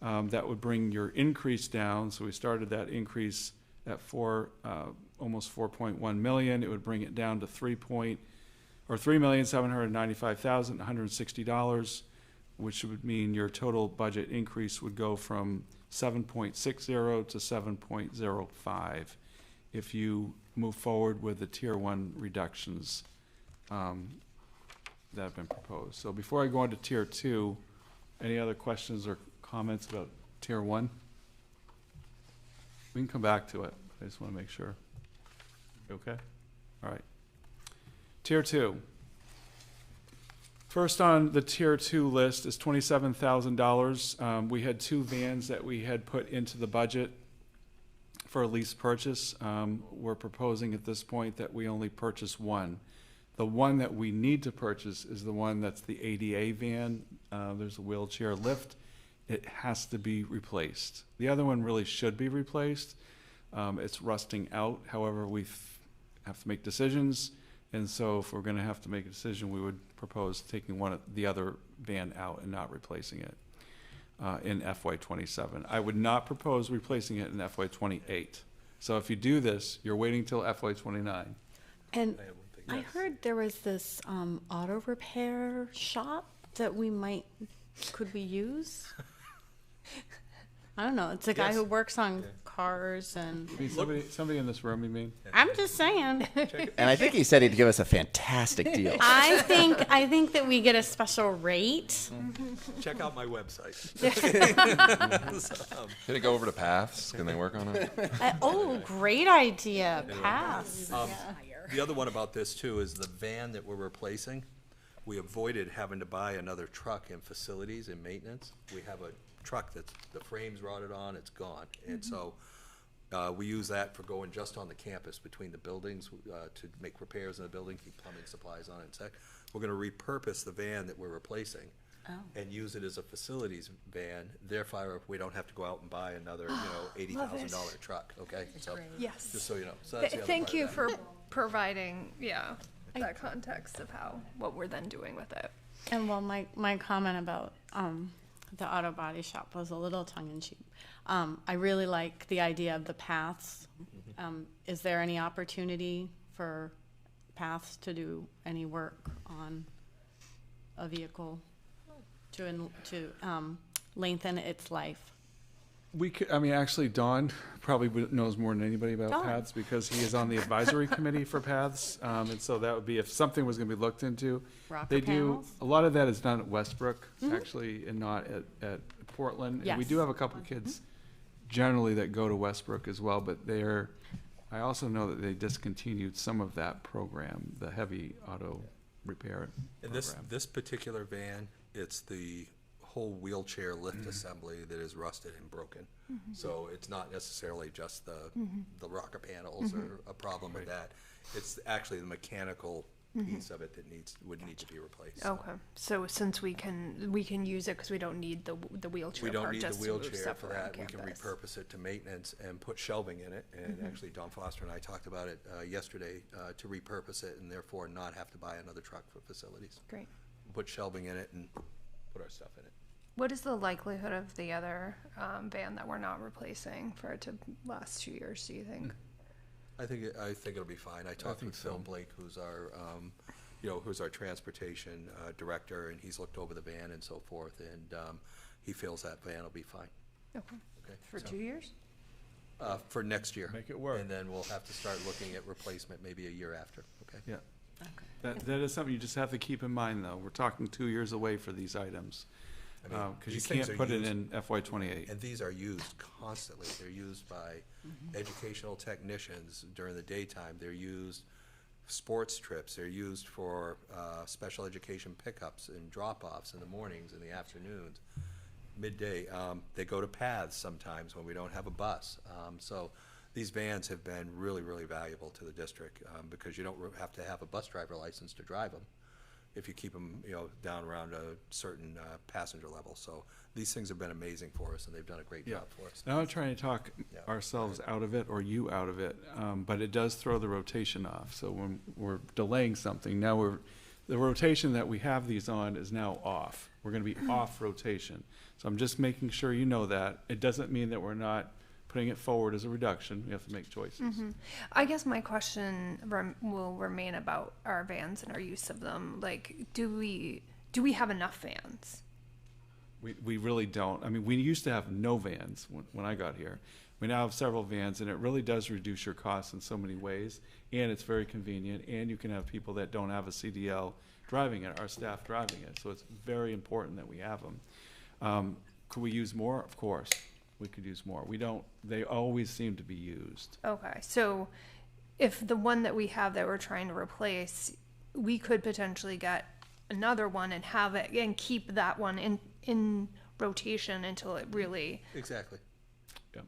That would bring your increase down. So we started that increase at almost 4.1 million. It would bring it down to $3,795,160, which would mean your total budget increase would go from 7.60 to 7.05 if you move forward with the tier 1 reductions that have been proposed. So before I go on to tier 2, any other questions or comments about tier 1? We can come back to it. I just want to make sure. Okay? All right. Tier 2. First on the tier 2 list is $27,000. We had 2 vans that we had put into the budget for a lease purchase. We're proposing at this point that we only purchase 1. The one that we need to purchase is the one that's the ADA van. There's a wheelchair lift. It has to be replaced. The other one really should be replaced. It's rusting out. However, we have to make decisions. And so if we're going to have to make a decision, we would propose taking the other van out and not replacing it in FY27. I would not propose replacing it in FY28. So if you do this, you're waiting till FY29. And I heard there was this auto repair shop that could we use? I don't know. It's a guy who works on cars and. You mean somebody in this room, you mean? I'm just saying. And I think he said he'd give us a fantastic deal. I think that we get a special rate. Check out my website. Can it go over to Paths? Can they work on it? Great idea. Pass. The other one about this too is the van that we're replacing. We avoided having to buy another truck in facilities and maintenance. We have a truck that's the frame's rotted on, it's gone. And so we use that for going just on the campus between the buildings to make repairs in the building, keep plumbing supplies on it and sec. We're going to repurpose the van that we're replacing and use it as a facilities van. Therefore, we don't have to go out and buy another, $80,000 truck. Okay, so Yes. just so you know. So that's the other Thank part you of that. for providing, that context of what we're then doing with it. And well, my comment about the auto body shop was a little tongue-in-cheek. I really like the idea of the paths. Is there any opportunity for paths to do any work on a vehicle to lengthen its life? We could, actually, Don probably knows more than anybody about Don. paths because he is on the advisory committee for paths. And so that would be if something was going to be looked into. Rocker They panels? do, a lot of that is done at Westbrook, actually, and not at Portland. And we Yes. do have a couple of kids generally that go to Westbrook as well, but I also know that they discontinued some of that program, the heavy auto repair And program. this particular van, it's the whole wheelchair lift assembly that is rusted and broken. So it's not necessarily just the rocker panels or a problem with that. It's actually the mechanical piece of it that would need to be replaced. So Okay, so since we can use it because we don't need the wheelchair we don't part need the just to move wheelchair stuff for around that. We can campus. repurpose it to maintenance and put shelving in it. And actually, Don Foster and I talked about it yesterday to repurpose it and therefore not have to buy another truck for facilities. Great. Put shelving in it and put our stuff in it. What is the likelihood of the other van that we're not replacing for it to last 2 years, do you think? I think it'll be fine. I talked with Phil Blake, who's our transportation director, and he's looked over the van and so forth, and he feels that van will be fine. Okay. Okay. For so, 2 years? for next year. Make it work. And then we'll have to start looking at replacement maybe a year after. Okay. Yeah. That is something you just have to keep in mind, though. We're talking 2 years away for these items. I mean, Because you these things can't are put it used- in FY28. And these are used constantly. They're used by educational technicians during the daytime. They're used sports trips. They're used for special education pickups and drop-offs in the mornings and the afternoons, midday. They go to paths sometimes when we don't have a bus. So these vans have been really, really valuable to the district because you don't have to have a bus driver license to drive them if you keep them, down around a certain passenger level. So these things have been amazing for us, and they've done a great job for us. Now, I'm not trying to talk ourselves out of it or you out of it, but it does throw the rotation off. So when we're delaying something, now the rotation that we have these on is now off. We're going to be off rotation. So I'm just making sure you know that. It doesn't mean that we're not putting it forward as a reduction. We have to make choices. I guess my question will remain about our vans and our use of them. Like, do we have enough vans? We really don't. I mean, we used to have no vans when I got here. We now have several vans, and it really does reduce your costs in so many ways. And it's very convenient, and you can have people that don't have a CDL driving it, our staff driving it. So it's very important that we have them. Could we use more? Of course, we could use more. We don't. They always seem to be used. Okay, so if the one that we have that we're trying to replace, we could potentially get another one and have it and keep that one in rotation until it really. Exactly. Yeah.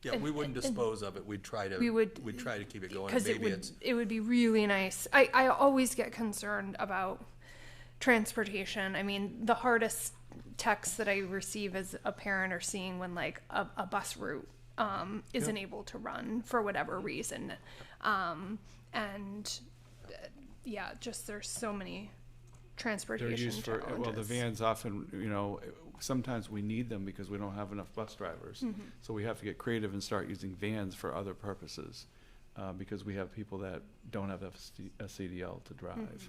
Yeah, And- we wouldn't and- dispose of it. We'd try to keep it going. Because Maybe it's it would be really nice. I always get concerned about transportation. I mean, the hardest text that I receive as a parent or seeing when like a bus route isn't able to run for whatever reason, and yeah, just there's so many They're transportation used for, challenges. well, the vans often, sometimes we need them because we don't have enough bus drivers. Mhm. So we have to get creative and start using vans for other purposes, because we have people that don't have a CDL to drive. Mhm.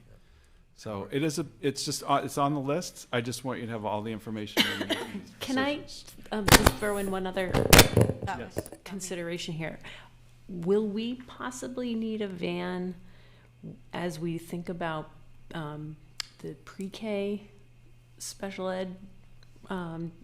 So it's on the list. I just want you to have all the information. when you make these Can I decisions. just throw in one other Yes. consideration here? Will we possibly need a van as we think about the pre-K special ed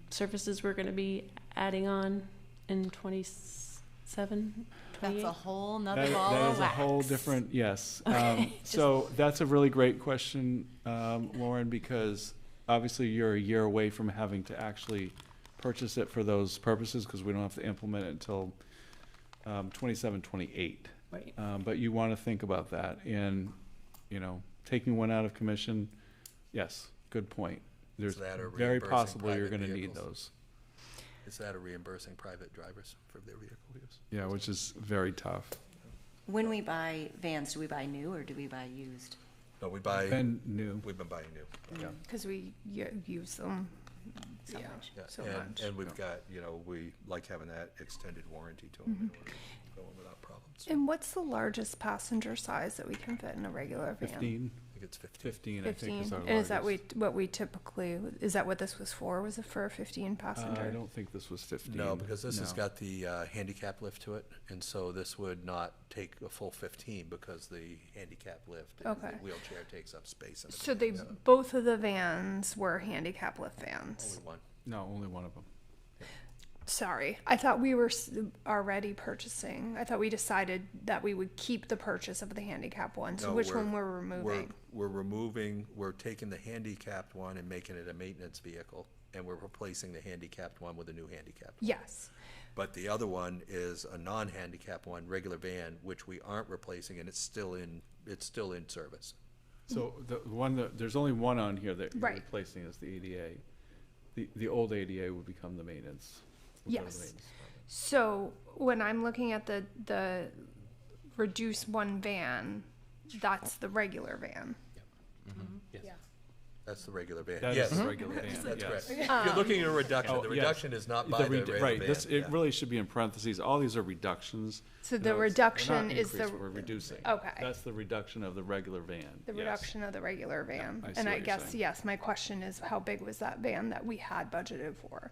services we're going to be adding on in 27? That's a whole nother That ball of is a wax. whole different, yes. Okay. So that's a really great question, Lauren, because obviously you're a year away from having to actually purchase it for those purposes, because we don't have to implement it until 27, 28. Right. But you want to think about that, and, taking one out of commission, yes, good point. There's that or very reimbursing possibly you're private going to need vehicles? those. Is that a reimbursing private drivers for their vehicle use? Yeah, which is very tough. When we buy vans, do we buy new or do we buy used? No, we buy. Been new. We've been buying new. Yeah. Because we use them so much. Yeah, So and, much. and we've got, we like having that extended warranty to them in order to go in without problems. And what's the largest passenger size that we can fit in a regular van? 15. I think it's 15. 15, I think, is our And is that largest. what we typically, is that what this was for? Was it for a 15 passenger? I don't think this was 15. No, because this has No. got the handicap lift to it, and so this would not take a full 15 because the handicap lift, the Okay. wheelchair takes up space. In the So they, van. both of the vans were handicap lift vans. Only one. No, only one of them. Sorry, I thought we were already purchasing. I thought we decided that we would keep the purchase of the handicap one. So No, which one we're removing? We're taking the handicapped one and making it a maintenance vehicle, and we're replacing the handicapped one with a new handicapped one. Yes. But the other one is a non-handicapped one, regular van, which we aren't replacing, and it's still in service. So the one there's only one on here that you're Right. replacing is the ADA. The old ADA would become the maintenance. would go to the Yes. maintenance. So when I'm looking at the reduce one van, that's the regular van. Yes. That's the regular van. That is Yes. the regular van, That's yes. correct. If you're looking at a reduction, Oh, the yes. reduction is not by the regular van. Right, this, it yeah. really should be in parentheses. All these are reductions. So the We're not reduction is the- increase, we're reducing. Okay. That's the reduction of the regular van. The yes. reduction of the regular van. I see And what I you're guess, saying. yes, my question is how big was that van that we had budgeted for?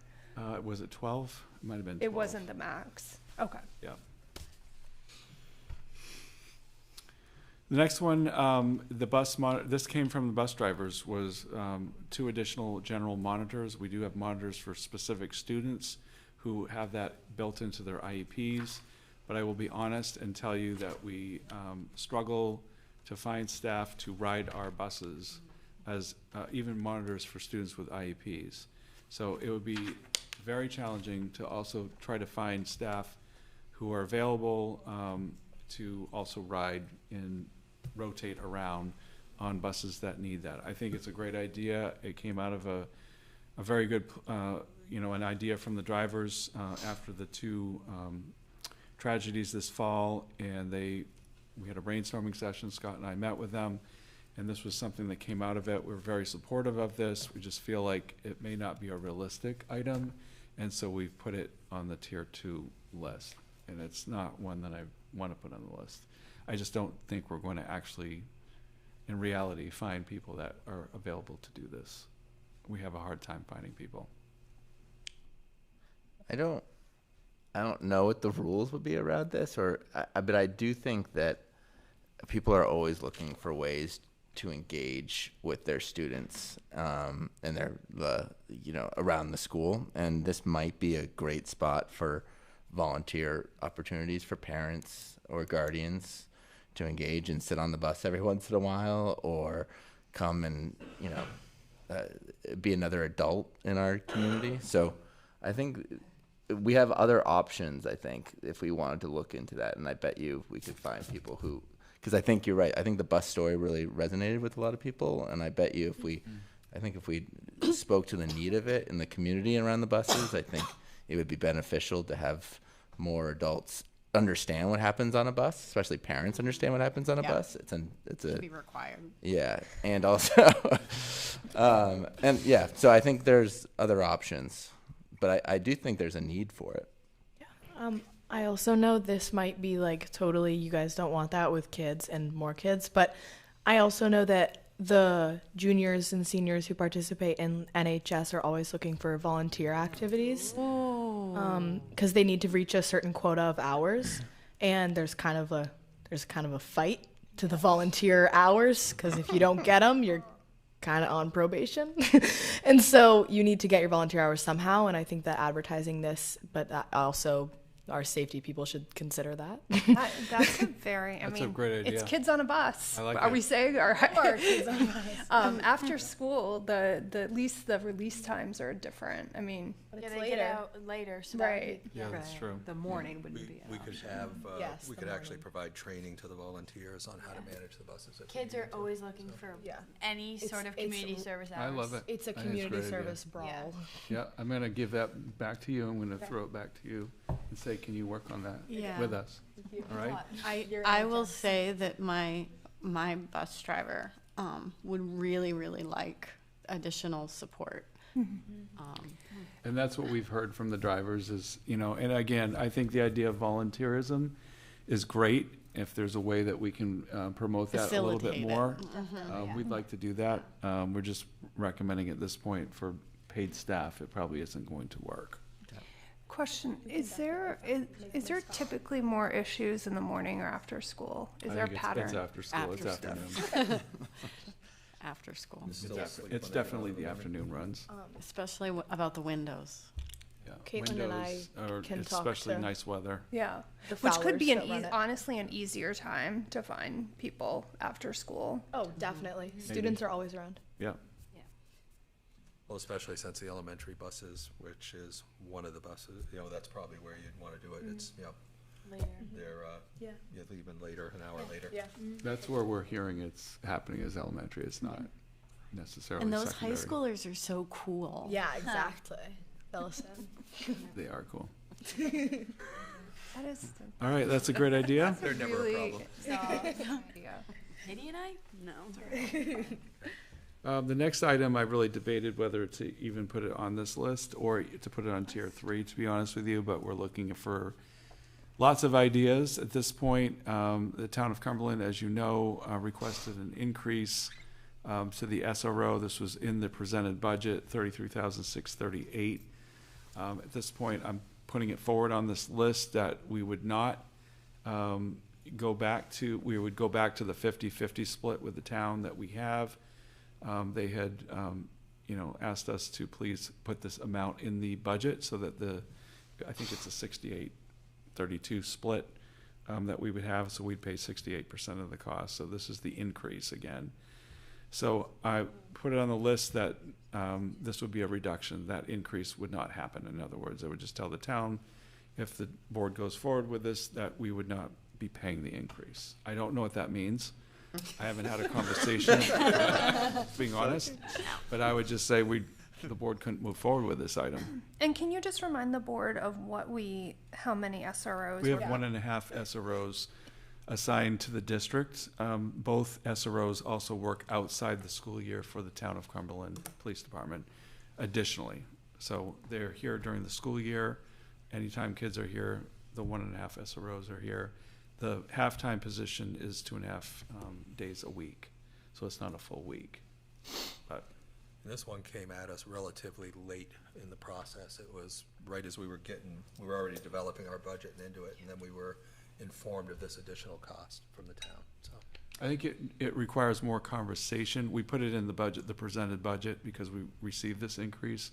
Was it 12? It might have been 12. It wasn't the max. Okay. Yeah. The next one, this came from the bus drivers, was 2 additional general monitors. We do have monitors for specific students who have that built into their IEPs, but I will be honest and tell you that we struggle to find staff to ride our buses as even monitors for students with IEPs. So it would be very challenging to also try to find staff who are available to also ride and rotate around on buses that need that. I think it's a great idea. It came out of a very good, an idea from the drivers after the 2 tragedies this fall, and we had a brainstorming session. Scott and I met with them, and this was something that came out of it. We're very supportive of this. We just feel like it may not be a realistic item, and so we've put it on the tier 2 list, and it's not one that I want to put on the list. I just don't think we're going to actually, in reality, find people that are available to do this. We have a hard time finding people. I don't know what the rules would be around this, but I do think that people are always looking for ways to engage with their students and their around the school, and this might be a great spot for volunteer opportunities for parents or guardians to engage and sit on the bus every once in a while, or come and be another adult in our community. So I think we have other options, I think, if we wanted to look into that, and I bet you we could find people who, because I think you're right, I think the bus story really resonated with a lot of people, and I bet you if we spoke to the need of it in the community around the buses, I think it would be beneficial to have more adults understand what happens on a bus, especially parents understand what happens on a Yeah. bus. It's a Should be required. Yeah, and also, and yeah, so I think there's other options, but I do think there's a need for it. I also know this might be like totally you guys don't want that with kids and more kids, but I also know that the juniors and seniors who participate in NHS are always looking for volunteer activities because they need to reach a certain quota of hours, and there's kind of a fight to the volunteer hours because if you don't get them, you're kind of on probation. And so you need to get your volunteer hours somehow, and I think that advertising this, but that also our safety people should consider that. That's a very, That's a great idea. It's kids on a bus. I like Are it. we saying? Or kids on a bus. after school, the release times are different. I mean, But it's they later. get out later, so Right. Yeah, that's true. The morning wouldn't be an We could option. have, Yes, we the could actually morning. provide training to the volunteers on how to manage the buses. if we kids need are to. always looking for any sort of it's- community service I hours. love it. It's a I think it's community great idea. service brawl. Yeah, I'm going to give that back to you. I'm going to throw it back to you and say, can you work on that Yeah. with us? All right? I will say that my bus driver would really like additional support. And that's what we've heard from the drivers is, and again, I think the idea of volunteerism is great. If there's a way that we can promote that a little bit Facilitate it. more, Yeah. we'd like to do that. We're just recommending at this point for paid staff, it probably isn't going to work. Question: Is there typically more issues in the morning or after school? Is I there a think pattern? It's after school, it's After afternoon. After school, It's definitely the afternoon runs. especially about the windows. Yeah. Caitlin and I Windows, or can talk especially to nice weather. Yeah, The which could be Fowlers that run it. honestly an easier time to find people after school. Oh, definitely. Students are always around. Yeah. Well, especially since the elementary buses, which is one of the buses, that's probably where you'd want to do it. It's, Later. they're, Yeah. you're leaving later, an hour later. Yeah. That's where we're hearing it's happening is elementary. It's not necessarily And those high secondary. schoolers are so cool. Yeah, exactly. Bellison. They are cool. That is All right, that's a great idea. They're never a problem. Katie and I? No. The next item, I really debated whether to even put it on this list or to put it on tier 3, to be honest with you, but we're looking for lots of ideas at this point. The town of Cumberland, as you know, requested an increase to the SRO. This was in the presented budget, $33,638. At this point, I'm putting it forward on this list that we would not go back to the 50-50 split with the town that we have. They had, asked us to please put this amount in the budget so that I think it's a 68-32 split that we would have, so we'd pay 68% of the cost. So this is the increase again. So I put it on the list that this would be a reduction. That increase would not happen. In other words, I would just tell the town, if the board goes forward with this, that we would not be paying the increase. I don't know what that means. I haven't had a conversation, being honest, but I would just say the board couldn't move forward with this item. And can you just remind the board of how many SROs? We have 1.5 SROs assigned to the district. Both SROs also work outside the school year for the town of Cumberland Police Department additionally. So they're here during the school year. Anytime kids are here, the 1.5 SROs are here. The half-time position is 2.5 days a week, so it's not a full week. But And this one came at us relatively late in the process. It was right as we were already developing our budget and into it, and then we were informed of this additional cost from the town, so. I think it requires more conversation. We put it in the budget, the presented budget, because we received this increase.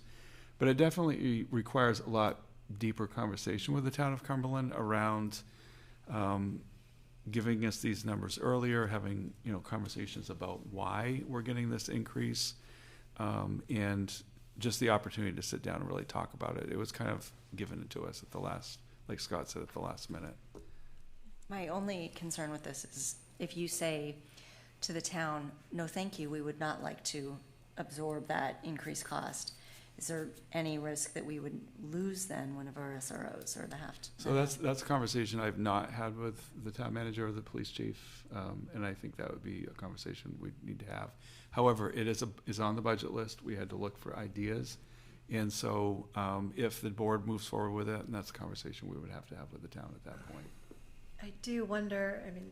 But it definitely requires a lot deeper conversation with the town of Cumberland around giving us these numbers earlier, having, conversations about why we're getting this increase, and just the opportunity to sit down and really talk about it. It was kind of given to us at the last, like Scott said, at the last minute. My only concern with this is if you say to the town, no, thank you, we would not like to absorb that increased cost, is there any risk that we would lose then one of our SROs or the have to? So that's a conversation I've not had with the town manager or the police chief, and I think that would be a conversation we need to have. However, it is on the budget list. We had to look for ideas, and so if the board moves forward with it, and that's a conversation we would have to have with the town at that point. I do wonder, I mean,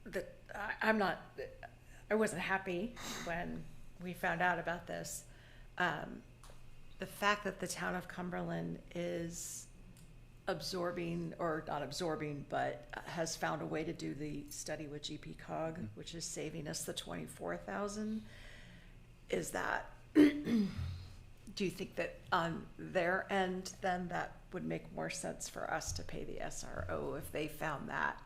that I wasn't happy when we found out about this. The fact that the town of Cumberland is absorbing, or not absorbing, but has found a way to do the study with GP Cog, which is saving us the 24,000. Is that, do you think that on their end, then that would make more sense for us to pay the SRO if they found that?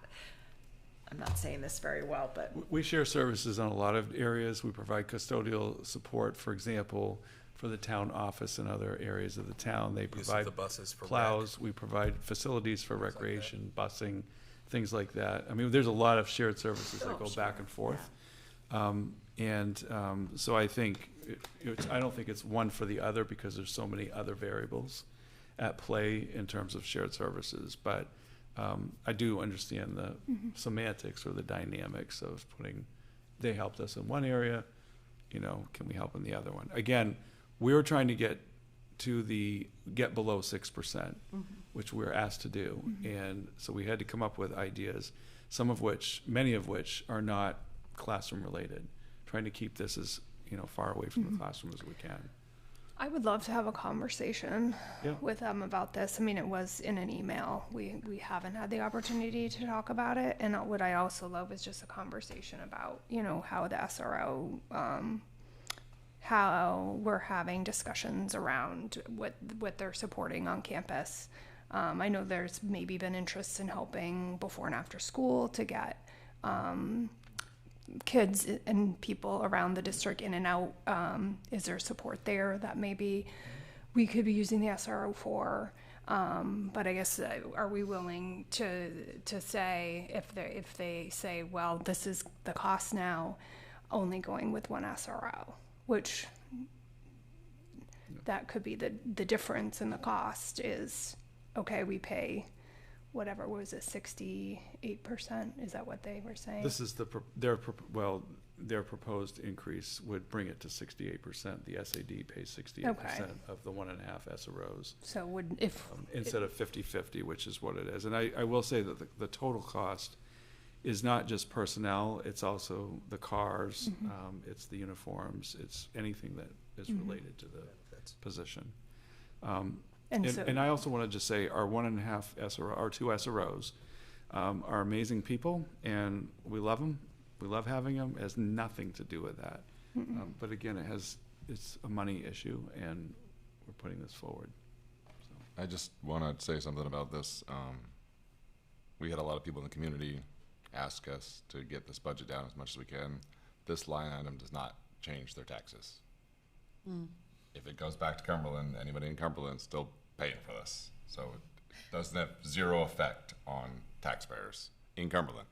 I'm not saying this very well, but. We share services on a lot of areas. We provide custodial support, for example, for the town office and other areas of the town. They provide the buses for plows. We provide facilities for recreation, busing, things like that. I mean, there's a lot of shared services that go back and forth. So I think, I don't think it's one for the other because there's so many other variables at play in terms of shared services. But I do understand the semantics or the dynamics of they helped us in one area, can we help in the other one? Again, we were trying to get below 6%, which we were asked to do. And so we had to come up with ideas, many of which are not classroom related, trying to keep this as, far away from the classroom as we can. I would love to have a conversation with them about this. I mean, it was in an email. We haven't had the opportunity to talk about it. And what I also love is just a conversation about, how the SRO, how we're having discussions around what they're supporting on campus. I know there's maybe been interest in helping before and after school to get kids and people around the district in and out. Is there support there that maybe we could be using the SRO for? But I guess, are we willing to say, if they say, well, this is the cost now, only going with one SRO, which that could be the difference in the cost is, okay, we pay whatever, was it 68%? Is that what they were saying? This is their proposed increase would bring it to 68%. The SAD pays 68% of the 1.5 SROs. So instead of 50-50, which is what it is. And I will say that the total cost is not just personnel, it's also the cars, it's the uniforms, it's anything that is related to the position. And I also want to just say our 1.5 SRO, our 2 SROs are amazing people, and we love them. We love having them. It has nothing to do with that. But again, it's a money issue, and we're putting this forward. I just want to say something about this. We had a lot of people in the community ask us to get this budget down as much as we can. This line item does not change their taxes. If it goes back to Cumberland, anybody in Cumberland is still paying for this. So it doesn't have zero effect on taxpayers in Cumberland.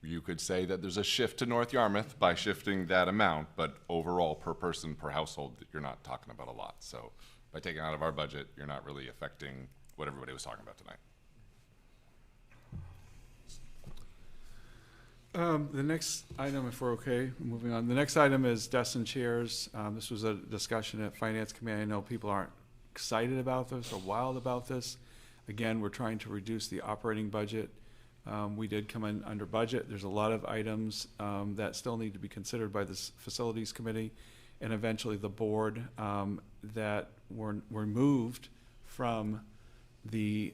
You could say that there's a shift to North Yarmouth by shifting that amount, but overall, per person, per household, you're not talking about a lot. So by taking out of our budget, you're not really affecting what everybody was talking about tonight. The next item, if we're okay, moving on. The next item is desks and chairs. This was a discussion at Finance Committee. I know people aren't excited about this or wild about this. Again, we're trying to reduce the operating budget. We did come in under budget. There's a lot of items that still need to be considered by this Facilities Committee and eventually the board that were moved from the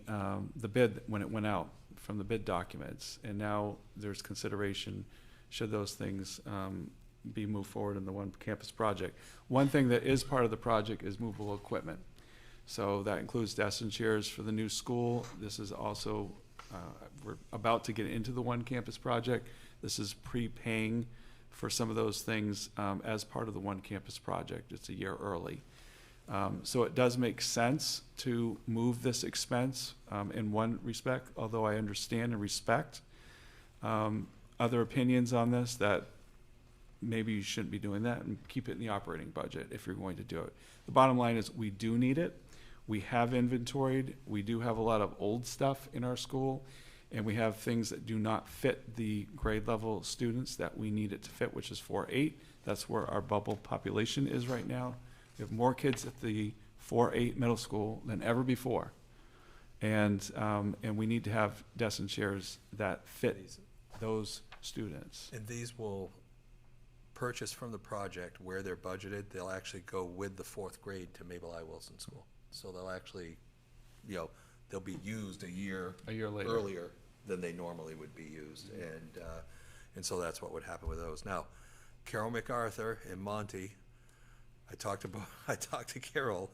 bid when it went out, from the bid documents, and now there's consideration should those things be moved forward in the one campus project. One thing that is part of the project is movable equipment. So that includes desks and chairs for the new school. This is also, we're about to get into the one campus project. This is prepaying for some of those things as part of the one campus project. It's a year early. So it does make sense to move this expense in one respect, although I understand and respect other opinions on this that maybe you shouldn't be doing that and keep it in the operating budget if you're going to do it. The bottom line is we do need it. We have inventoried. We do have a lot of old stuff in our school, and we have things that do not fit the grade level students that we need it to fit, which is 4-8. That's where our bubble population is right now. We have more kids at the 4-8 middle school than ever before. And we need to have desk and chairs that fit those students. And these will purchase from the project where they're budgeted. They'll actually go with the 4th grade to Mabel I. Wilson School. So they'll actually, they'll be used a year later, earlier than they normally would be used. And so that's what would happen with those. Now, Carol MacArthur and Monty, I talked to Carol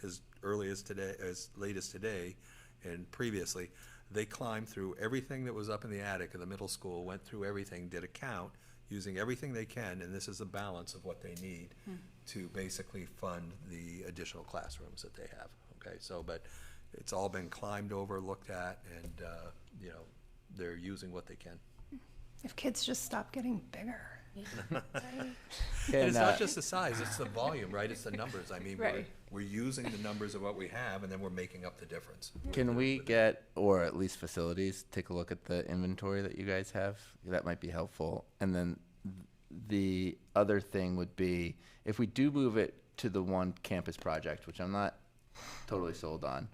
as early as today, as late as today, and previously. They climbed through everything that was up in the attic of the middle school, went through everything, did a count, using everything they can, and this is a balance of what they need to basically fund the additional classrooms that they have. Okay, so but it's all been climbed over, looked at, and they're using what they can. If kids just stop getting bigger. And it's not just the size, it's the volume, right? It's the numbers. I mean, Right. we're using the numbers of what we have, and then we're making up the difference. Can we get, or at least facilities, take a look at the inventory that you guys have? That might be helpful. And then the other thing would be, if we do move it to the one campus project, which I'm not totally sold on,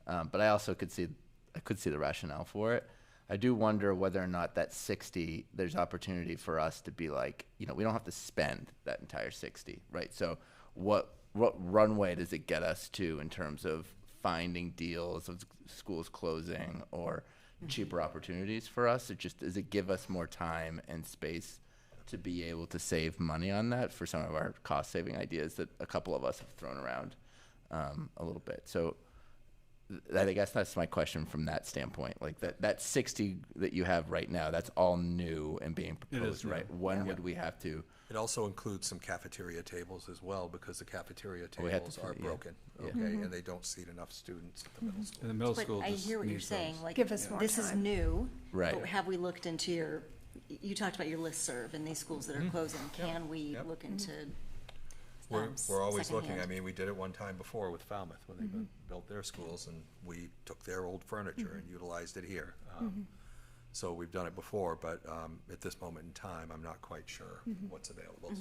but I also could see the rationale for it. I do wonder whether or not that 60, there's opportunity for us to be like, we don't have to spend that entire 60, right? So what runway does it get us to in terms of finding deals of schools closing or cheaper opportunities for us? Does it give us more time and space to be able to save money on that for some of our cost saving ideas that a couple of us have thrown around a little bit? So I guess that's my question from that standpoint. Like that 60 that you have right now, that's all new and being proposed, right? When would we have to? It also includes some cafeteria tables as well, because the cafeteria We have to tables are fit, broken, yeah. okay, and they don't seat enough students at the middle school. And the middle But school I just hear what you're needs saying, those. like, Give us more this is time. new. Right. But have we looked into you talked about your listserv and these schools that are closing. Can we look into We're always looking. secondhand? I mean, we did it one time before with Falmouth when they built their schools, and we took their old furniture and utilized it here. So we've done it before, but at this moment in time, I'm not quite sure what's available.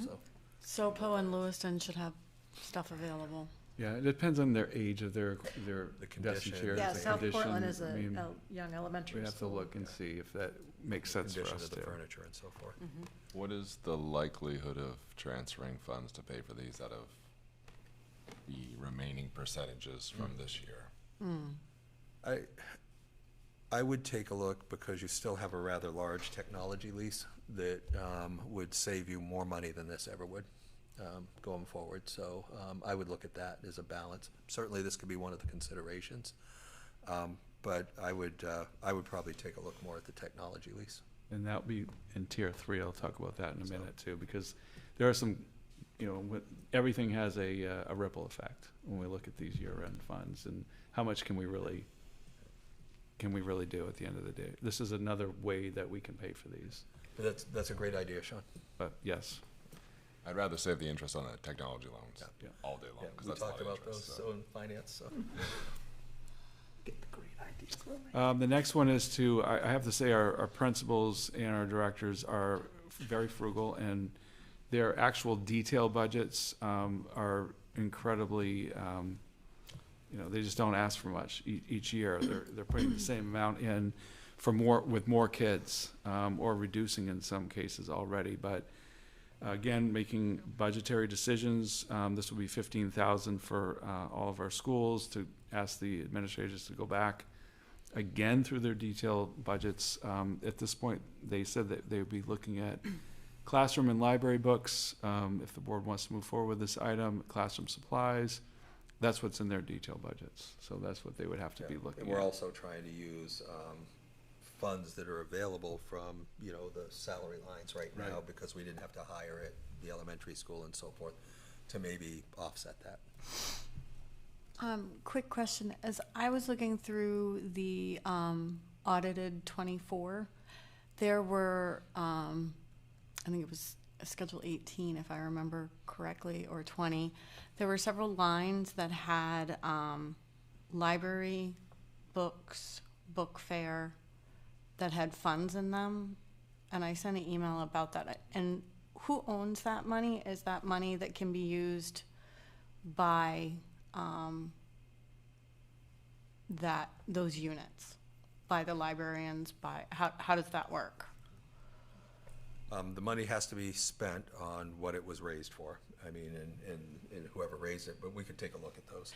So Sopo and Lewiston should have stuff available. Yeah, it depends on their age of their desk condition. and chairs. Yeah, the South condition. Portland is I mean, a young elementary we have to school. look and see if that makes sense for condition us of the too. furniture and so forth. What is the likelihood of transferring funds to pay for these out of the remaining percentages from this year? I would take a look, because you still have a rather large technology lease that would save you more money than this ever would going forward. So I would look at that as a balance. Certainly, this could be one of the considerations, but I would probably take a look more at the technology lease. And that'll be in tier 3. I'll talk about that in a minute too, because there are some, everything has a ripple effect when we look at these year-end funds, and how much can we really do at the end of the day. This is another way that we can pay for these. But that's a great idea, Sean. But yes. I'd rather save the interest on the technology loans Yeah. all day long. Yeah, 'cause we that's a lot talked of about interest, those so. so in finance. So get the great ideas. The next one is I have to say our principals and our directors are very frugal, and their actual detail budgets are incredibly, they just don't ask for much each year. They're putting the same amount in with more kids, or reducing in some cases already. But again, making budgetary decisions. This will be $15,000 for all of our schools, to ask the administrators to go back again through their detailed budgets. At this point, they said that they would be looking at classroom and library books, if the board wants to move forward with this item, classroom supplies. That's what's in their detailed budgets. So that's what they would have to be looking And we're at. also trying to use funds that are available from, the salary lines right now, Right. because we didn't have to hire at the elementary school and so forth, to maybe offset that. Quick question, as I was looking through the audited 24, there were, I think it was Schedule 18, if I remember correctly, or 20, there were several lines that had library, books, book fair, that had funds in them, and I sent an email about that. And who owns that money? Is that money that can be used by those units, by the librarians? By how does that work? The money has to be spent on what it was raised for. I mean, and whoever raised it, but we could take a look at those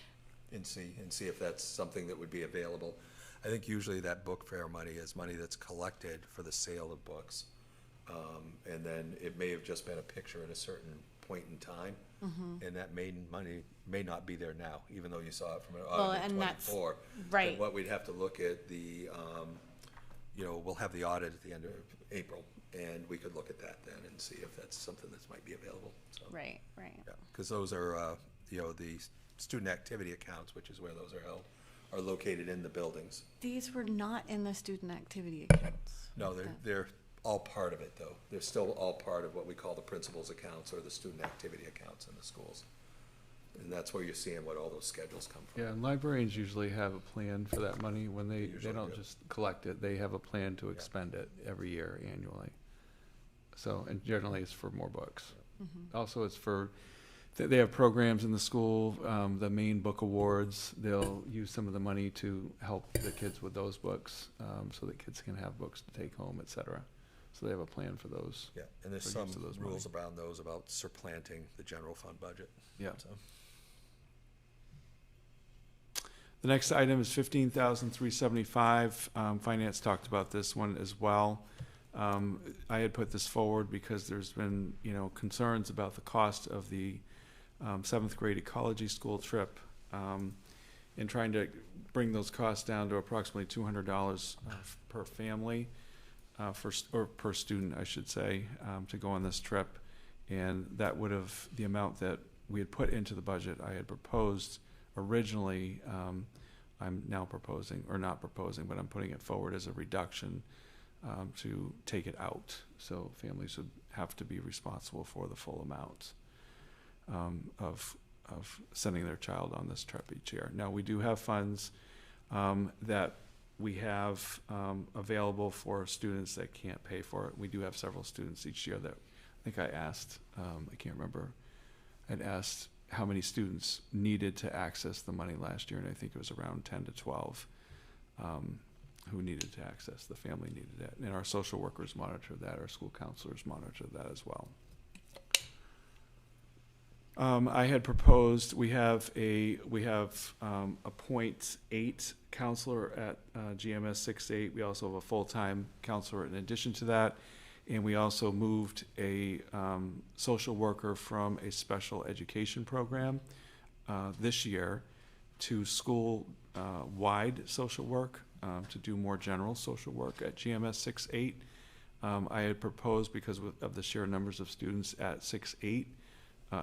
and see if that's something that would be available. I think usually that book fair money is money that's collected for the sale of books. And then it may have just been a picture at a certain point in time, and that money may not be there now, even though you saw it from an audit in 24. Right. And what we'd have to look at we'll have the audit at the end of April, and we could look at that then and see if that's something that might be available. So, Right. yeah, because those are, the student activity accounts, which is where those are held, are located in the buildings. These were not in the student activity accounts. No, they're all part of it, though. They're still all part of what we call the principal's accounts or the student activity accounts in the schools. And that's where you're seeing what all those schedules come from. Yeah, and librarians usually have a plan for that money. When they don't do. just collect it, they have a plan to expend it every year annually. So, and generally it's for more books. Also, it's for, they have programs in the school, the main book awards. They'll use some of the money to help the kids with those books, so that kids can have books to take home, et cetera. So they have a plan for those. Yeah, and there's for some use of those rules money. around those about supplanting the general fund budget. Yeah. So. The next item is $15,375. Finance talked about this one as well. I had put this forward because there's been, concerns about the cost of the 7th grade ecology school trip, and trying to bring those costs down to approximately $200 per family, or per student, I should say, to go on this trip. And that would have, the amount that we had put into the budget, I had proposed originally, I'm now proposing, or not proposing, but I'm putting it forward as a reduction to take it out. So families would have to be responsible for the full amount of sending their child on this trip each year. Now, we do have funds that we have available for students that can't pay for it. We do have several students each year that, I think I asked, I can't remember, I'd asked how many students needed to access the money last year, and I think it was around 10 to 12 who needed to access. The family needed it, and our social workers monitor that, our school counselors monitor that as well. I had proposed, we have a 0.8 counselor at GMS 6-8. We also have a full-time counselor in addition to that. And we also moved a social worker from a special education program this year to school-wide social work to do more general social work at GMS 6-8. I had proposed, because of the sheer numbers of students at 6-8,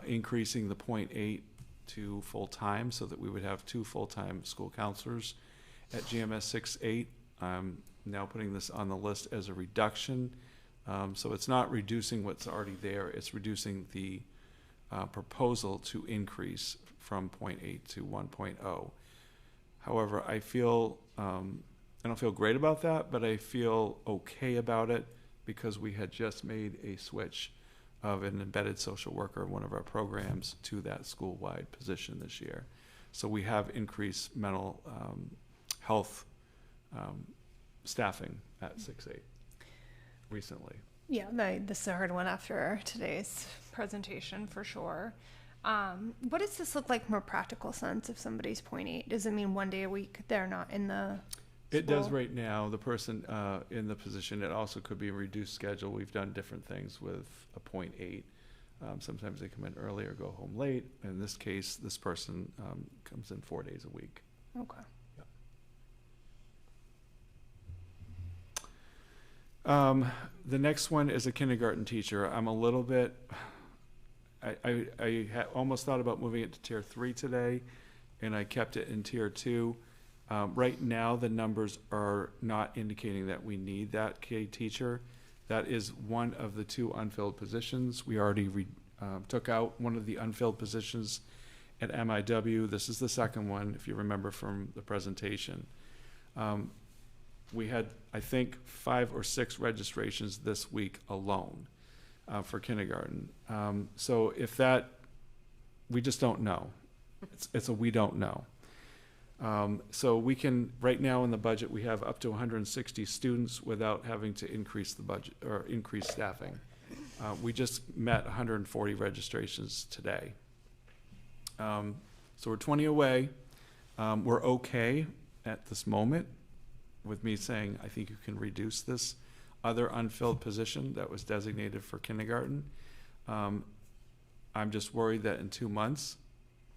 increasing the 0.8 to full-time so that we would have 2 full-time school counselors at GMS 6-8. I'm now putting this on the list as a reduction. So it's not reducing what's already there, it's reducing the proposal to increase from 0.8 to 1.0. However, I don't feel great about that, but I feel okay about it because we had just made a switch of an embedded social worker in one of our programs to that school-wide position this year. So we have increased mental health staffing at 6-8 recently. Yeah, this is a hard one after today's presentation for sure. What does this look like from a practical sense if somebody's 0.8? Does it mean one day a week they're not in the It does school? right now, the person in the position. It also could be a reduced schedule. We've done different things with a 0.8. Sometimes they come in early or go home late. In this case, this person comes in 4 days a week. Okay. The next one is a kindergarten teacher. I'm a little bit, I almost thought about moving it to tier 3 today, and I kept it in tier 2. Right now, the numbers are not indicating that we need that K teacher. That is one of the 2 unfilled positions. We already took out one of the unfilled positions at MIW. This is the second one, if you remember from the presentation. We had, I think, 5 or 6 registrations this week alone for kindergarten. So if that, we just don't know. It's a we don't know. So we can, right now in the budget, we have up to 160 students without having to increase the budget or increase staffing. We just met 140 registrations today. So we're 20 away. We're okay at this moment with me saying, I think you can reduce this other unfilled position that was designated for kindergarten. I'm just worried that in 2 months,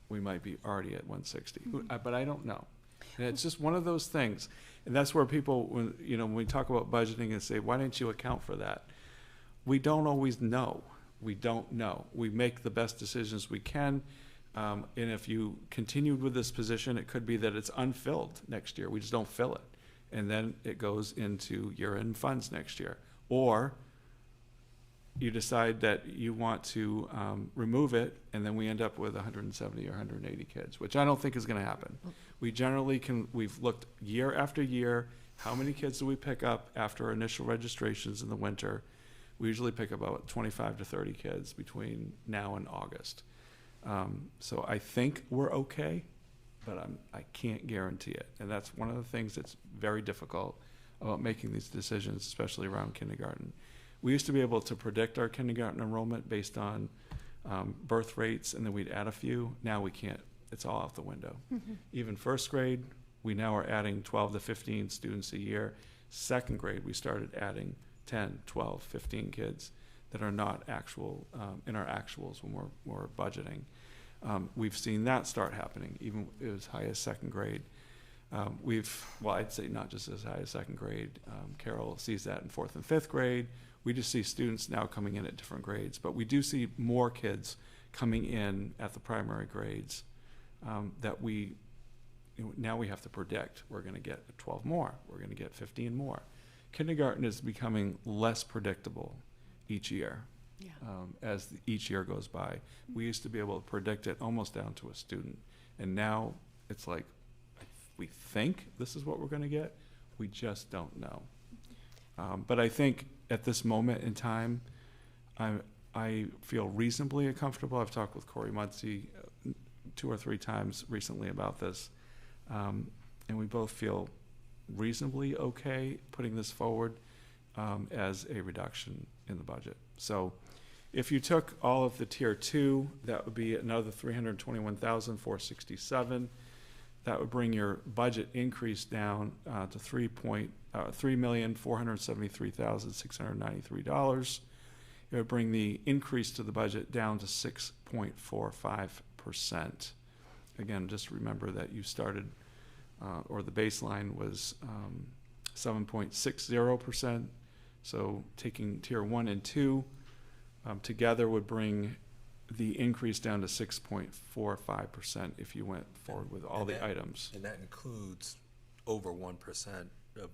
we might be already at 160, but I don't know. And it's just one of those things. And that's where people, when we talk about budgeting and say, why didn't you account for that? We don't always know. We don't know. We make the best decisions we can. And if you continued with this position, it could be that it's unfilled next year. We just don't fill it. And then it goes into year-end funds next year. Or you decide that you want to remove it, and then we end up with 170 or 180 kids, which I don't think is going to happen. We generally we've looked year after year, how many kids do we pick up after initial registrations in the winter? We usually pick up about 25 to 30 kids between now and August. So I think we're okay, but I can't guarantee it. And that's one of the things that's very difficult about making these decisions, especially around kindergarten. We used to be able to predict our kindergarten enrollment based on birth rates, and then we'd add a few. Now we can't. It's all out the window. Even first grade, we now are adding 12 to 15 students a year. Second grade, we started adding 10, 12, 15 kids that are not actual in our actuals when we're budgeting. We've seen that start happening, even as high as second grade. I'd say not just as high as second grade. Carol sees that in 4th and 5th grade. We just see students now coming in at different grades, but we do see more kids coming in at the primary grades that now we have to predict. We're going to get 12 more. We're going to get 15 more. Kindergarten is becoming less predictable each year. As each year goes by. We used to be able to predict it almost down to a student, and now it's like we think this is what we're going to get. We just don't know. But I think at this moment in time, I feel reasonably comfortable. I've talked with Corey Muncie 2 or 3 times recently about this, and we both feel reasonably okay putting this forward as a reduction in the budget. So if you took all of the tier 2, that would be another $321,467. That would bring your budget increase down to $3,473,693. It would bring the increase to the budget down to 6.45%. Again, just remember that you started, or the baseline was 7.60%. So taking tier 1 and 2 together would bring the increase down to 6.45% if you went forward with all the items. And that includes over 1% of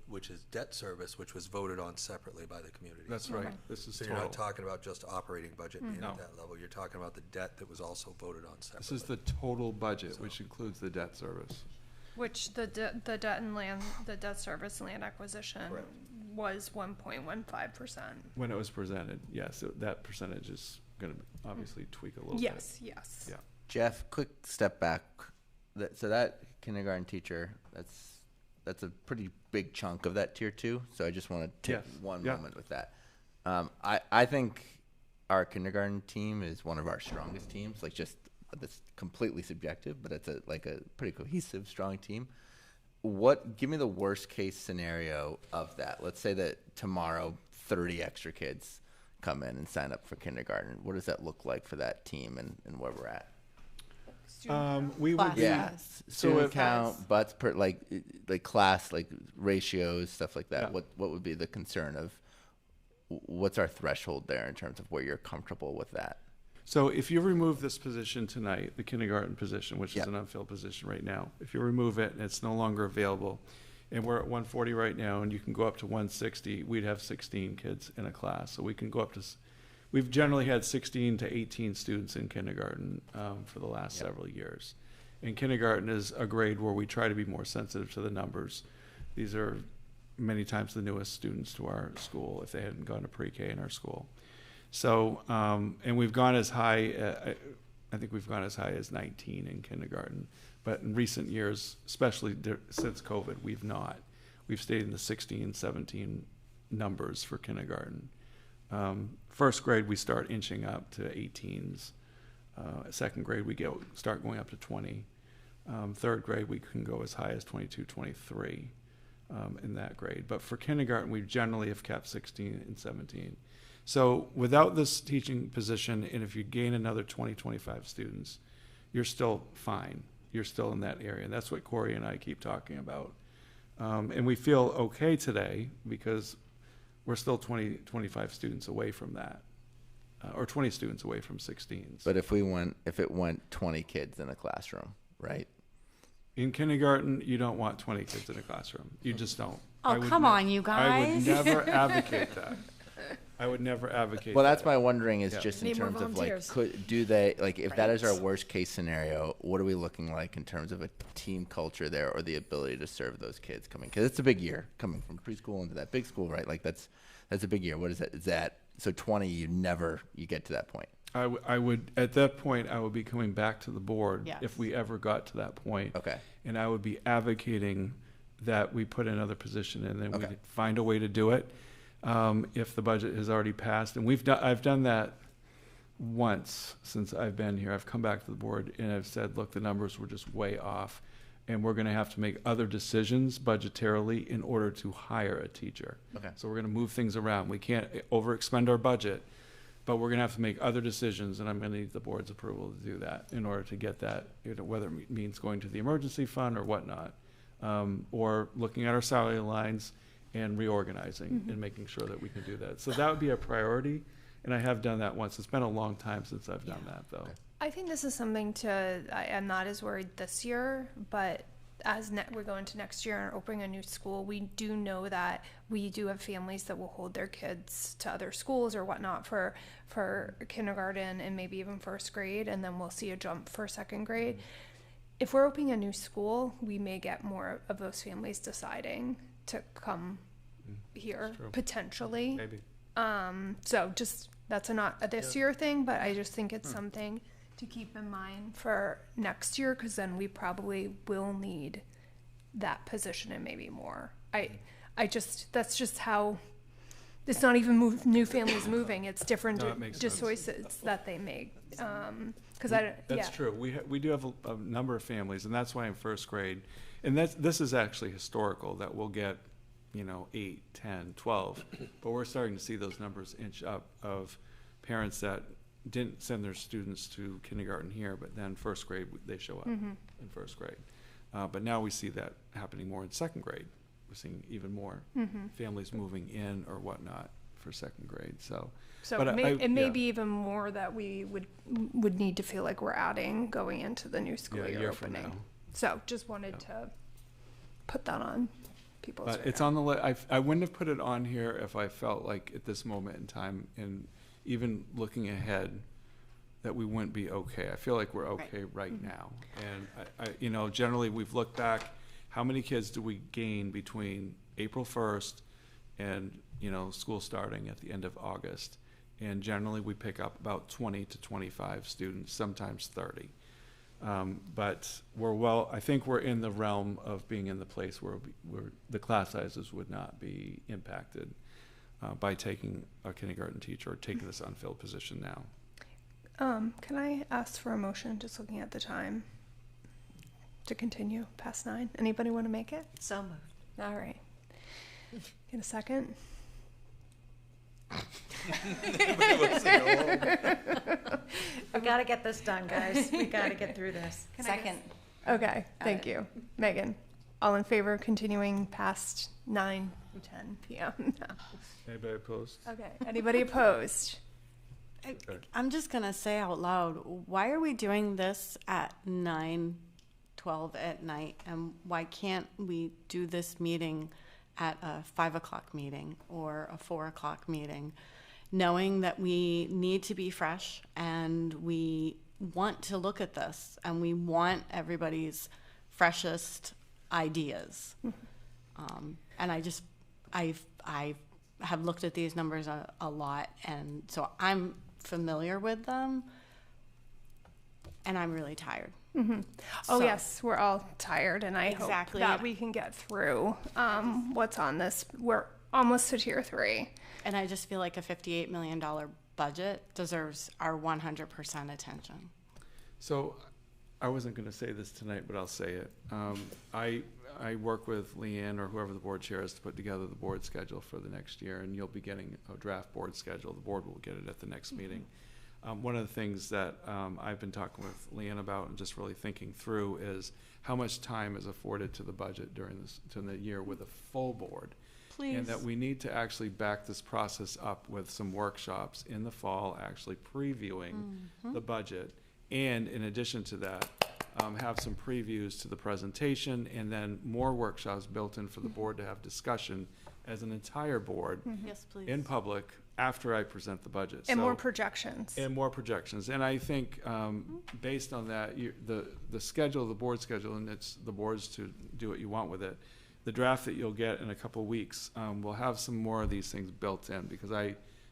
which is debt service, which was voted on separately by the community. That's right. This is so total. You're not talking about just operating budget being at that level. You're talking about the debt that was also voted on separately. This is the total budget, which includes the debt service. Which the debt and land, the debt service and land acquisition was 1.15%. When it was presented, yes, that percentage is going to obviously tweak a little bit. Yes. Yeah. Jeff, quick step back. So that kindergarten teacher, that's a pretty big chunk of that tier 2. So I just want to take one moment with that. I think our kindergarten team is one of our strongest teams. Like, just that's completely subjective, but it's a pretty cohesive, strong team. Give me the worst case scenario of that. Let's say that tomorrow 30 extra kids come in and sign up for kindergarten. What does that look like for that team and where we're at? We would student count, butts per like class, like ratios, stuff like that. What would be the concern of what's our threshold there in terms of where you're comfortable with that? So if you remove this position tonight, the kindergarten position, which is an unfilled position right now, if you remove it and it's no longer available, and we're at 140 right now, and you can go up to 160, we'd have 16 kids in a class. So we can go up to, we've generally had 16 to 18 students in kindergarten for the last several years. And kindergarten is a grade where we try to be more sensitive to the numbers. These are many times the newest students to our school if they hadn't gone to pre-K in our school. So, and we've gone as high, I think we've gone as high as 19 in kindergarten. But in recent years, especially since COVID, we've not. We've stayed in the 16, 17 numbers for kindergarten. First grade, we start inching up to 18s. Second grade, we start going up to 20. Third grade, we can go as high as 22, 23 in that grade. But for kindergarten, we generally have kept 16 and 17. So without this teaching position, and if you gain another 20, 25 students, you're still fine. You're still in that area. And that's what Corey and I keep talking about. And we feel okay today because we're still 20, 25 students away from that. Or 20 students away from 16s. But if it went 20 kids in a classroom, right? In kindergarten, you don't want 20 kids in a classroom. You just don't. Oh, come on, you guys. I would never advocate that. I would never advocate Well, that. that's my wondering is just in terms of like, do they, like if that is our worst case scenario, what are we looking like in terms of a team culture there or the ability to serve those kids coming? Because it's a big year coming from preschool into that big school, right? Like that's a big year. What is that? Is that, so 20, you get to that point? I would, at that point, I would be coming back to the board Yes. if we ever got to that point. Okay. And I would be advocating that we put another position in and Okay. we find a way to do it. If the budget has already passed, and I've done that once since I've been here. I've come back to the board and I've said, look, the numbers were just way off, and we're going to have to make other decisions budgetarily in order to hire a teacher. Okay. So we're going to move things around. We can't overexpend our budget, but we're going to have to make other decisions, and I'm going to need the board's approval to do that in order to get that, whether it means going to the emergency fund or whatnot, or looking at our salary lines and reorganizing and making sure that we can do that. So that would be a priority, and I have done that once. It's been a long time since I've done that, though. I think this is something I'm not as worried this year, but as we're going to next year and opening a new school, we do know that we do have families that will hold their kids to other schools or whatnot for kindergarten and maybe even first grade, and then we'll see a jump for second grade. If we're opening a new school, we may get more of those families deciding to come here potentially. Maybe. So just that's not a this year thing, but I just think it's something to keep in mind for next year, because then we probably will need that position and maybe more. That's just how. It's not even new families moving. It's different choices that they make. That's true. We do have a number of families, and that's why in first grade, and this is actually historical, that we'll get 8, 10, 12, but we're starting to see those numbers inch up of parents that didn't send their students to kindergarten here, but then first grade they show up in first grade. But now we see that happening more in second grade. We're seeing even more families moving in or whatnot for second grade. So it may be even more that we would need to feel like we're adding going into the new school year from opening. now. So just wanted to put that on people's radar. It's on the list. I wouldn't have put it on here if I felt like at this moment in time, and even looking ahead, that we wouldn't be okay. I feel like we're okay right now. And I generally we've looked back, how many kids do we gain between April 1st and school starting at the end of August? And generally we pick up about 20 to 25 students, sometimes 30. But I think we're in the realm of being in the place where the class sizes would not be impacted by taking a kindergarten teacher or taking this unfilled position now. Can I ask for a motion, just looking at the time, to continue past 9? Anybody want to make it? So moved. All right. Get a second? We got to get this done, guys. We got to get through this. Second. Okay, thank you. Megan, all in favor of continuing past 9:10 p.m.? Anybody opposed? Okay, anybody opposed? I'm just going to say out loud, why are we doing this at 9:20 12 at night, and why can't we do this meeting at a 5 o'clock meeting or a 4 o'clock meeting, knowing that we need to be fresh and we want to look at this and we want everybody's freshest ideas. And I have looked at these numbers a lot, and so I'm familiar with them, and I'm really tired. Oh, So- yes, we're all tired, and I Exactly. hope that we can get through what's on this. We're almost to tier 3. And I just feel like a $58 million budget deserves our 100% attention. So I wasn't going to say this tonight, but I'll say it. I work with Leanne or whoever the board chair is to put together the board schedule for the next year, and you'll be getting a draft board schedule. The board will get it at the next meeting. One of the things that I've been talking with Leanne about and just really thinking through is how much time is afforded to the budget during the year with a full board. Please. And that we need to actually back this process up with some workshops in the fall, actually previewing the budget. And in addition to that, have some previews to the presentation, and then more workshops built in for the board to have discussion as an entire board Yes, please. in public after I present the budget. And So- more projections. And more projections. And I think, based on that, the schedule, the board schedule, and it's the board's to do what you want with it. The draft that you'll get in a couple weeks will have some more of these things built in, because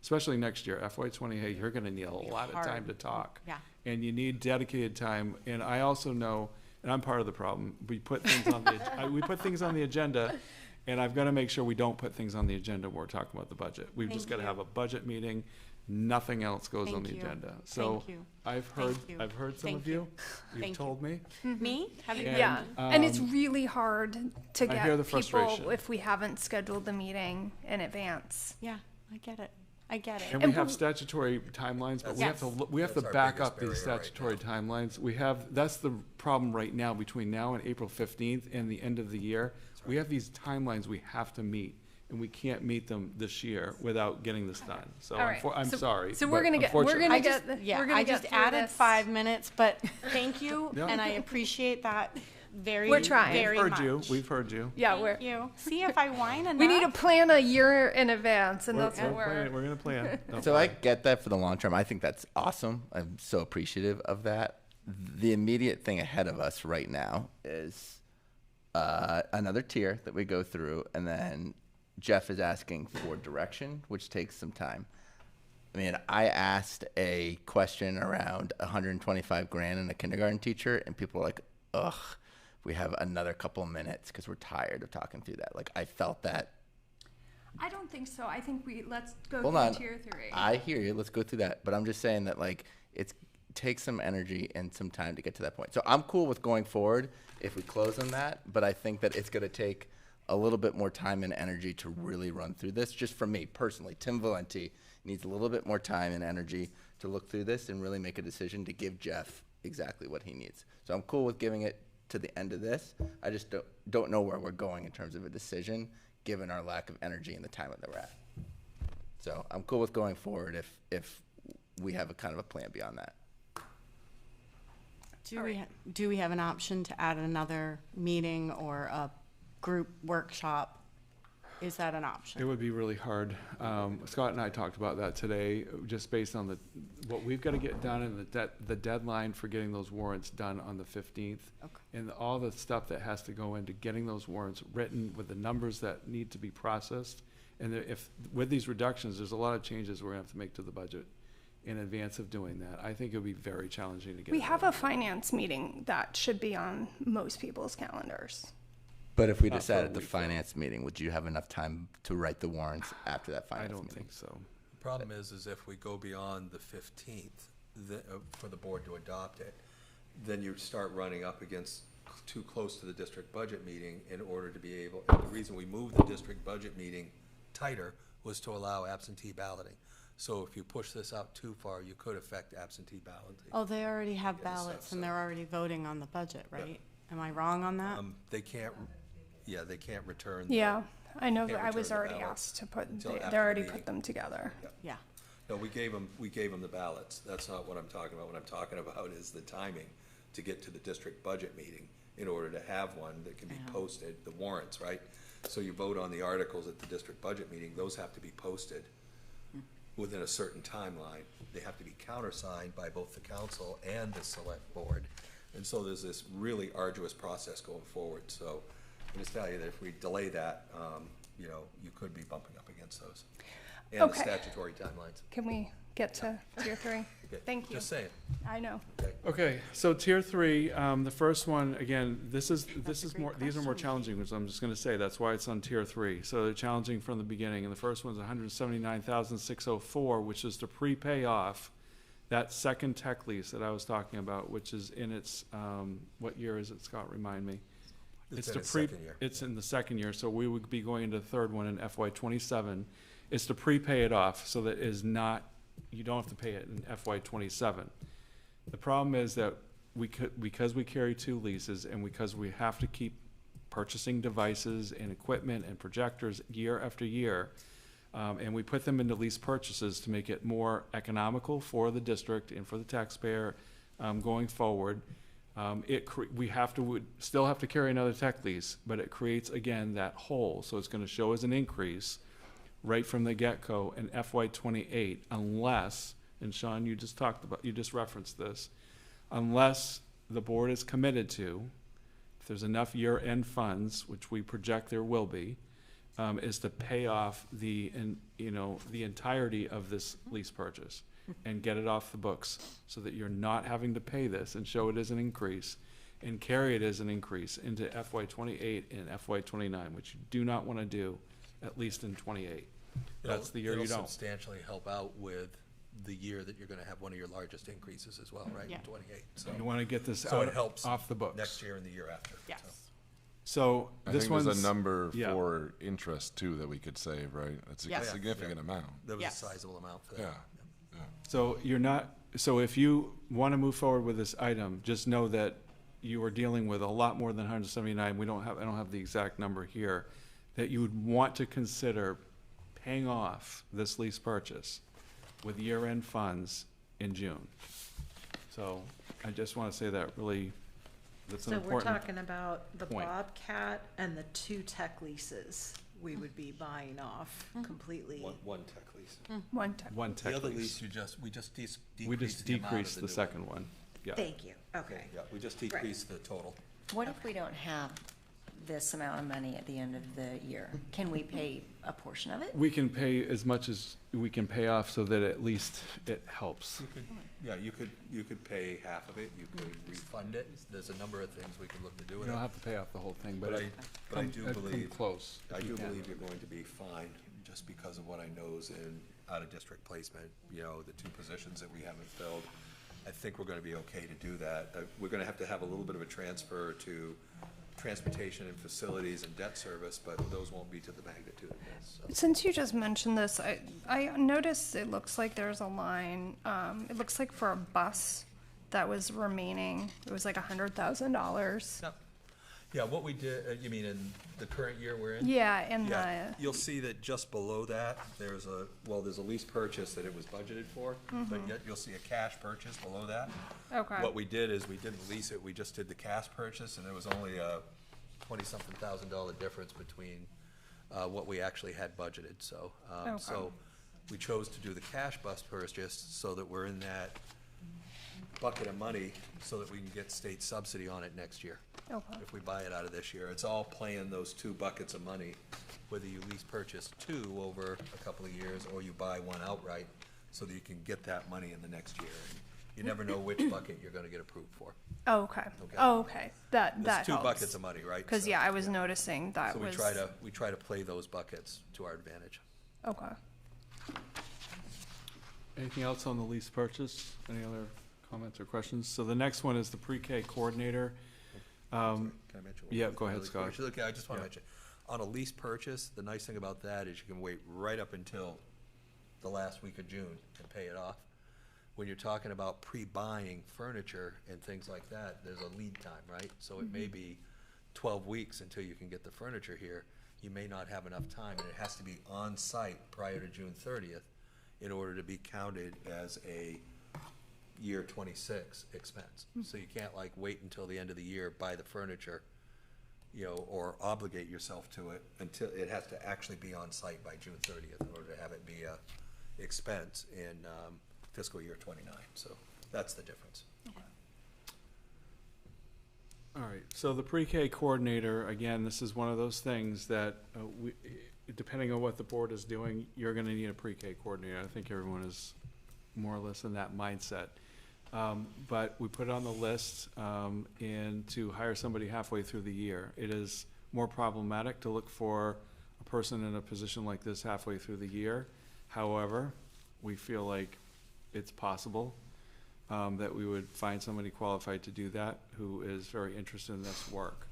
especially next year, FY20, hey, you're gonna need a lot of time to talk. Yeah. And you need dedicated time. And I also know, and I'm part of the problem, we put things on we put things on the agenda, and I've gotta make sure we don't put things on the agenda when we're talking about the budget. We've just Thank gotta you. have a budget meeting, nothing else goes on Thank the you. agenda. So Thank you. I've Thank you. heard some Thank of you, you've Thank you. told me. Me? Have you And, Yeah, and it's um, really hard to I get hear the people frustration. if we haven't scheduled the meeting in advance. Yeah, I get it. I get it. And we have statutory timelines, but we have to, Yes. we have to That's our back biggest up these barrier right statutory timelines. That's the problem right now between now and April 15th and the end of the year. We have these timelines we have to meet, and we can't meet them this year without getting this done. So All right. I'm So- sorry. so we're but gonna get- we're unfortunately- gonna I just, get- yeah, we're gonna I get just through added this. 5 minutes, but thank you, Yeah. and I appreciate that very, We're trying. very We've much. heard you, we've heard you. Yeah, Thank you. See if I whine enough. we need to plan a year in advance, and that's what We're gonna plan. Don't So I worry. get that for the long term. I think that's awesome. I'm so appreciative of that. The immediate thing ahead of us right now is another tier that we go through, and then Jeff is asking for direction, which takes some time. I mean, I asked a question around 125 grand in a kindergarten teacher, and people were like, ugh, we have another couple of minutes because we're tired of talking through that. Like, I felt that. I don't think so. I think let's go Hold through on. tier 3. I hear you. Let's go through that. But I'm just saying that, like, it takes some energy and some time to get to that point. So I'm cool with going forward if we close on that, but I think that it's going to take a little bit more time and energy to really run through this. Just for me personally, Tim Valenti needs a little bit more time and energy to look through this and really make a decision to give Jeff exactly what he needs. So I'm cool with giving it to the end of this. I just don't know where we're going in terms of a decision, given our lack of energy and the time that we're at. So I'm cool with going forward if we have a kind of a plan beyond that. Do we have an option to add another meeting or a group workshop? Is that an option? It would be really hard. Scott and I talked about that today, just based on what we've got to get done and the deadline for getting those warrants done on the 15th. Okay. And all the stuff that has to go into getting those warrants written with the numbers that need to be processed. And with these reductions, there's a lot of changes we're going to have to make to the budget in advance of doing that. I think it would be very challenging to get. We have a finance meeting that should be on most people's calendars. But if we Not decide for a at the week, finance meeting, would you have enough time to write the warrants after that I finance don't meeting? think so. The problem is if we go beyond the 15th, for the board to adopt it, then you start running up against too close to the district budget meeting in order to be able, and the reason we moved the district budget meeting tighter was to allow absentee balloting. So if you push this out too far, you could affect absentee balloting. Oh, they already have Yes, ballots so- and they're already voting on the budget, right? Am I wrong on that? They can't return. Yeah, I know can't that I was return the already ballots asked to put, until they after the already meeting. put them together. Yeah. No, we gave them the ballots. That's not what I'm talking about. What I'm talking about is the timing to get to the district budget meeting in order to have one that can be posted, the warrants, right? So you vote on the articles at the district budget meeting, those have to be posted within a certain timeline. They have to be countersigned by both the council and the select board. And so there's this really arduous process going forward. So I just tell you that if we delay that, you know, you could be bumping up against those. And the statutory timelines. Can we get to tier 3? Okay. Thank you. Just saying. I know. Okay, so tier 3, the first one, again, this is more, these are more challenging, which I'm just gonna say, that's why it's on tier 3. So they're challenging from the beginning, and the first one's 179,604, which is to prepay off that second tech lease that I was talking about, which is in its, what year is it, Scott, remind me? It's in its second year. It's in the second year, so we would be going into the third one in FY '27. It's to prepay it off so that it is not, you don't have to pay it in FY '27. The problem is that because we carry 2 leases and because we have to keep purchasing devices and equipment and projectors year after year, and we put them into lease purchases to make it more economical for the district and for the taxpayer going forward. We still have to carry another tech lease, but it creates, again, that hole. So it's going to show as an increase right from the get-go in FY '28, unless, and Sean, you just referenced this, unless the board is committed to, if there's enough year-end funds, which we project there will be, is to pay off the entirety of this lease purchase and get it off the books so that you're not having to pay this and show it as an increase and carry it as an increase into FY '28 and FY '29, which you do not want to do, at least in '28. That's the year you It'll don't. substantially help out with the year that you're gonna have one of your largest increases as well, right, in '28. So You want to get this so out it helps off the books. next year and the year after. Yes. So I this think one's there's a number yeah. for interest too that we could save, right? It's a Yes. significant amount. There was Yes. a sizable amount for that. Yeah. So if you want to move forward with this item, just know that you are dealing with a lot more than 179. I don't have the exact number here, that you would want to consider paying off this lease purchase with year-end funds in June. So I just want to say that really, that's an So important we're talking about the point. Bobcat and the 2 tech leases we would be buying off completely. One tech lease. One tech. One tech The other lease. lease, we just We just decreased the amount of decreased the the new second one. Yeah. Thank you, okay. Yeah, we just decreased the total. What if we don't have this amount of money at the end of the year? Can we pay a portion of it? We can pay as much as we can pay off so that at least it helps. You could pay half of it, you could refund it. There's a number of things we could look to do You with don't it. have to pay off the whole thing, But I do I'd come believe. close if I you do can. believe you're going to be fine, just because of what I know is in out-of-district placement, you know, the 2 positions that we haven't filled. I think we're gonna be okay to do that. We're gonna have to have a little bit of a transfer to transportation and facilities and debt service, but those won't be to the magnitude of this, so. Since you just mentioned this, I noticed it looks like there's a line, it looks like for a bus that was remaining, it was like $100,000. Yeah, what we did, you mean in the current year we're in? Yeah, in Yeah, the, you'll see that just below that, there's a lease purchase that it was budgeted for, but yet you'll see a cash purchase below that. okay. What we did is we didn't lease it, we just did the cash purchase, and there was only a $20-something thousand difference between what we actually had budgeted, so. Okay. So we chose to do the cash bus purchase so that we're in that bucket of money so that we can get state subsidy on it next year. Okay. If we buy it out of this year. It's all playing those 2 buckets of money, whether you lease purchase 2 over a couple of years or you buy one outright so that you can get that money in the next year. And you never know which bucket you're gonna get approved for. Okay. Okay. That There's 2 helps. buckets of money, right? Cause So, yeah, I was noticing that So was. we try to play those buckets to our advantage. Okay. Anything else on the lease purchase? Any other comments or questions? So the next one is the pre-K coordinator. Can I mention one Yeah, thing go ahead, really Scott. quick? Okay, I just wanna Yeah. mention, on a lease purchase, the nice thing about that is you can wait right up until the last week of June and pay it off. When you're talking about pre-buying furniture and things like that, there's a lead time, right? So it may be 12 weeks until you can get the furniture here. You may not have enough time, and it has to be on-site prior to June 30th in order to be counted as a year 26 expense. So you can't like wait until the end of the year, buy the furniture, you know, or obligate yourself to it until it has to actually be on site by June 30th in order to have it be a expense in fiscal year 29. So that's the difference. All right, so the pre-K coordinator, again, this is one of those things that depending on what the board is doing, you're gonna need a pre-K coordinator. I think everyone is more or less in that mindset. But we put it on the list and to hire somebody halfway through the year. It is more problematic to look for a person in a position like this halfway through the year. However, we feel like it's possible that we would find somebody qualified to do that who is very interested in this work.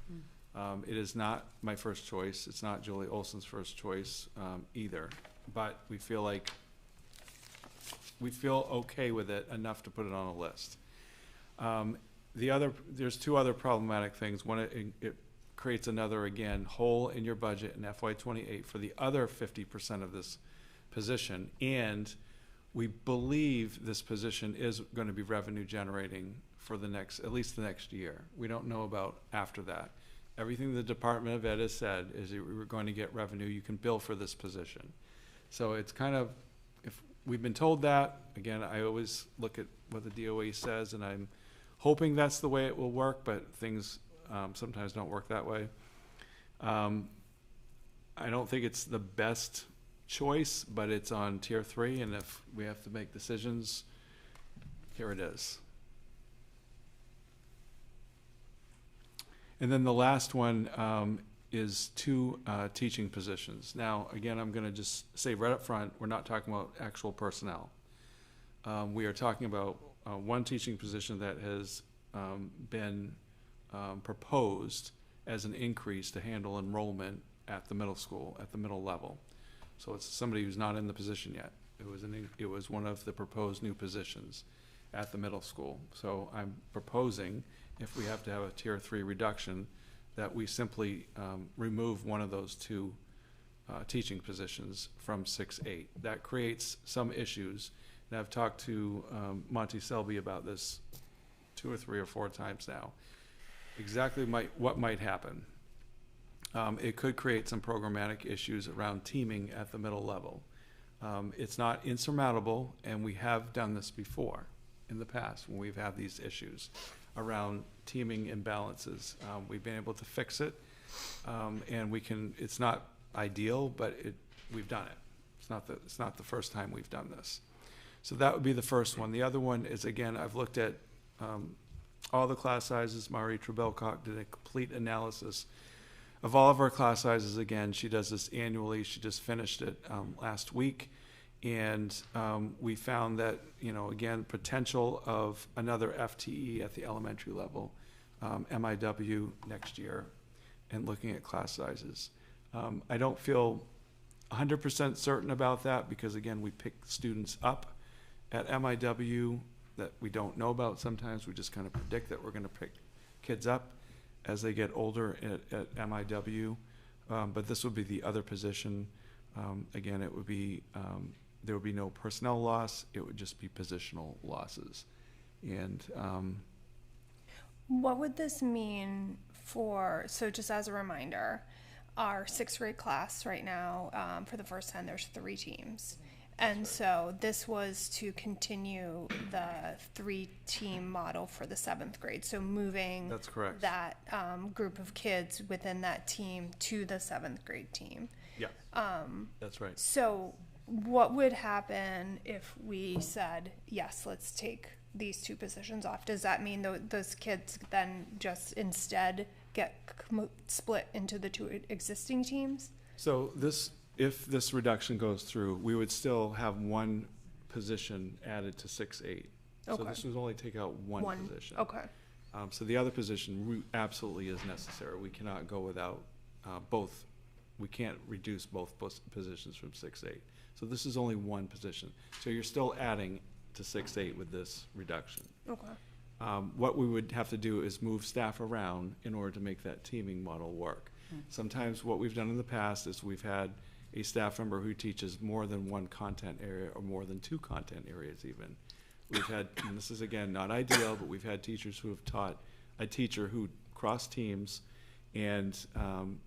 It is not my first choice. It's not Julie Olson's first choice either. But we feel like we feel okay with it enough to put it on a list. There's two other problematic things. One, it creates another, again, hole in your budget in FY28 for the other 50% of this position. And we believe this position is going to be revenue generating for at least the next year. We don't know about after that. Everything the Department of Ed has said is that we're going to get revenue. You can bill for this position. So it's kind of, if we've been told that, again, I always look at what the DOE says, and I'm hoping that's the way it will work, but things sometimes don't work that way. I don't think it's the best choice, but it's on tier 3, and if we have to make decisions, here it is. And then the last one is 2 teaching positions. Now, again, I'm going to just say right up front, we're not talking about actual personnel. We are talking about 1 teaching position that has been proposed as an increase to handle enrollment at the middle school, at the middle level. So it's somebody who's not in the position yet. It was one of the proposed new positions at the middle school. So I'm proposing, if we have to have a tier 3 reduction, that we simply remove one of those 2 teaching positions from 6-8. That creates some issues. And I've talked to Monty Selby about this 2 or 3 or 4 times now. Exactly what might happen. It could create some programmatic issues around teaming at the middle level. It's not insurmountable, and we have done this before in the past when we've had these issues around teaming imbalances. We've been able to fix it, and it's not ideal, but we've done it. It's not the first time we've done this. So that would be the first one. The other one is, again, I've looked at all the class sizes. Mari Trebelcock did a complete analysis of all of our class sizes. Again, she does this annually. She just finished it last week. And we found that, again, potential of another FTE at the elementary level, MIW next year, and looking at class sizes. I don't feel 100% certain about that because, again, we pick students up at MIW that we don't know about. Sometimes we just kind of predict that we're going to pick kids up as they get older at MIW. But this would be the other position. Again, it would be, there would be no personnel loss. It would just be positional losses. And what would this mean so just as a reminder, our 6th grade class right now, for the first time, there's 3 teams. And so this was to continue the 3-team model for the 7th grade. So moving That's correct. that group of kids within that team to the 7th grade team. Yeah, that's right. So what would happen if we said, yes, let's take these 2 positions off? Does that mean those kids then just instead get split into the 2 existing teams? So if this reduction goes through, we would still have 1 position added to 6-8. So Okay. this would only take out one position. Okay. So the other position absolutely is necessary. We cannot go without both. We can't reduce both positions from 6-8. So this is only 1 position. So you're still adding to 6-8 with this reduction. Okay. What we would have to do is move staff around in order to make that teaming model work. Sometimes what we've done in the past is we've had a staff member who teaches more than 1 content area or more than 2 content areas even. We've had, and this is again not ideal, but we've had teachers who have taught a teacher who cross teams and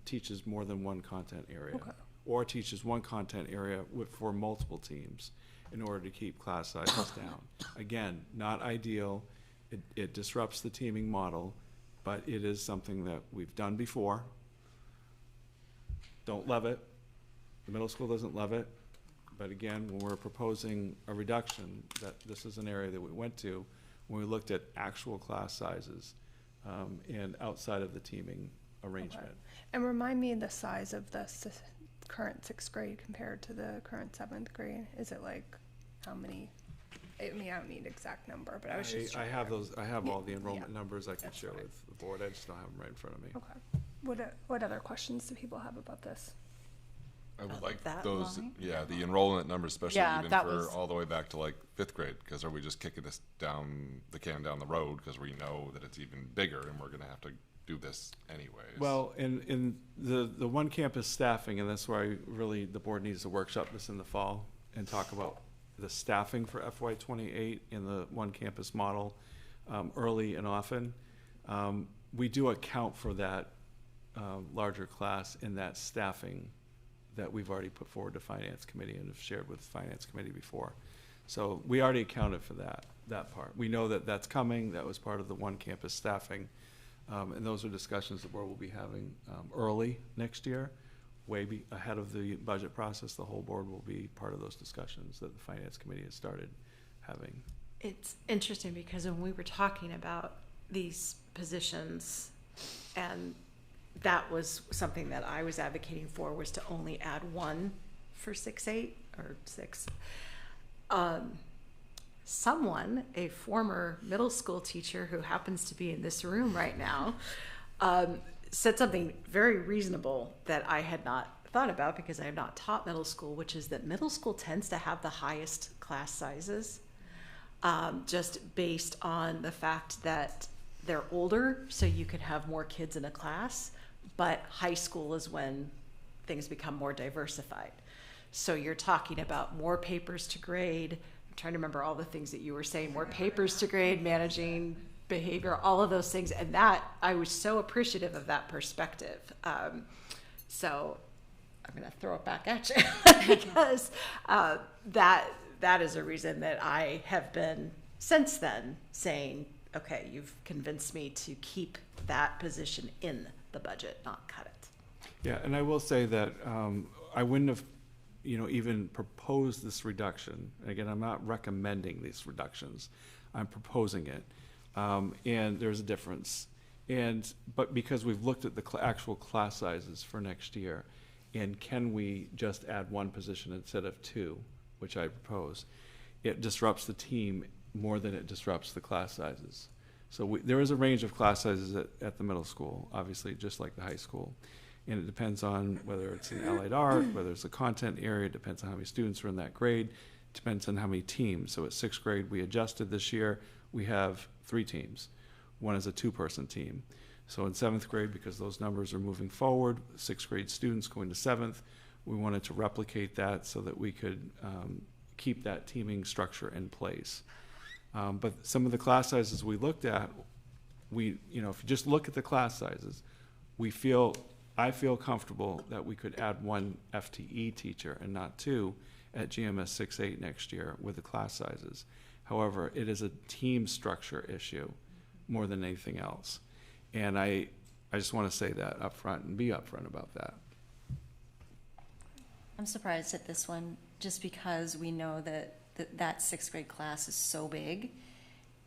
teaches more than one content area, or teaches one content area for multiple teams in order to keep class sizes down. Again, not ideal. It disrupts the teaming model, but it is something that we've done before. Don't love it. The middle school doesn't love it. But again, when we're proposing a reduction, that this is an area that we went to when we looked at actual class sizes and outside of the teaming arrangement. Okay. And remind me the size of the current 6th grade compared to the current 7th grade. Is it like how many? I mean, I don't need exact number, but I was just. I have those. I have all the enrollment numbers I can share with the board. I just don't have them right in front of me. Okay. What other questions do people have about this? I would like that those, line? yeah, the enrollment numbers, especially Yeah, even that for was- all the way back to like 5th grade, because are we just kicking this down the can down the road because we know that it's even bigger and we're going to have to do this anyways? Well, in the one campus staffing, and that's why really the board needs to workshop this in the fall and talk about the staffing for FY28 in the one campus model early and often. We do account for that larger class in that staffing that we've already put forward to Finance Committee and have shared with Finance Committee before. So we already accounted for that part. We know that that's coming. That was part of the one campus staffing. And those are discussions the board will be having early next year, ahead of the budget process. The whole board will be part of those discussions that the Finance Committee has started having. It's interesting because when we were talking about these positions, and that was something that I was advocating for, was to only add one for 6-8 or 6. Someone, a former middle school teacher who happens to be in this room right now, said something very reasonable that I had not thought about because I have not taught middle school, which is that middle school tends to have the highest class sizes, just based on the fact that they're older, so you could have more kids in a class, but high school is when things become more diversified. So you're talking about more papers to grade. I'm trying to remember all the things that you were saying, more papers to grade, managing behavior, all of those things. And that, I was so appreciative of that perspective. So I'm going to throw it back at you because that is a reason that I have been since then saying, okay, you've convinced me to keep that position in the budget, not cut it. Yeah, and I will say that I wouldn't have, even proposed this reduction. Again, I'm not recommending these reductions. I'm proposing it, and there's a difference. But because we've looked at the actual class sizes for next year, and can we just add one position instead of 2, which I propose, it disrupts the team more than it disrupts the class sizes. So there is a range of class sizes at the middle school, obviously, just like the high school. And it depends on whether it's an allied art, whether it's a content area, it depends on how many students are in that grade, it depends on how many teams. So at 6th grade, we adjusted this year, we have 3 teams. One is a 2-person team. So in 7th grade, because those numbers are moving forward, 6th grade students going to 7th, we wanted to replicate that so that we could keep that teaming structure in place. But some of the class sizes we looked at, if you just look at the class sizes, I feel comfortable that we could add 1 FTE teacher and not 2 at GMS 6-8 next year with the class sizes. However, it is a team structure issue more than anything else. And I just want to say that up front and be upfront about that. I'm surprised at this one just because we know that 6th grade class is so big,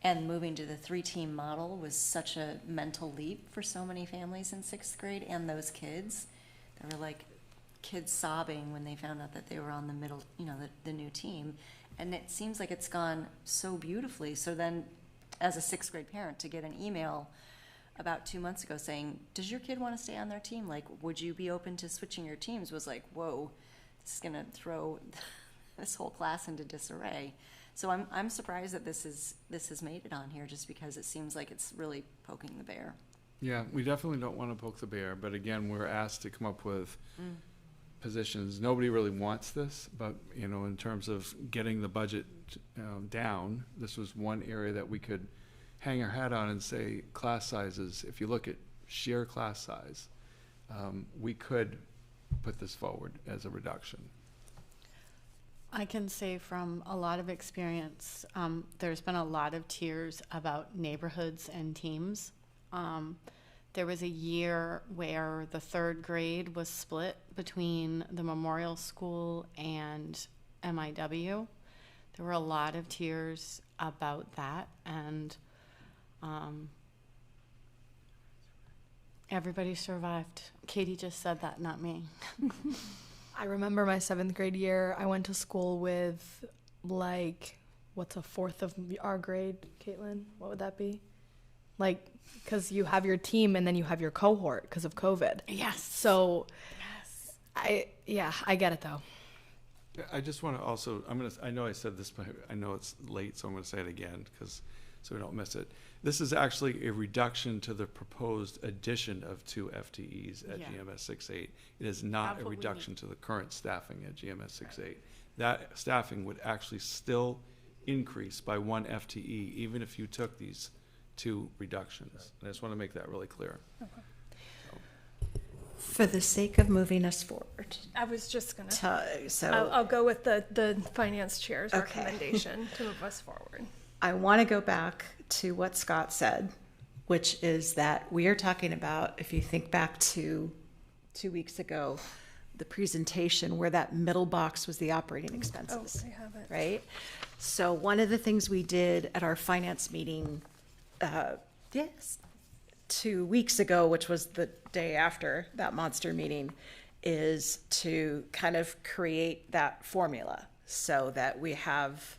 and moving to the 3-team model was such a mental leap for so many families in 6th grade and those kids. There were like kids sobbing when they found out that they were on the middle, the new team. And it seems like it's gone so beautifully. So then as a 6th grade parent to get an email about 2 months ago saying, does your kid want to stay on their team? Like, would you be open to switching your teams? Was like, whoa, this is going to throw this whole class into disarray. So I'm surprised that this has made it on here, just because it seems like it's really poking the bear. Yeah, we definitely don't want to poke the bear, but again, we're asked to come up with positions. Nobody really wants this, but, you know, in terms of getting the budget down, this was one area that we could hang our hat on and say class sizes, if you look at sheer class size, we could put this forward as a reduction. I can say from a lot of experience, there's been a lot of tears about neighborhoods and teams. There was a year where the 3rd grade was split between the Memorial School and MIW. There were a lot of tears about that, and everybody survived. Katie just said that, not me. I remember my 7th grade year, I went to school with, like, what's a fourth of our grade, Caitlin? What would that be? Like, because you have your team and then you have your cohort because of COVID. Yes. So, I get it though. I just want to also, I know I said this, but I know it's late, so I'm going to say it again so we don't miss it. This is actually a reduction to the proposed addition of 2 FTEs at GMS 68. It is not a reduction to the current staffing at GMS 68. That staffing would actually still increase by 1 FTE, even if you took these 2 reductions. I just want to make that really clear. Okay. For the sake of moving us forward. I was just going So I'll go with the finance chair's Okay. recommendation to move us forward. I want to go back to what Scott said, which is that we are talking about, if you think back to 2 weeks ago, the presentation where that middle box was the operating expenses. Oh, I have it. Right? So one of the things we did at our finance meeting, 2 weeks ago, which was the day after that monster meeting, is to kind of create that formula so that we have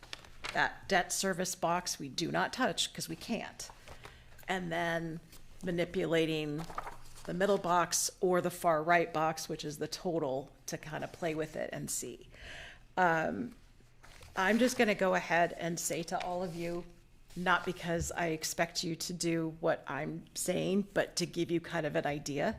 that debt service box we do not touch because we can't. And then manipulating the middle box or the far right box, which is the total, to kind of play with it and see. I'm just going to go ahead and say to all of you, not because I expect you to do what I'm saying, but to give you kind of an idea.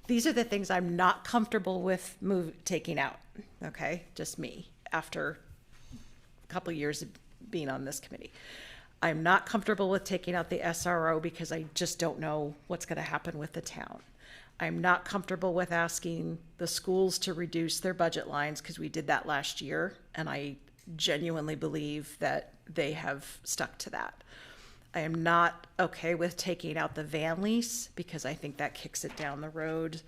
These are the things I'm not comfortable with taking out, okay? Just me, after a couple of years of being on this committee. I'm not comfortable with taking out the SRO because I just don't know what's going to happen with the town. I'm not comfortable with asking the schools to reduce their budget lines because we did that last year, and I genuinely believe that they have stuck to that. I am not okay with taking out the van lease because I think that kicks it down the road.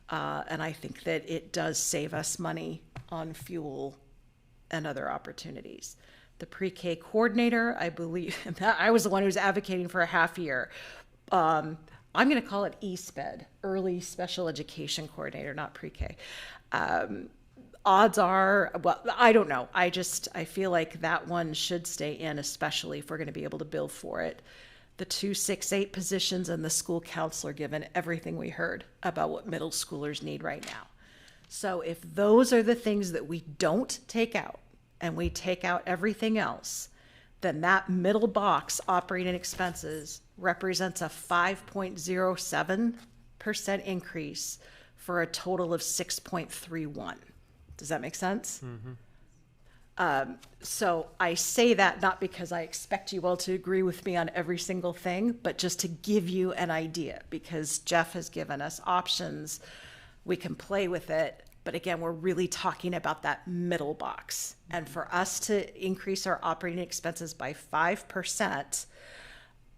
And I think that it does save us money on fuel and other opportunities. The pre-K coordinator, I believe, I was the one who was advocating for a half year. I'm going to call it ESPED, Early Special Education Coordinator, not pre-K. Odds are, well, I don't know. I feel like that one should stay in, especially if we're going to be able to bill for it. The 268 positions and the school counselor, given everything we heard about what middle schoolers need right now. So if those are the things that we don't take out and we take out everything else, then that middle box operating expenses represents a 5.07% increase for a total of 6.31. Does that make sense? Mm-hmm. So I say that not because I expect you all to agree with me on every single thing, but just to give you an idea, because Jeff has given us options. We can play with it, but again, we're really talking about that middle box. And for us to increase our operating expenses by 5%,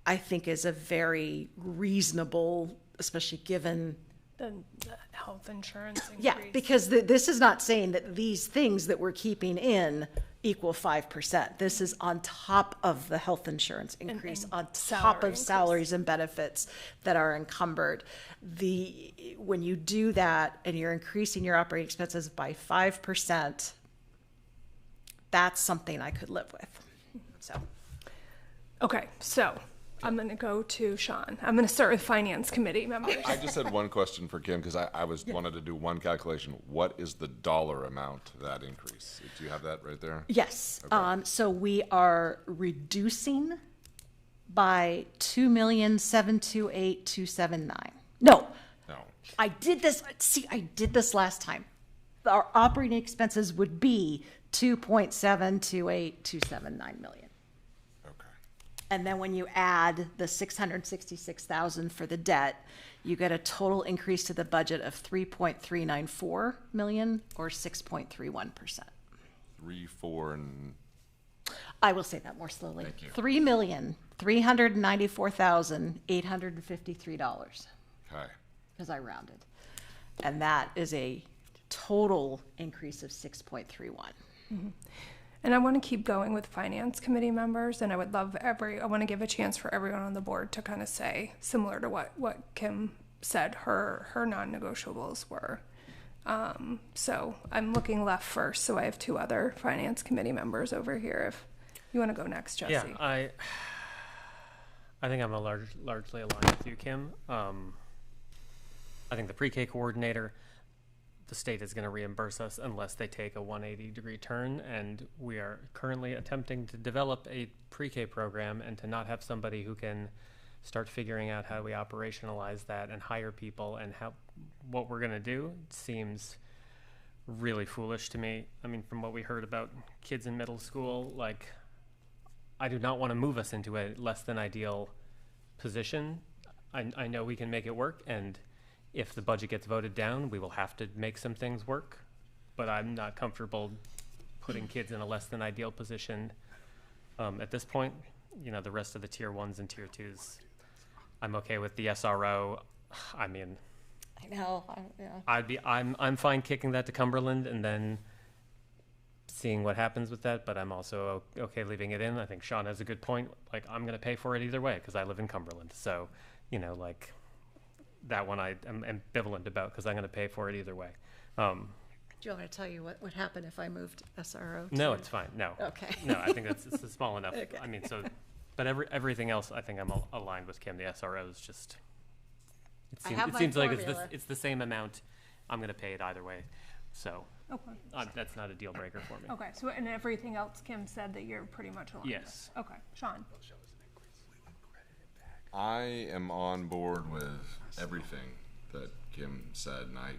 I think is a very reasonable, especially given The health insurance increase. yeah, because this is not saying that these things that we're keeping in equal 5%. This is on top of the health insurance increase, and on top salary of salaries and benefits that are encumbered. When you do that and you're increasing your operating expenses by 5%, that's something I could live with. So, Okay, so I'm going to go to Sean. I'm going to start with finance committee members. I just had one question for Kim because I wanted to do one calculation. What is the dollar amount to that increase? Do you have that right there? yes. Okay. So we are reducing by $2,728,279. No, No. I did this last time. Our operating expenses would be 2.728279 million. Okay. And then when you add the 666,000 for the debt, you get a total increase to the budget of 3.394 million, or 6.31%. 3, 4, and I will say that more slowly. Thank you. $3,394,853. okay. Because I rounded. And that is a total increase of 6.31. And I want to keep going with finance committee members, and I would love I want to give a chance for everyone on the board to kind of say, similar to what Kim said her non-negotiables were. So I'm looking left first, so I have 2 other finance committee members over here. If you want to go next, Jesse. Yeah, I think I'm largely aligned with you, Kim. I think the pre-K coordinator, the state is going to reimburse us unless they take a 180-degree turn, and we are currently attempting to develop a pre-K program, and to not have somebody who can start figuring out how we operationalize that and hire people and what we're going to do seems really foolish to me. I mean, from what we heard about kids in middle school, like, I do not want to move us into a less than ideal position. I know we can make it work, and if the budget gets voted down, we will have to make some things work, but I'm not comfortable putting kids in a less than ideal position at this point. You know, the rest of the tier 1s and tier 2s, I'm okay with. The SRO, I mean, I know. I'm fine kicking that to Cumberland and then seeing what happens with that, but I'm also okay leaving it in. I think Sean has a good point. Like, I'm going to pay for it either way because I live in Cumberland. So, you know, like, that one I am ambivalent about because I'm going to pay for it either way. Do you want me to tell you what would happen if I moved SRO? No, it's fine. No. Okay. No, I think it's small enough. Okay. I mean, so, but everything else, I think I'm aligned with Kim. The SRO is just, it seems like it's the same amount. I'm going to pay it either way. So that's not a deal breaker for me. Okay, so and everything else Kim said that you're pretty much aligned Yes. with. Okay, Sean. I am on board with everything that Kim said, and I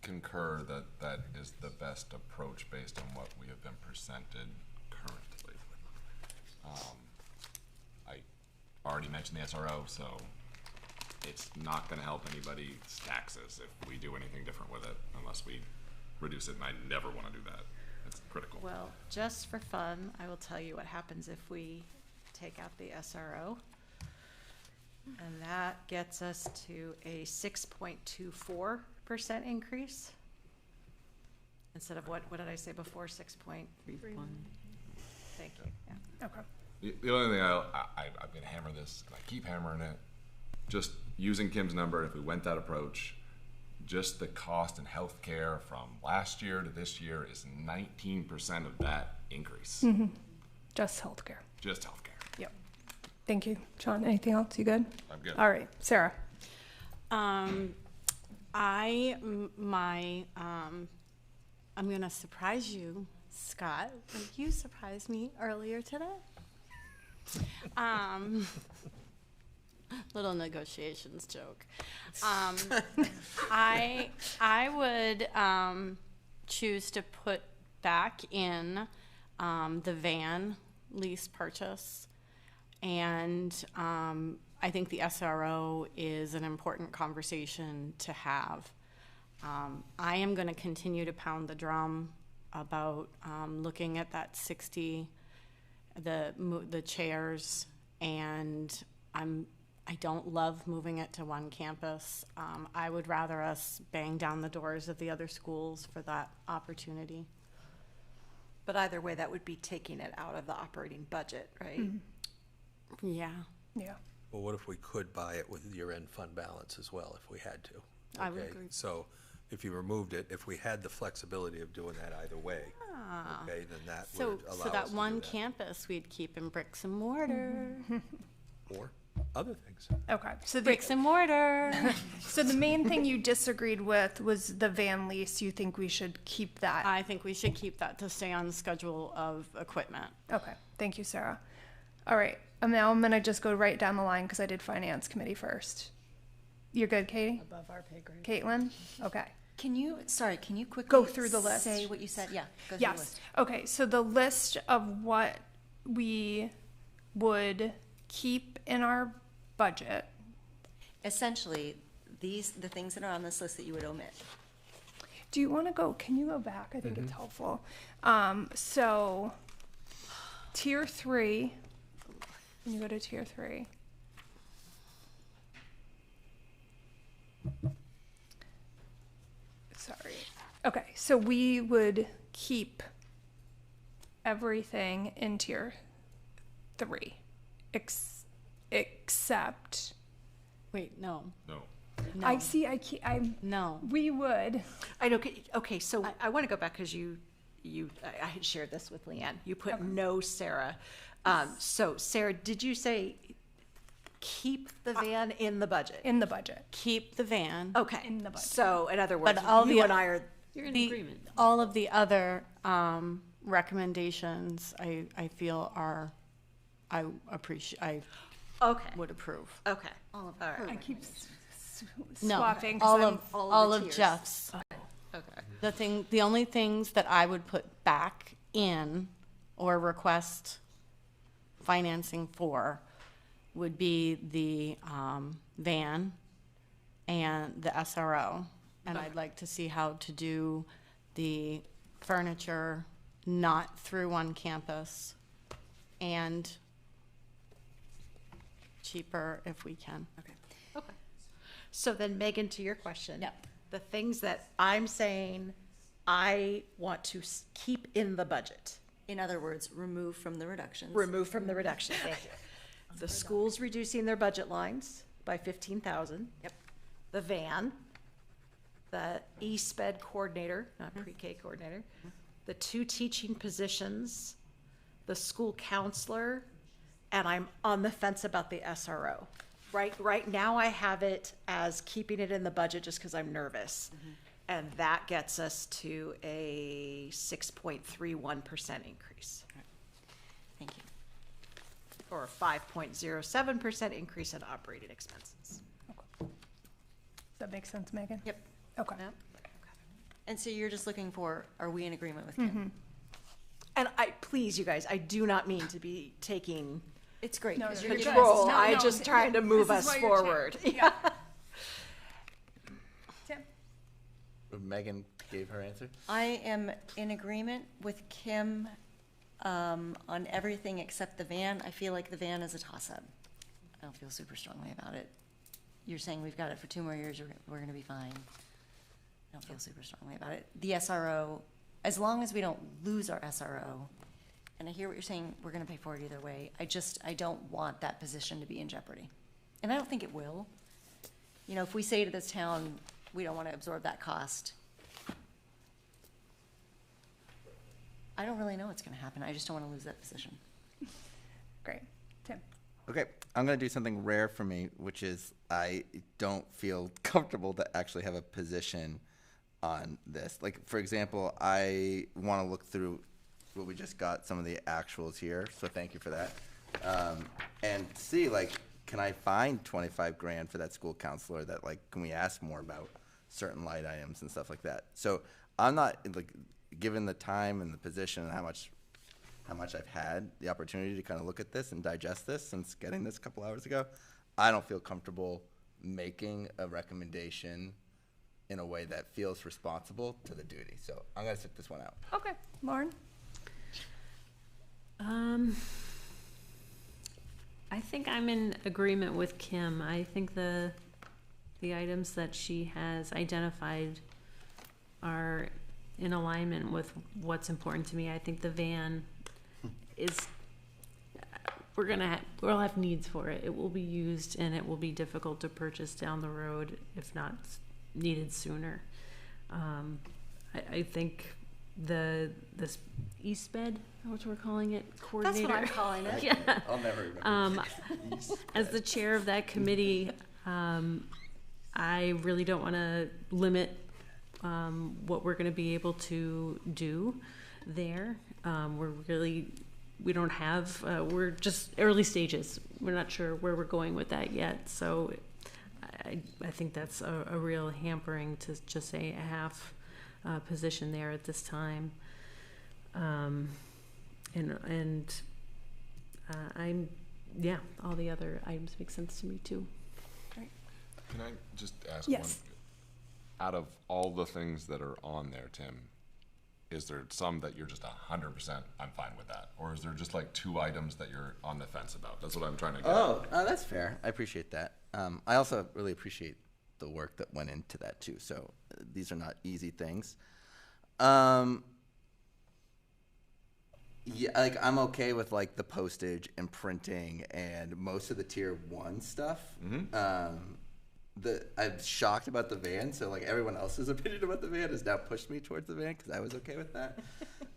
concur that that is the best approach based on what we have been presented currently. I already mentioned the SRO, so it's not going to help anybody's taxes if we do anything different with it, unless we reduce it, and I never want to do that. It's critical. Well, just for fun, I will tell you what happens if we take out the SRO. And that gets us to a 6.24% increase. Instead of what did I say before? 6.31. Thank you. Yeah. Okay. The only thing I'm going to hammer this, and I keep hammering it, just using Kim's number, if we went that approach, just the cost in healthcare from last year to this year is 19% of that increase. Mm-hmm. Just healthcare. Just healthcare. Yep. Thank you, Sean. Anything else? You good? I'm good. All right, Sarah. I'm gonna surprise you, Scott. Like you surprised me earlier today. Little negotiations joke. I would choose to put back in the van lease purchase, and I think the SRO is an important conversation to have. I am going to continue to pound the drum about looking at that 60, the chairs, and I don't love moving it to one campus. I would rather us bang down the doors of the other schools for that opportunity. But either way, that would be taking it out of the operating budget, right? Mm-hmm. Yeah. Yeah. Well, what if we could buy it with year-end fund balance as well, if we had to? I would agree. So if you removed it, if we had the flexibility of doing that either way, okay, then that would allow us to So that do one that. campus we'd keep in bricks and mortar. Or other things. Okay. So Bricks and mortar. So the main thing you disagreed with was the van lease. You think we should keep that? I think we should keep that to stay on the schedule of equipment. Okay. Thank you, Sarah. All right. Now I'm going to just go right down the line because I did finance committee first. You're good, Katie? Above our pay grade. Caitlin? Okay. Can you quickly Go through the list? say what you said? Yeah, go through the Yes. list. Okay, so the list of what we would keep in our budget. Essentially, the things that are on this list that you would omit. Do you want to go? Can you go back? I think it's helpful. So, tier 3. Can you go to tier 3? Sorry. Okay, so we would keep everything in tier 3, except. Wait, no. No. No. I see. No. We would. I know. Okay, so I want to go back because I had shared this with Leanne. You put no, Sarah. So Sarah, did you say keep the van in the budget? In the budget. Keep the van. Okay. In the budget. So in other words, But all you the and I are. You're in the- agreement. All of the other recommendations I feel are, I appreciate, I Okay. would approve. Okay. All of All right. I keep No, swapping. 'cause all I'm- of all of the tiers. Jeff's. Okay. The only things that I would put back in or request financing for would be the van and the SRO. And I'd like to see how to do the furniture not through one campus and cheaper if we can. Okay. So then, Megan, to your question. Yep. The things that I'm saying I want to keep in the budget. In other words, remove from the reductions. Remove from the reduction, thank you. The school's reducing their budget lines by 15,000. Yep. The van, the ESPED coordinator, not pre-K coordinator, the 2 teaching positions, the school counselor, and I'm on the fence about the SRO. Right now I have it as keeping it in the budget just because I'm nervous. And that gets us to a 6.31% increase. Thank you. Or a 5.07% increase in operating expenses. Does that make sense, Megan? Yep. Okay. And so you're just looking for, are we in agreement with Kim? And please, you guys, I do not mean to be taking It's great. No, 'cause no, you're you're giving control. us- No, I'm no, just trying to move this is us why you're forward. chair. Yeah. Tim? Megan gave her answer. I am in agreement with Kim on everything except the van. I feel like the van is a toss-up. I don't feel super strongly about it. You're saying we've got it for 2 more years, we're going to be fine. I don't feel super strongly about it. The SRO, as long as we don't lose our SRO, and I hear what you're saying, we're going to pay for it either way. I don't want that position to be in jeopardy. And I don't think it will. You know, if we say to this town, we don't want to absorb that cost, I don't really know what's going to happen. I just don't want to lose that position. Great. Tim? Okay, I'm going to do something rare for me, which is I don't feel comfortable to actually have a position on this. Like, for example, I want to look through what we just got, some of the actuals here, so thank you for that. And see, like, can I find 25 grand for that school counselor that, like, can we ask more about certain light items and stuff like that? So I'm not, like, given the time and the position and how much I've had the opportunity to kind of look at this and digest this since getting this a couple hours ago, I don't feel comfortable making a recommendation in a way that feels responsible to the duty. So I'm going to sit this one out. Okay. Lauren? I think I'm in agreement with Kim. I think the items that she has identified are in alignment with what's important to me. I think the van is, we'll have needs for it. It will be used and it will be difficult to purchase down the road if not needed sooner. I think this ESPED, what we're calling it, coordinator. That's what I'm calling it. Yeah. I'll never remember. As the chair of that committee, I really don't want to limit what we're going to be able to do there. We're just early stages. We're not sure where we're going with that yet. So I think that's a real hampering to just say a half position there at this time. All the other items make sense to me too. Can I just ask Yes. one? Out of all the things that are on there, Tim, is there some that you're just 100% I'm fine with that? Or is there just like 2 items that you're on the fence about? That's what I'm trying to get at. That's fair. I appreciate that. I also really appreciate the work that went into that too. So these are not easy things. Yeah, like I'm okay with like the postage and printing and most of the tier 1 stuff. I'm shocked about the van, so like everyone else's opinion about the van has now pushed me towards the van because I was okay with that.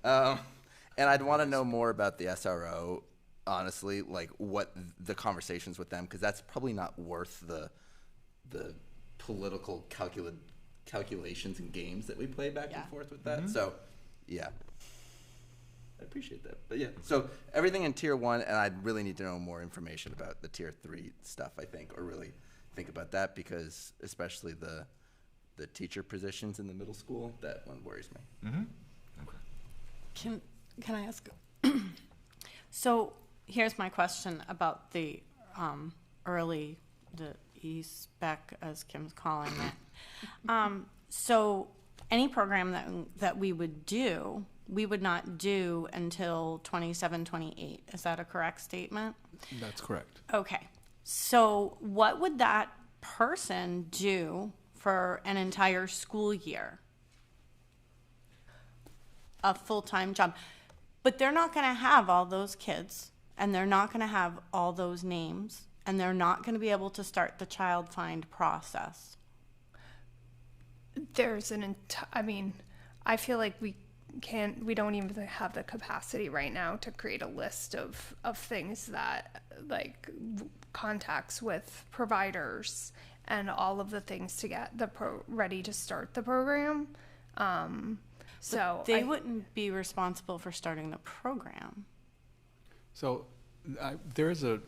And I'd want to know more about the SRO, honestly, like what the conversations with them, because that's probably not worth the political calculations and games that we play back and forth with that. So, yeah. I appreciate that. But yeah, so everything in tier 1, and I'd really need to know more information about the tier 3 stuff, I think, or really think about that, because especially the teacher positions in the middle school, that one worries me. Can I ask? So here's my question about the e-spec, as Kim's calling it. So any program that we would do, we would not do until 27, 28. Is that a correct statement? That's correct. Okay. So what would that person do for an entire school year? A full-time job. But they're not going to have all those kids, and they're not going to have all those names, and they're not going to be able to start the child find process. I feel like we don't even have the capacity right now to create a list of things that, like, contacts with providers and all of the things to get ready to start the program. So they wouldn't be responsible for starting the program. So there is a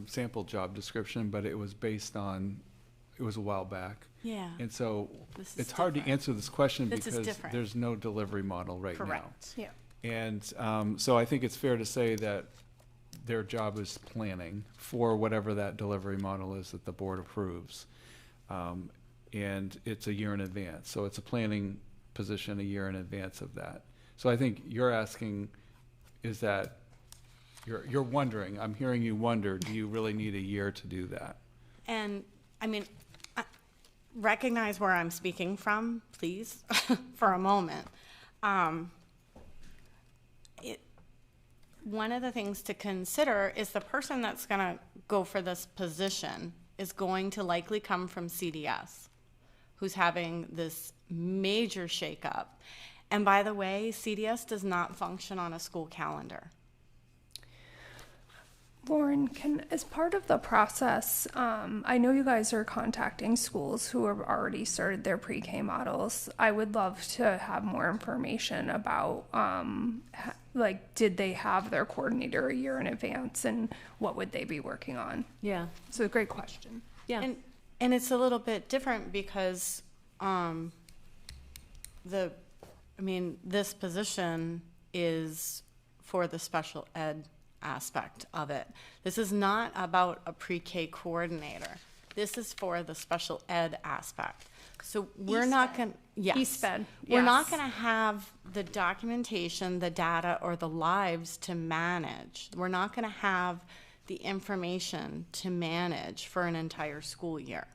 sample job description, but it was it was a while back. Yeah. And so It's hard to answer this question This is because different. there's no delivery model right Correct. now. Yeah. And so I think it's fair to say that their job is planning for whatever that delivery model is that the board approves. And it's a year in advance. So it's a planning position a year in advance of that. So I think you're asking, is that you're wondering, I'm hearing you wonder, do you really need a year to do that? And I mean, recognize where I'm speaking from, please, for a moment. One of the things to consider is the person that's going to go for this position is going to likely come from CDS, who's having this major shakeup. And by the way, CDS does not function on a school calendar. Lauren, as part of the process, I know you guys are contacting schools who have already started their pre-K models. I would love to have more information about, did they have their coordinator a year in advance, and what would they be working on? Yeah. So a great question. Yeah. And it's a little bit different because this position is for the special ed aspect of it. This is not about a pre-K coordinator. This is for the special ed aspect. So we're not going to, yes. ESPED, We're not going to have the documentation, the data, or the lives to manage. We're not going to have the information to manage for an entire school year.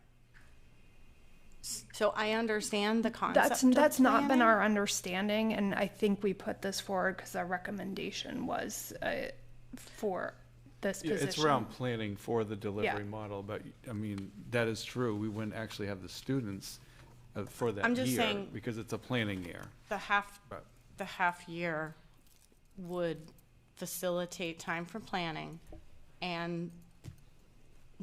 So I understand the concept. That's not been our understanding, and I think we put this forward because our recommendation was for this position. It's around planning for the delivery model, but I mean, that is true. We wouldn't actually have the students for that I'm just year saying because it's a planning year. The half year would facilitate time for planning, and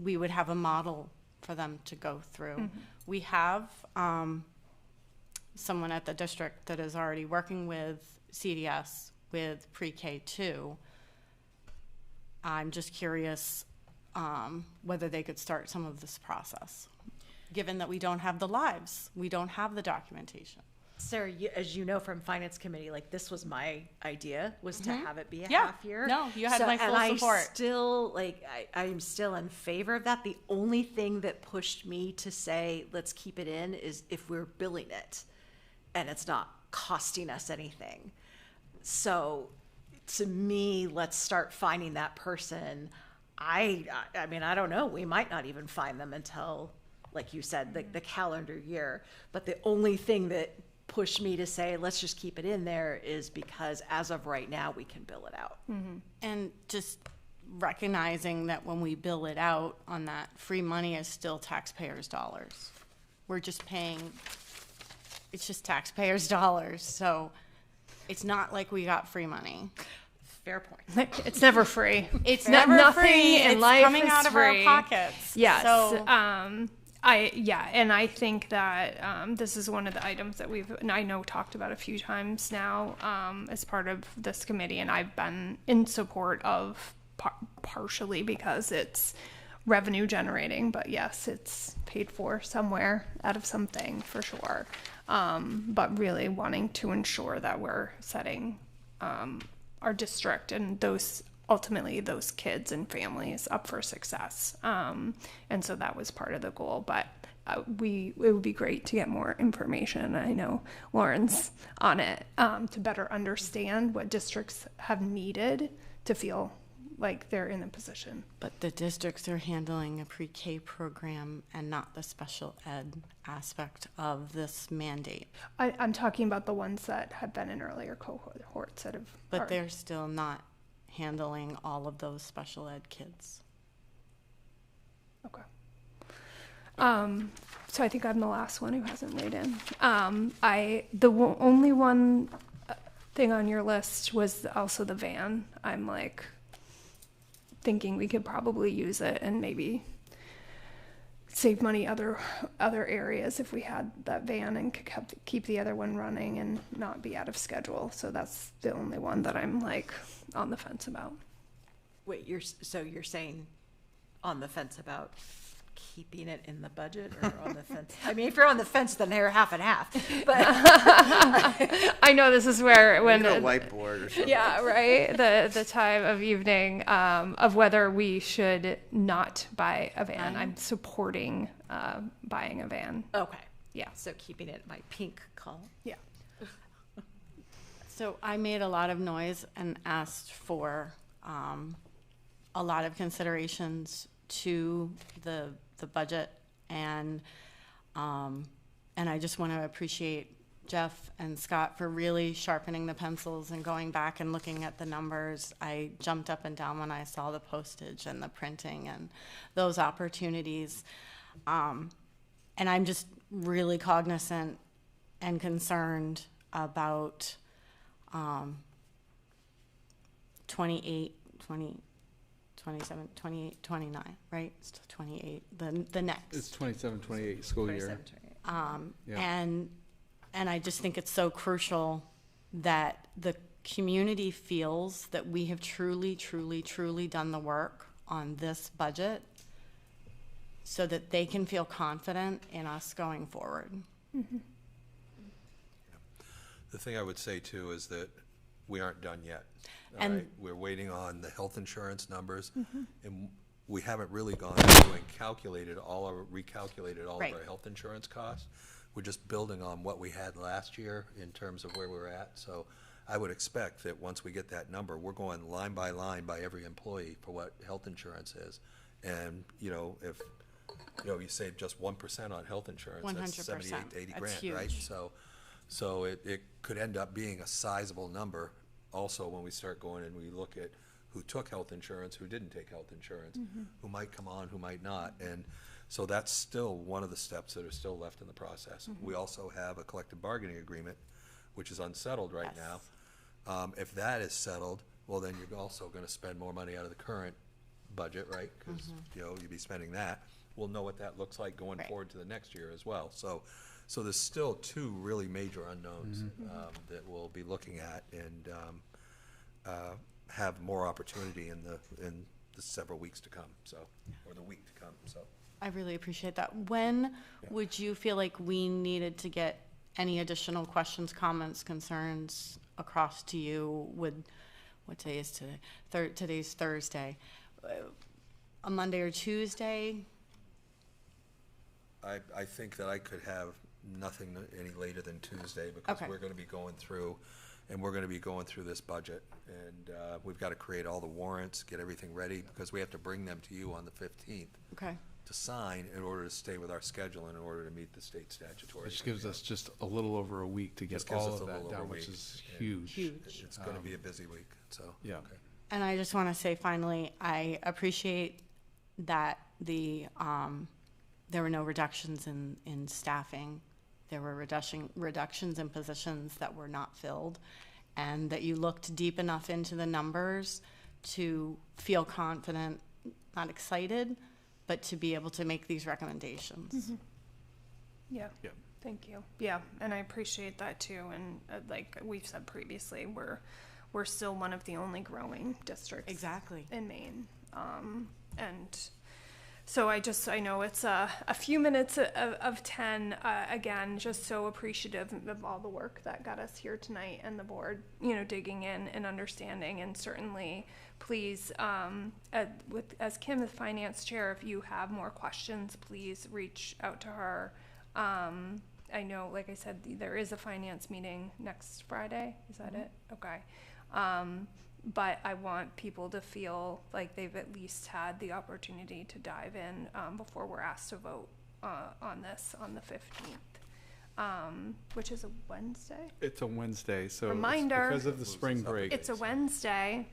we would have a model for them to go through. Mm-hmm. We have someone at the district that is already working with CDS with pre-K2. I'm just curious whether they could start some of this process. given that we don't have the lives, we don't have the documentation. Sarah, as you know from finance committee, like this was my idea, was to have it be a Yeah. half year. No, you had my full and support. I still I'm still in favor of that. The only thing that pushed me to say let's keep it in is if we're billing it and it's not costing us anything. So to me, let's start finding that person. I mean, I don't know. We might not even find them until, like you said, the calendar year. But the only thing that pushed me to say let's just keep it in there is because as of right now we can bill it out. And just recognizing that when we bill it out on that, free money is still taxpayers' dollars. We're just paying, it's just taxpayers' dollars. So it's not like we got free money. Fair point. It's never free. It's Nothing never free. in It's life coming is out of free. our pockets. Yes. So, And I think that this is one of the items that I know talked about a few times now as part of this committee, and I've been in support of partially because it's revenue generating, but yes, it's paid for somewhere out of something for sure. But really wanting to ensure that we're setting our district and ultimately those kids and families up for success. And so that was part of the goal, but it would be great to get more information. I know Lauren's on it to better understand what districts have needed to feel like they're in a position. but the districts are handling a pre-K program and not the special ed aspect of this mandate. I'm talking about the ones that have been in earlier cohorts that have. But they're still not handling all of those special ed kids. Okay. So I think I'm the last one who hasn't weighed in. Only one thing on your list was also the van. I'm like thinking we could probably use it and maybe save money other areas if we had that van and could keep the other one running and not be out of schedule. So that's the only one that I'm like on the fence about. Wait, you're saying on the fence about keeping it in the budget or on the fence? I mean, if you're on the fence, then they're half and half. But I know this is where when a whiteboard or something. Yeah, right. The time of evening of whether we should not buy a van. I'm supporting buying a van. Okay. Yeah. So keeping it my pink column. Yeah. So I made a lot of noise and asked for a lot of considerations to the budget, and I just want to appreciate Jeff and Scott for really sharpening the pencils and going back and looking at the numbers. I jumped up and down when I saw the postage and the printing and those opportunities, and I'm just really cognizant and concerned about 28, 20, 27, 28, 29, right? It's 28, the next. It's 27, 28 school year. Yeah. And I just think it's so crucial that the community feels that we have truly, truly, truly done the work on this budget so that they can feel confident in us going forward. Mm-hmm. The thing I would say too is that we aren't done yet. And- Right? We're waiting on the health insurance numbers, Mhm. and we haven't really gone through and recalculated all Right. of our health insurance costs. We're just building on what we had last year in terms of where we're at. So I would expect that once we get that number, we're going line by every employee for what health insurance is. And, if, you save just 1% on health insurance, that's 100%. 78 to 80 That's grand, right? huge. So it could end up being a sizable number also when we start going and we look at who took health insurance, who didn't take health insurance, Mhm. who might come on, who might not. And so that's still one of the steps that are still left in the process. Mhm. We also have a collective bargaining agreement, which is unsettled right now. If that is settled, well, then you're also going to spend more money out of the current budget, right? Because, you'd be spending that. We'll know what that looks like going forward to the next year as well. So there's still two really major unknowns that we'll be looking at and have more opportunity in the several weeks to come, or the week to come, so. I really appreciate that. When would you feel like we needed to get any additional questions, comments, concerns across to you? What day is today? Today's Thursday. A Monday or Tuesday? I think that I could have nothing any later than Tuesday, because Okay. we're going to be going through this budget, and we've got to create all the warrants, get everything ready, because we have to bring them to you on the 15th. Okay. To sign in order to stay with our schedule and in order to meet the state statutory. Which gives us just a little over a week to get Just gives all us of a that little over done, a which week. is And huge. It's going to be a busy week, so. Yeah. Okay. And I just want to say finally, I appreciate that there were no reductions in staffing. There were reductions in positions that were not filled, and that you looked deep enough into the numbers to feel confident, not excited, but to be able to make these recommendations. Mm-hmm. Yeah. Thank you. Yeah, and I appreciate that too. And like we've said previously, we're still one of the only growing districts exactly in Maine. And so I know it's a few minutes of 10. Again, just so appreciative of all the work that got us here tonight, and the board, digging in and understanding. And certainly, please, as Kim, the finance chair, if you have more questions, please reach out to her. I know, like I said, there is a finance meeting next Friday. Is that it? Okay. But I want people to feel like they've at least had the opportunity to dive in before we're asked to vote on this on the 15th, which is a Wednesday. It's a Wednesday, so Reminder. because of the spring break. It's a Wednesday.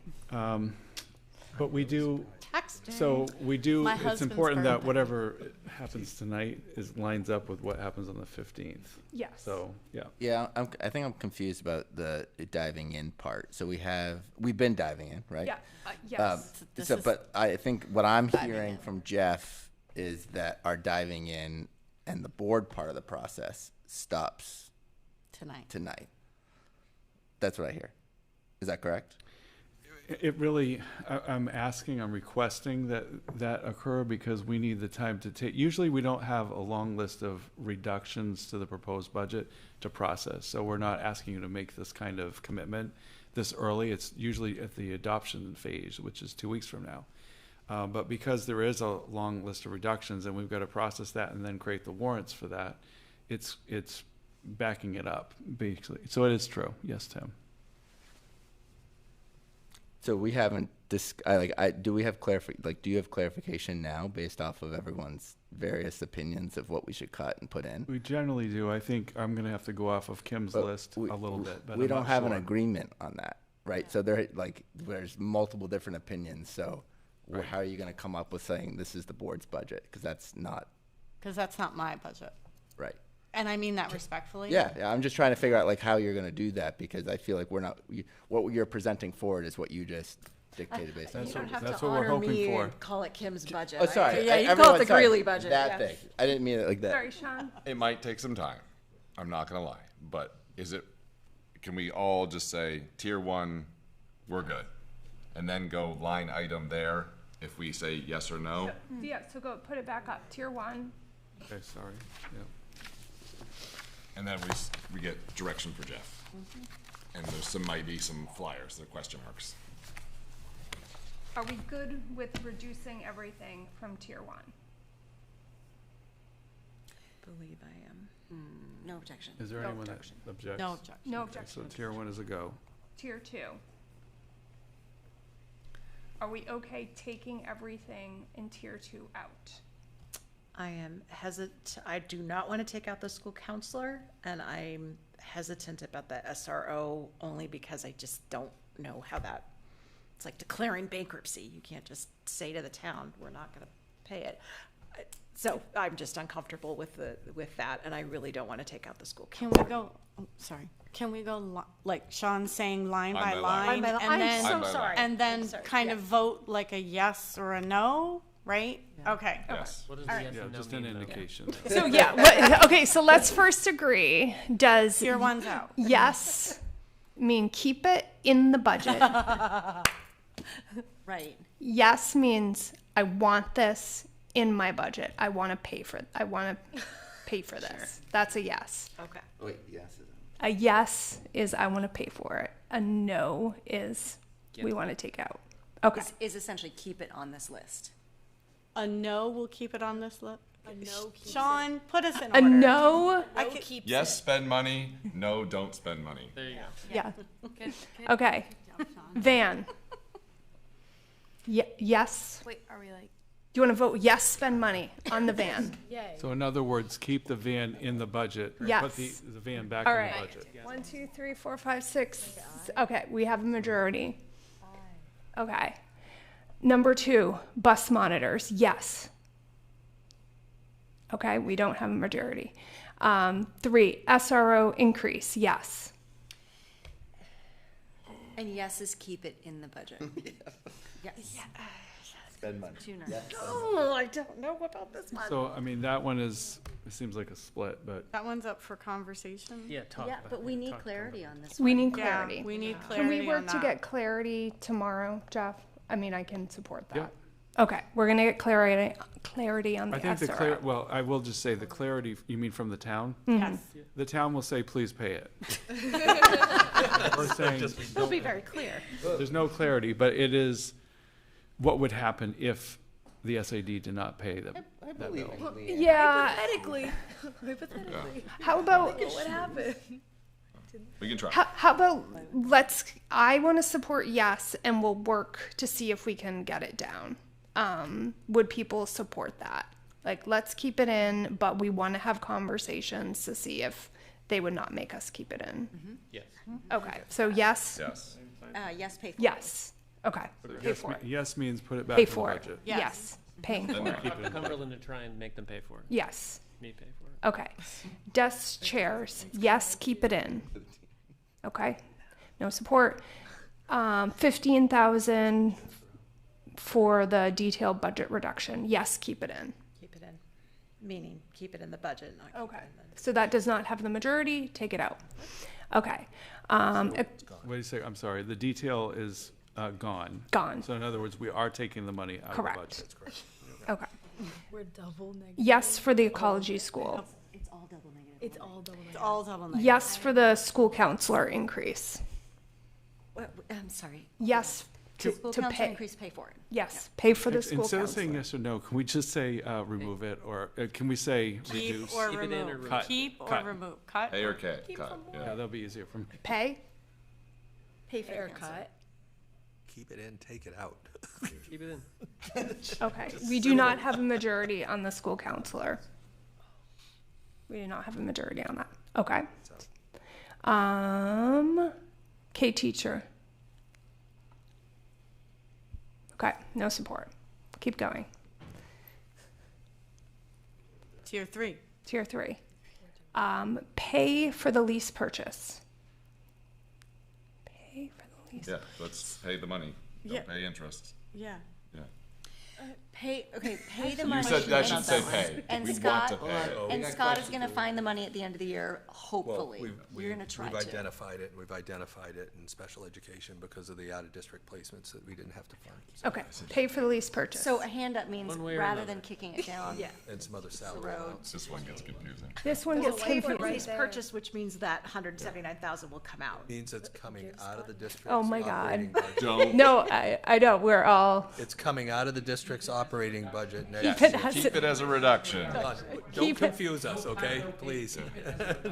But we do, Tax day. so we do, My it's husband's important that birthday. whatever happens tonight lines up with what happens on the 15th. Yes. So, yeah. Yeah, I think I'm confused about the diving in part. So we've been diving in, right? Yeah. Yes. But I think what I'm hearing from Jeff is that our diving in and the board part of the process stops tonight. That's what I hear. Is that correct? It really, I'm requesting that occur, because we need the time to take, usually we don't have a long list of reductions to the proposed budget to process. So we're not asking you to make this kind of commitment this early. It's usually at the adoption phase, which is 2 weeks from now. But because there is a long list of reductions and we've got to process that and then create the warrants for that, it's backing it up, basically. So it is true. Yes, Tim. So we haven't do we have do you have clarification now based off of everyone's various opinions of what we should cut and put in? We generally do. I think I'm going to have to go off of Kim's list a little bit, but we I'm don't not have an sure. agreement on that, right? So there's multiple different opinions. So how are you going to come up with saying this is the board's budget? Because that's not my budget. right. And I mean that respectfully. Yeah, I'm just trying to figure out how you're going to do that, because I feel like what you're presenting forward is what you just dictated based on. You don't have That's to what we're honor hoping me for. and call it Kim's budget. Oh, sorry. Yeah, you call it the Greeley budget. That thing. I didn't mean it like that. Sorry, Sean. It might take some time. I'm not gonna lie, but can we all just say tier 1, we're good, and then go line item there if we say yes or no? So go put it back up. Tier 1. Okay, sorry. Yeah. And then we get direction for Jeff. And might be some flyers, they're question marks. Are we good with reducing everything from tier 1? Believe I am. No objection. Is there No anyone that objection. objects? No objection. No Okay, objection. so tier 1 is a go. Tier 2. Are we okay taking everything in tier 2 out? I am hesitant. I do not want to take out the school counselor, and I'm hesitant about the SRO only because I just don't know how that. It's like declaring bankruptcy. You can't just say to the town, "We're not going to pay it." So I'm just uncomfortable with that, and I really don't want to take out the school Can counselor. we go? Oh, sorry. Can we go like Sean's saying line Line by by line, line. Line by line. and I'm then so Line by line. sorry. and then I'm sorry. kind Yeah. of vote like a yes or a no, right? Okay. Yes. What does All the right. yes Yeah, and no just an mean, though? indication. So okay, so let's first agree. Does Tier 1's out. yes mean keep it in the budget? Right. Yes means I want this in my budget. I want to pay for this. That's a yes. Okay. Wait, yes. A yes is I want to pay for it. A no is we want to take out. Okay. Is essentially keep it on this list. A no will keep it on this list. A no keeps Sean, put us in A order. no. Yes, spend money. No, don't spend money. There you go. Yeah. Good Okay. job, Sean. Van. Yes. Wait, are we like? Do you want to vote yes, spend money on the van? Yay. So in other words, keep the van in the budget. Or Yes. Put the van back All in right. the budget. 1, 2, 3, 4, 5, 6. Okay, we have a majority. Okay. Number 2, bus monitors. Yes. Okay, we don't have a majority. 3, SRO increase. Yes. And yes is keep it in the budget. Yes. Spend money. Oh, I don't know about this one. So, I mean, that one is, it seems like a split, but That one's up for conversation. Yeah, talk. Yeah, about but it. we need Talk clarity on this We one. need Yeah, clarity. we need Can clarity we work on to that. get clarity tomorrow, Jeff? I mean, I can support that. Yeah. Okay, we're gonna get clarity on the I think SRO. well, I will just say the clarity, you mean from the town? Yes. The town will say, please pay it. We're saying, It'll be very clear. there's no clarity, but it is what would happen if the SAD did not pay them. I believe in Leanne. Yeah. Hypothetically. How about What happened? We can try. how about I want to support yes, and we'll work to see if we can get it down. Would people support that? Like, let's keep it in, but we want to have conversations to see if they would not make us keep it in. Yes. Okay, so yes, Yes. Yes, pay for yes. Okay, pay Yes, for it. yes means put it back Pay in the for it. budget. Yes, paying for it. Cumberland to try and make them pay for it. Yes. Me pay for it. Okay. Desk chairs. Yes, keep it in. Okay. No support. 15,000 for the detailed budget reduction. Yes, keep it in. Keep it in, meaning keep it in the budget, not keep Okay. it in the. So that does not have the majority. Take it out. Okay. Wait a second, I'm sorry, the detail is gone. Gone. So in other words, we are taking the money out Correct. of the budget. Correct. Okay. We're double negative. Yes for the ecology school. It's all double negative. It's all double negative. It's all double negative. Yes for the school counselor increase. I'm sorry. Yes School to council pay. increase, pay for it. Yes, pay for the school Instead of saying counselor. yes or no, can we just say remove it, or can we say Keep reduce? or Keep it in or remove. remove. Cut. Keep or Cut. remove. Cut. Pay or cut. Cut. Yeah, Yeah. that'll be easier for me. Pay. Pay for the council. Haircut. Keep it in, take it out. Keep it in. Okay, we do not have a majority on the school counselor. We do not have a majority on that. Okay. K teacher. Okay, no support. Keep going. Tier 3. Tier 3. Pay for the lease purchase. Pay for the lease. Yeah. Let's pay the money. Don't Yeah. pay interest. Yeah. Yeah. Pay the You money. said that should say pay. And We Scott, want to pay. and Scott is gonna find the money at the end of the year, hopefully. We're gonna try We've to. identified it, we've identified it in special education because of the out-of-district placements that we didn't have to fund. Okay, pay for the lease purchase. So a hand up means One way or rather another. than kicking it down. Yeah. And some other salary allowance. This one gets confusing. This one gets Pay for confusing. lease purchase, which means that 179,000 will come out. Means it's coming out of the district's Oh my operating God. budget. Don't. No, I know, we're all, It's coming out of the district's operating budget next Keep year. it as Keep it as a reduction. Don't Keep it- confuse us, okay? Please.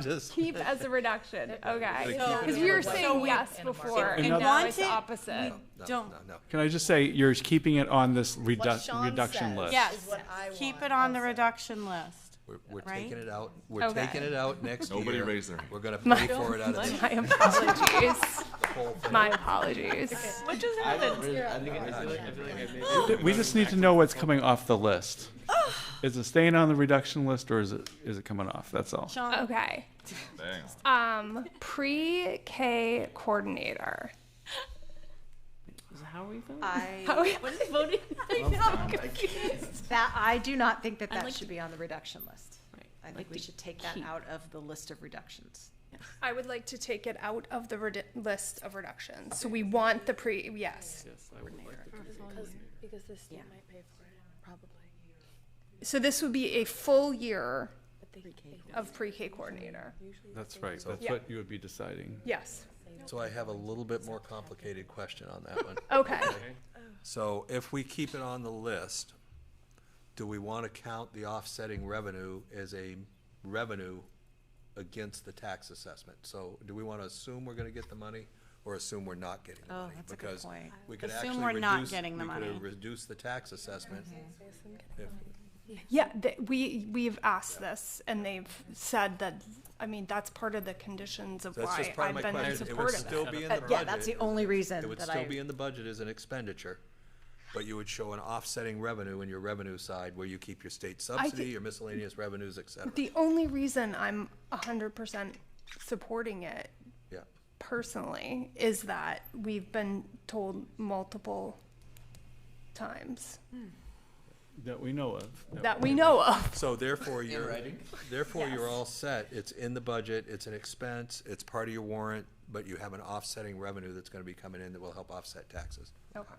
Just. keep as a reduction, okay? keep it Because as we a were reduction. saying yes before, and Another- now it's Want it? opposite. No, Don't. no. Can I just say, you're keeping it on this Sean reduction says. list? Yes. what I Keep want it on the also. reduction list. We're Right? taking it out, we're Okay. taking it out next year. Nobody raised their hand. We're gonna pay for it out of the My apologies. whole thing. My apologies. What just happened? I feel like I made We just need to know what's coming off the list. Is it staying on the reduction list, or is it coming off? That's all. Sean, Okay. Dang. Pre-K coordinator. How are we voting? What is voting? That, I do not think that that should be on the reduction list. I think we should take that out of the list of reductions. I would like to take it out of the list of reductions. So we want the yes. Yes, I would like to do that. Because the state might pay for it, probably. So this would be a full year of pre-K coordinator. That's right. That's Yeah. what you would be deciding. Yes. So I have a little bit more complicated question on that one. Okay. So if we keep it on the list, do we want to count the offsetting revenue as a revenue against the tax assessment? So do we want to assume we're going to get the money or assume we're not getting the money? That's a good Because point. we could Assume actually we're not reduce, getting the we money. could reduce the tax assessment. if- Yeah, we've asked this, and they've said that, I mean, that's part of the conditions of That's why just part I've of my been in question. It support would of still it. be in the budget. Yeah, that's the only reason It would that still I- be in the budget as an expenditure, but you would show an offsetting revenue in your revenue side where you keep your state subsidy, your miscellaneous revenues, et cetera. The only reason I'm 100% supporting it Yeah. personally is that we've been told multiple times That we know of. that we know of. So therefore, In you're, writing? therefore you're Yes. all set. It's in the budget, it's an expense, it's part of your warrant, but you have an offsetting revenue that's gonna be coming in that will help offset taxes. Okay.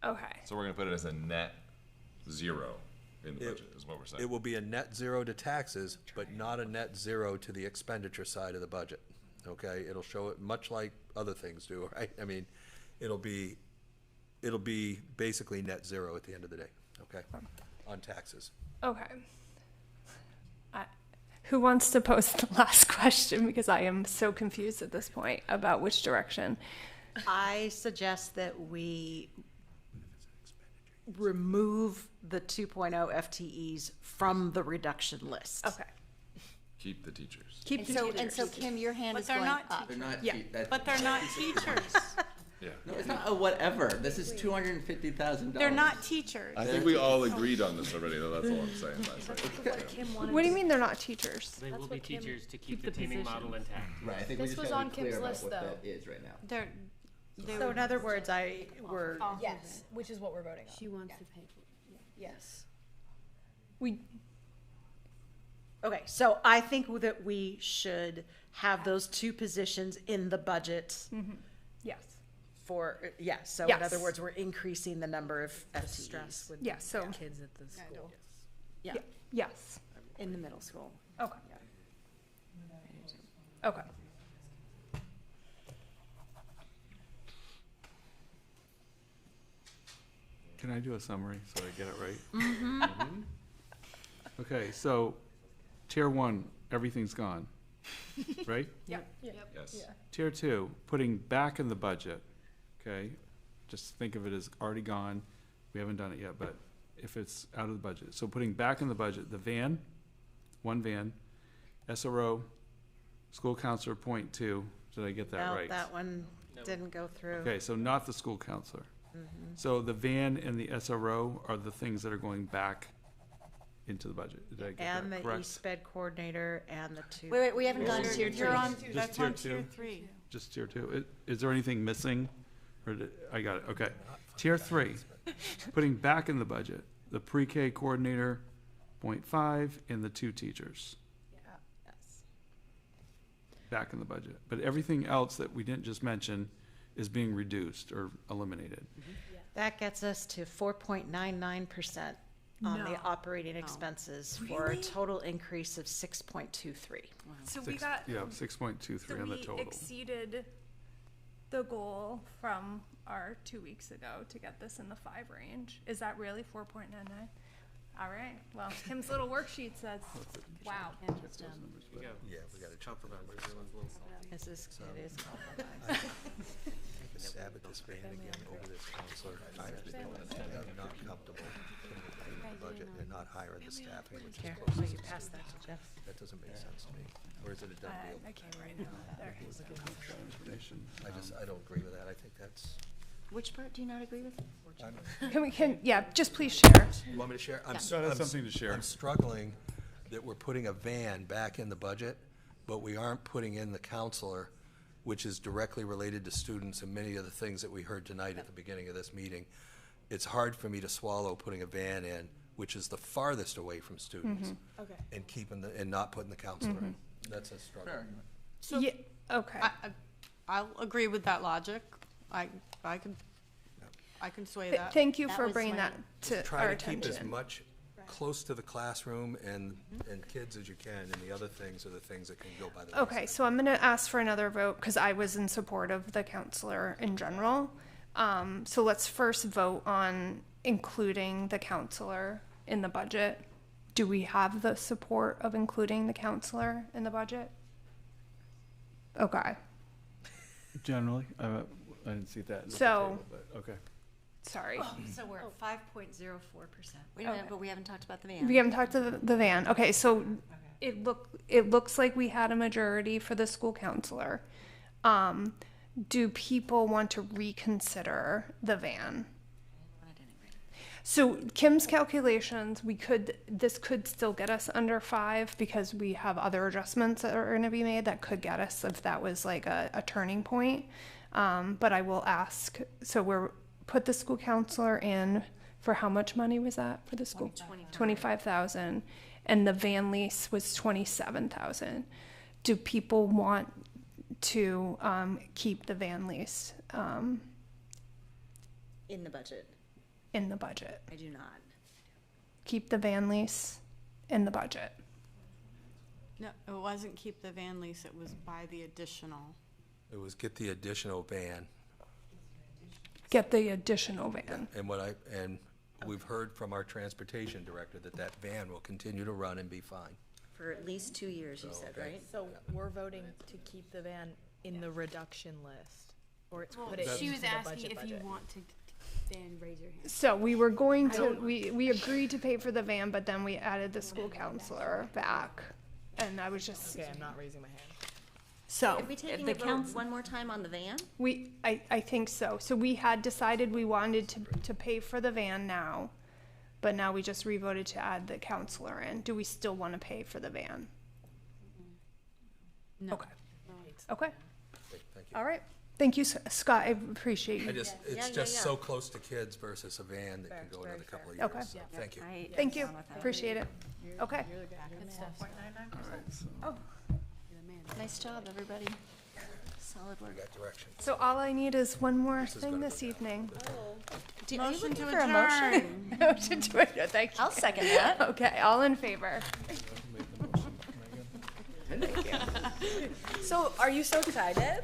Okay. So we're gonna put it as a net zero in the budget, is what we're saying. It will be a net zero to taxes, but not a net zero to the expenditure side of the budget, okay? It'll show it much like other things do, right? I mean, it'll be basically net zero at the end of the day, okay? On taxes. Okay. Who wants to pose the last question, because I am so confused at this point about which direction. I suggest that we remove the 2.0 FTEs from the reduction list. Okay. Keep the teachers. And so Kim, your hand But is they're going not up. They're not. Yeah. But they're not teachers. Yeah. No, it's not a whatever. This is $250,000. They're not teachers. I think we all agreed on this already, though, that's all I'm saying. What do you mean they're not teachers? They will be what Kim- teachers to keep the teaming model intact. Right. I think This we just was gotta on be clear Kim's about list, what though. that is right now. So in other words, we're, Yes, which is what we're voting on. She wants to pay for it. Yes. okay, so I think that we should have those two positions in the budget Yes. for, so in Yes. other words, we're increasing the number of FTEs. with Yeah, so, kids at the school. Yeah, yes. in the middle school. Okay. Okay. Can I do a summary so I get it right? Okay, so tier one, everything's gone, right? Yep. Yes. Tier two, putting back in the budget, okay? Just think of it as already gone. We haven't done it yet, but if it's out of the budget. So putting back in the budget, the van, one van, SRO, school counselor .2. Did I get that No, right? that one didn't go through. Okay, so not the school counselor. So the van and the SRO are the things that are going back into the budget. Did I get And that the correct? East-Sped coordinator and the two. Wait, we haven't gone to tier You're two. on, Just that's tier on two? tier 3. Just tier two. Is there anything missing? Or I got it, okay. Tier three, putting back in the budget, the pre-K coordinator, .5, and the two teachers. Yes. Back in the budget. But everything else that we didn't just mention is being reduced or eliminated. That gets us to 4.99% on the operating expenses for a total increase of 6.23. So we Six- got, Yeah, 6.23 on the we total. exceeded the goal from our 2 weeks ago to get this in the 5 range. Is that really 4.99? All right, well, Kim's little worksheet says, wow. Yeah, we gotta chop the numbers. This is, it is compromised. Take a stab at this van again over this counselor. I'm not comfortable putting it in the budget and not hiring the staffing, which is Here, closest will you to pass that to Jeff? That doesn't make sense to me. Or is it a done deal? I can't right now. There. I don't agree with that. I think that's, Which part do you not agree with? Yeah, just please share. you want me to share? I'm s- Scott has I'm s- something to share. I'm struggling that we're putting a van back in the budget, but we aren't putting in the counselor, which is directly related to students and many of the things that we heard tonight at the beginning of this meeting. It's hard for me to swallow putting a van in, which is the farthest away from students. Okay. And and not putting the counselor in. That's a struggle. So Yeah, okay. I'll agree with that logic. I can sway that. Thank you That for was bringing my- that to our Try to keep as attention. much close to the classroom and kids as you can, and the other things are the things that can go by the Okay, so I'm gonna ask for another vote because I was in support of the counselor in general. So let's first vote on including the counselor in the budget. Do we have the support of including the counselor in the budget? Okay, Generally, I didn't see that. at the So- table, but okay. sorry. So we're at 5.04%. Wait a minute, but we haven't talked about the van. We haven't talked to the van. Okay, so it looks like we had a majority for the school counselor. Do people want to reconsider the van? So Kim's calculations, this could still get us under 5 because we have other adjustments that are going to be made that could get us if that was like a turning point. But I will ask. So put the school counselor in for how much money was that for the school? 25,000, and the van lease was 27,000. Do people want to keep the van lease In the budget. in the budget? I do not. Keep the van lease in the budget. No, it wasn't keep the van lease, it was buy the additional. It was get the additional van. Get the additional van. And we've heard from our transportation director that van will continue to run and be fine. For at least 2 years, you said, right? So we're voting to keep the van in the reduction list, or to put it She into was the asking budget if you budget. want to, then raise your hand. So we were going to, we agreed to pay for the van, but then we added the school counselor back. And I was just, Okay, I'm not raising my hand. so. Are we taking a vote one more time on the van? I think so. So we had decided we wanted to pay for the van now, but now we just revoted to add the counselor in. Do we still want to pay for the van? No. Okay. Okay. Thank you. All right. Thank you, Scott. I appreciate you. It's just so close to kids versus a van that can go another couple of years. Okay. So thank you. Thank you. Appreciate it. Okay. Oh. Nice job, everybody. Solid work. That direction. So all I need is one more is thing gonna this evening. Are you Motion looking to for a motion? adjourn. Motion to adjourn. Thank you. I'll second that. Okay, all in favor? So, are you so excited?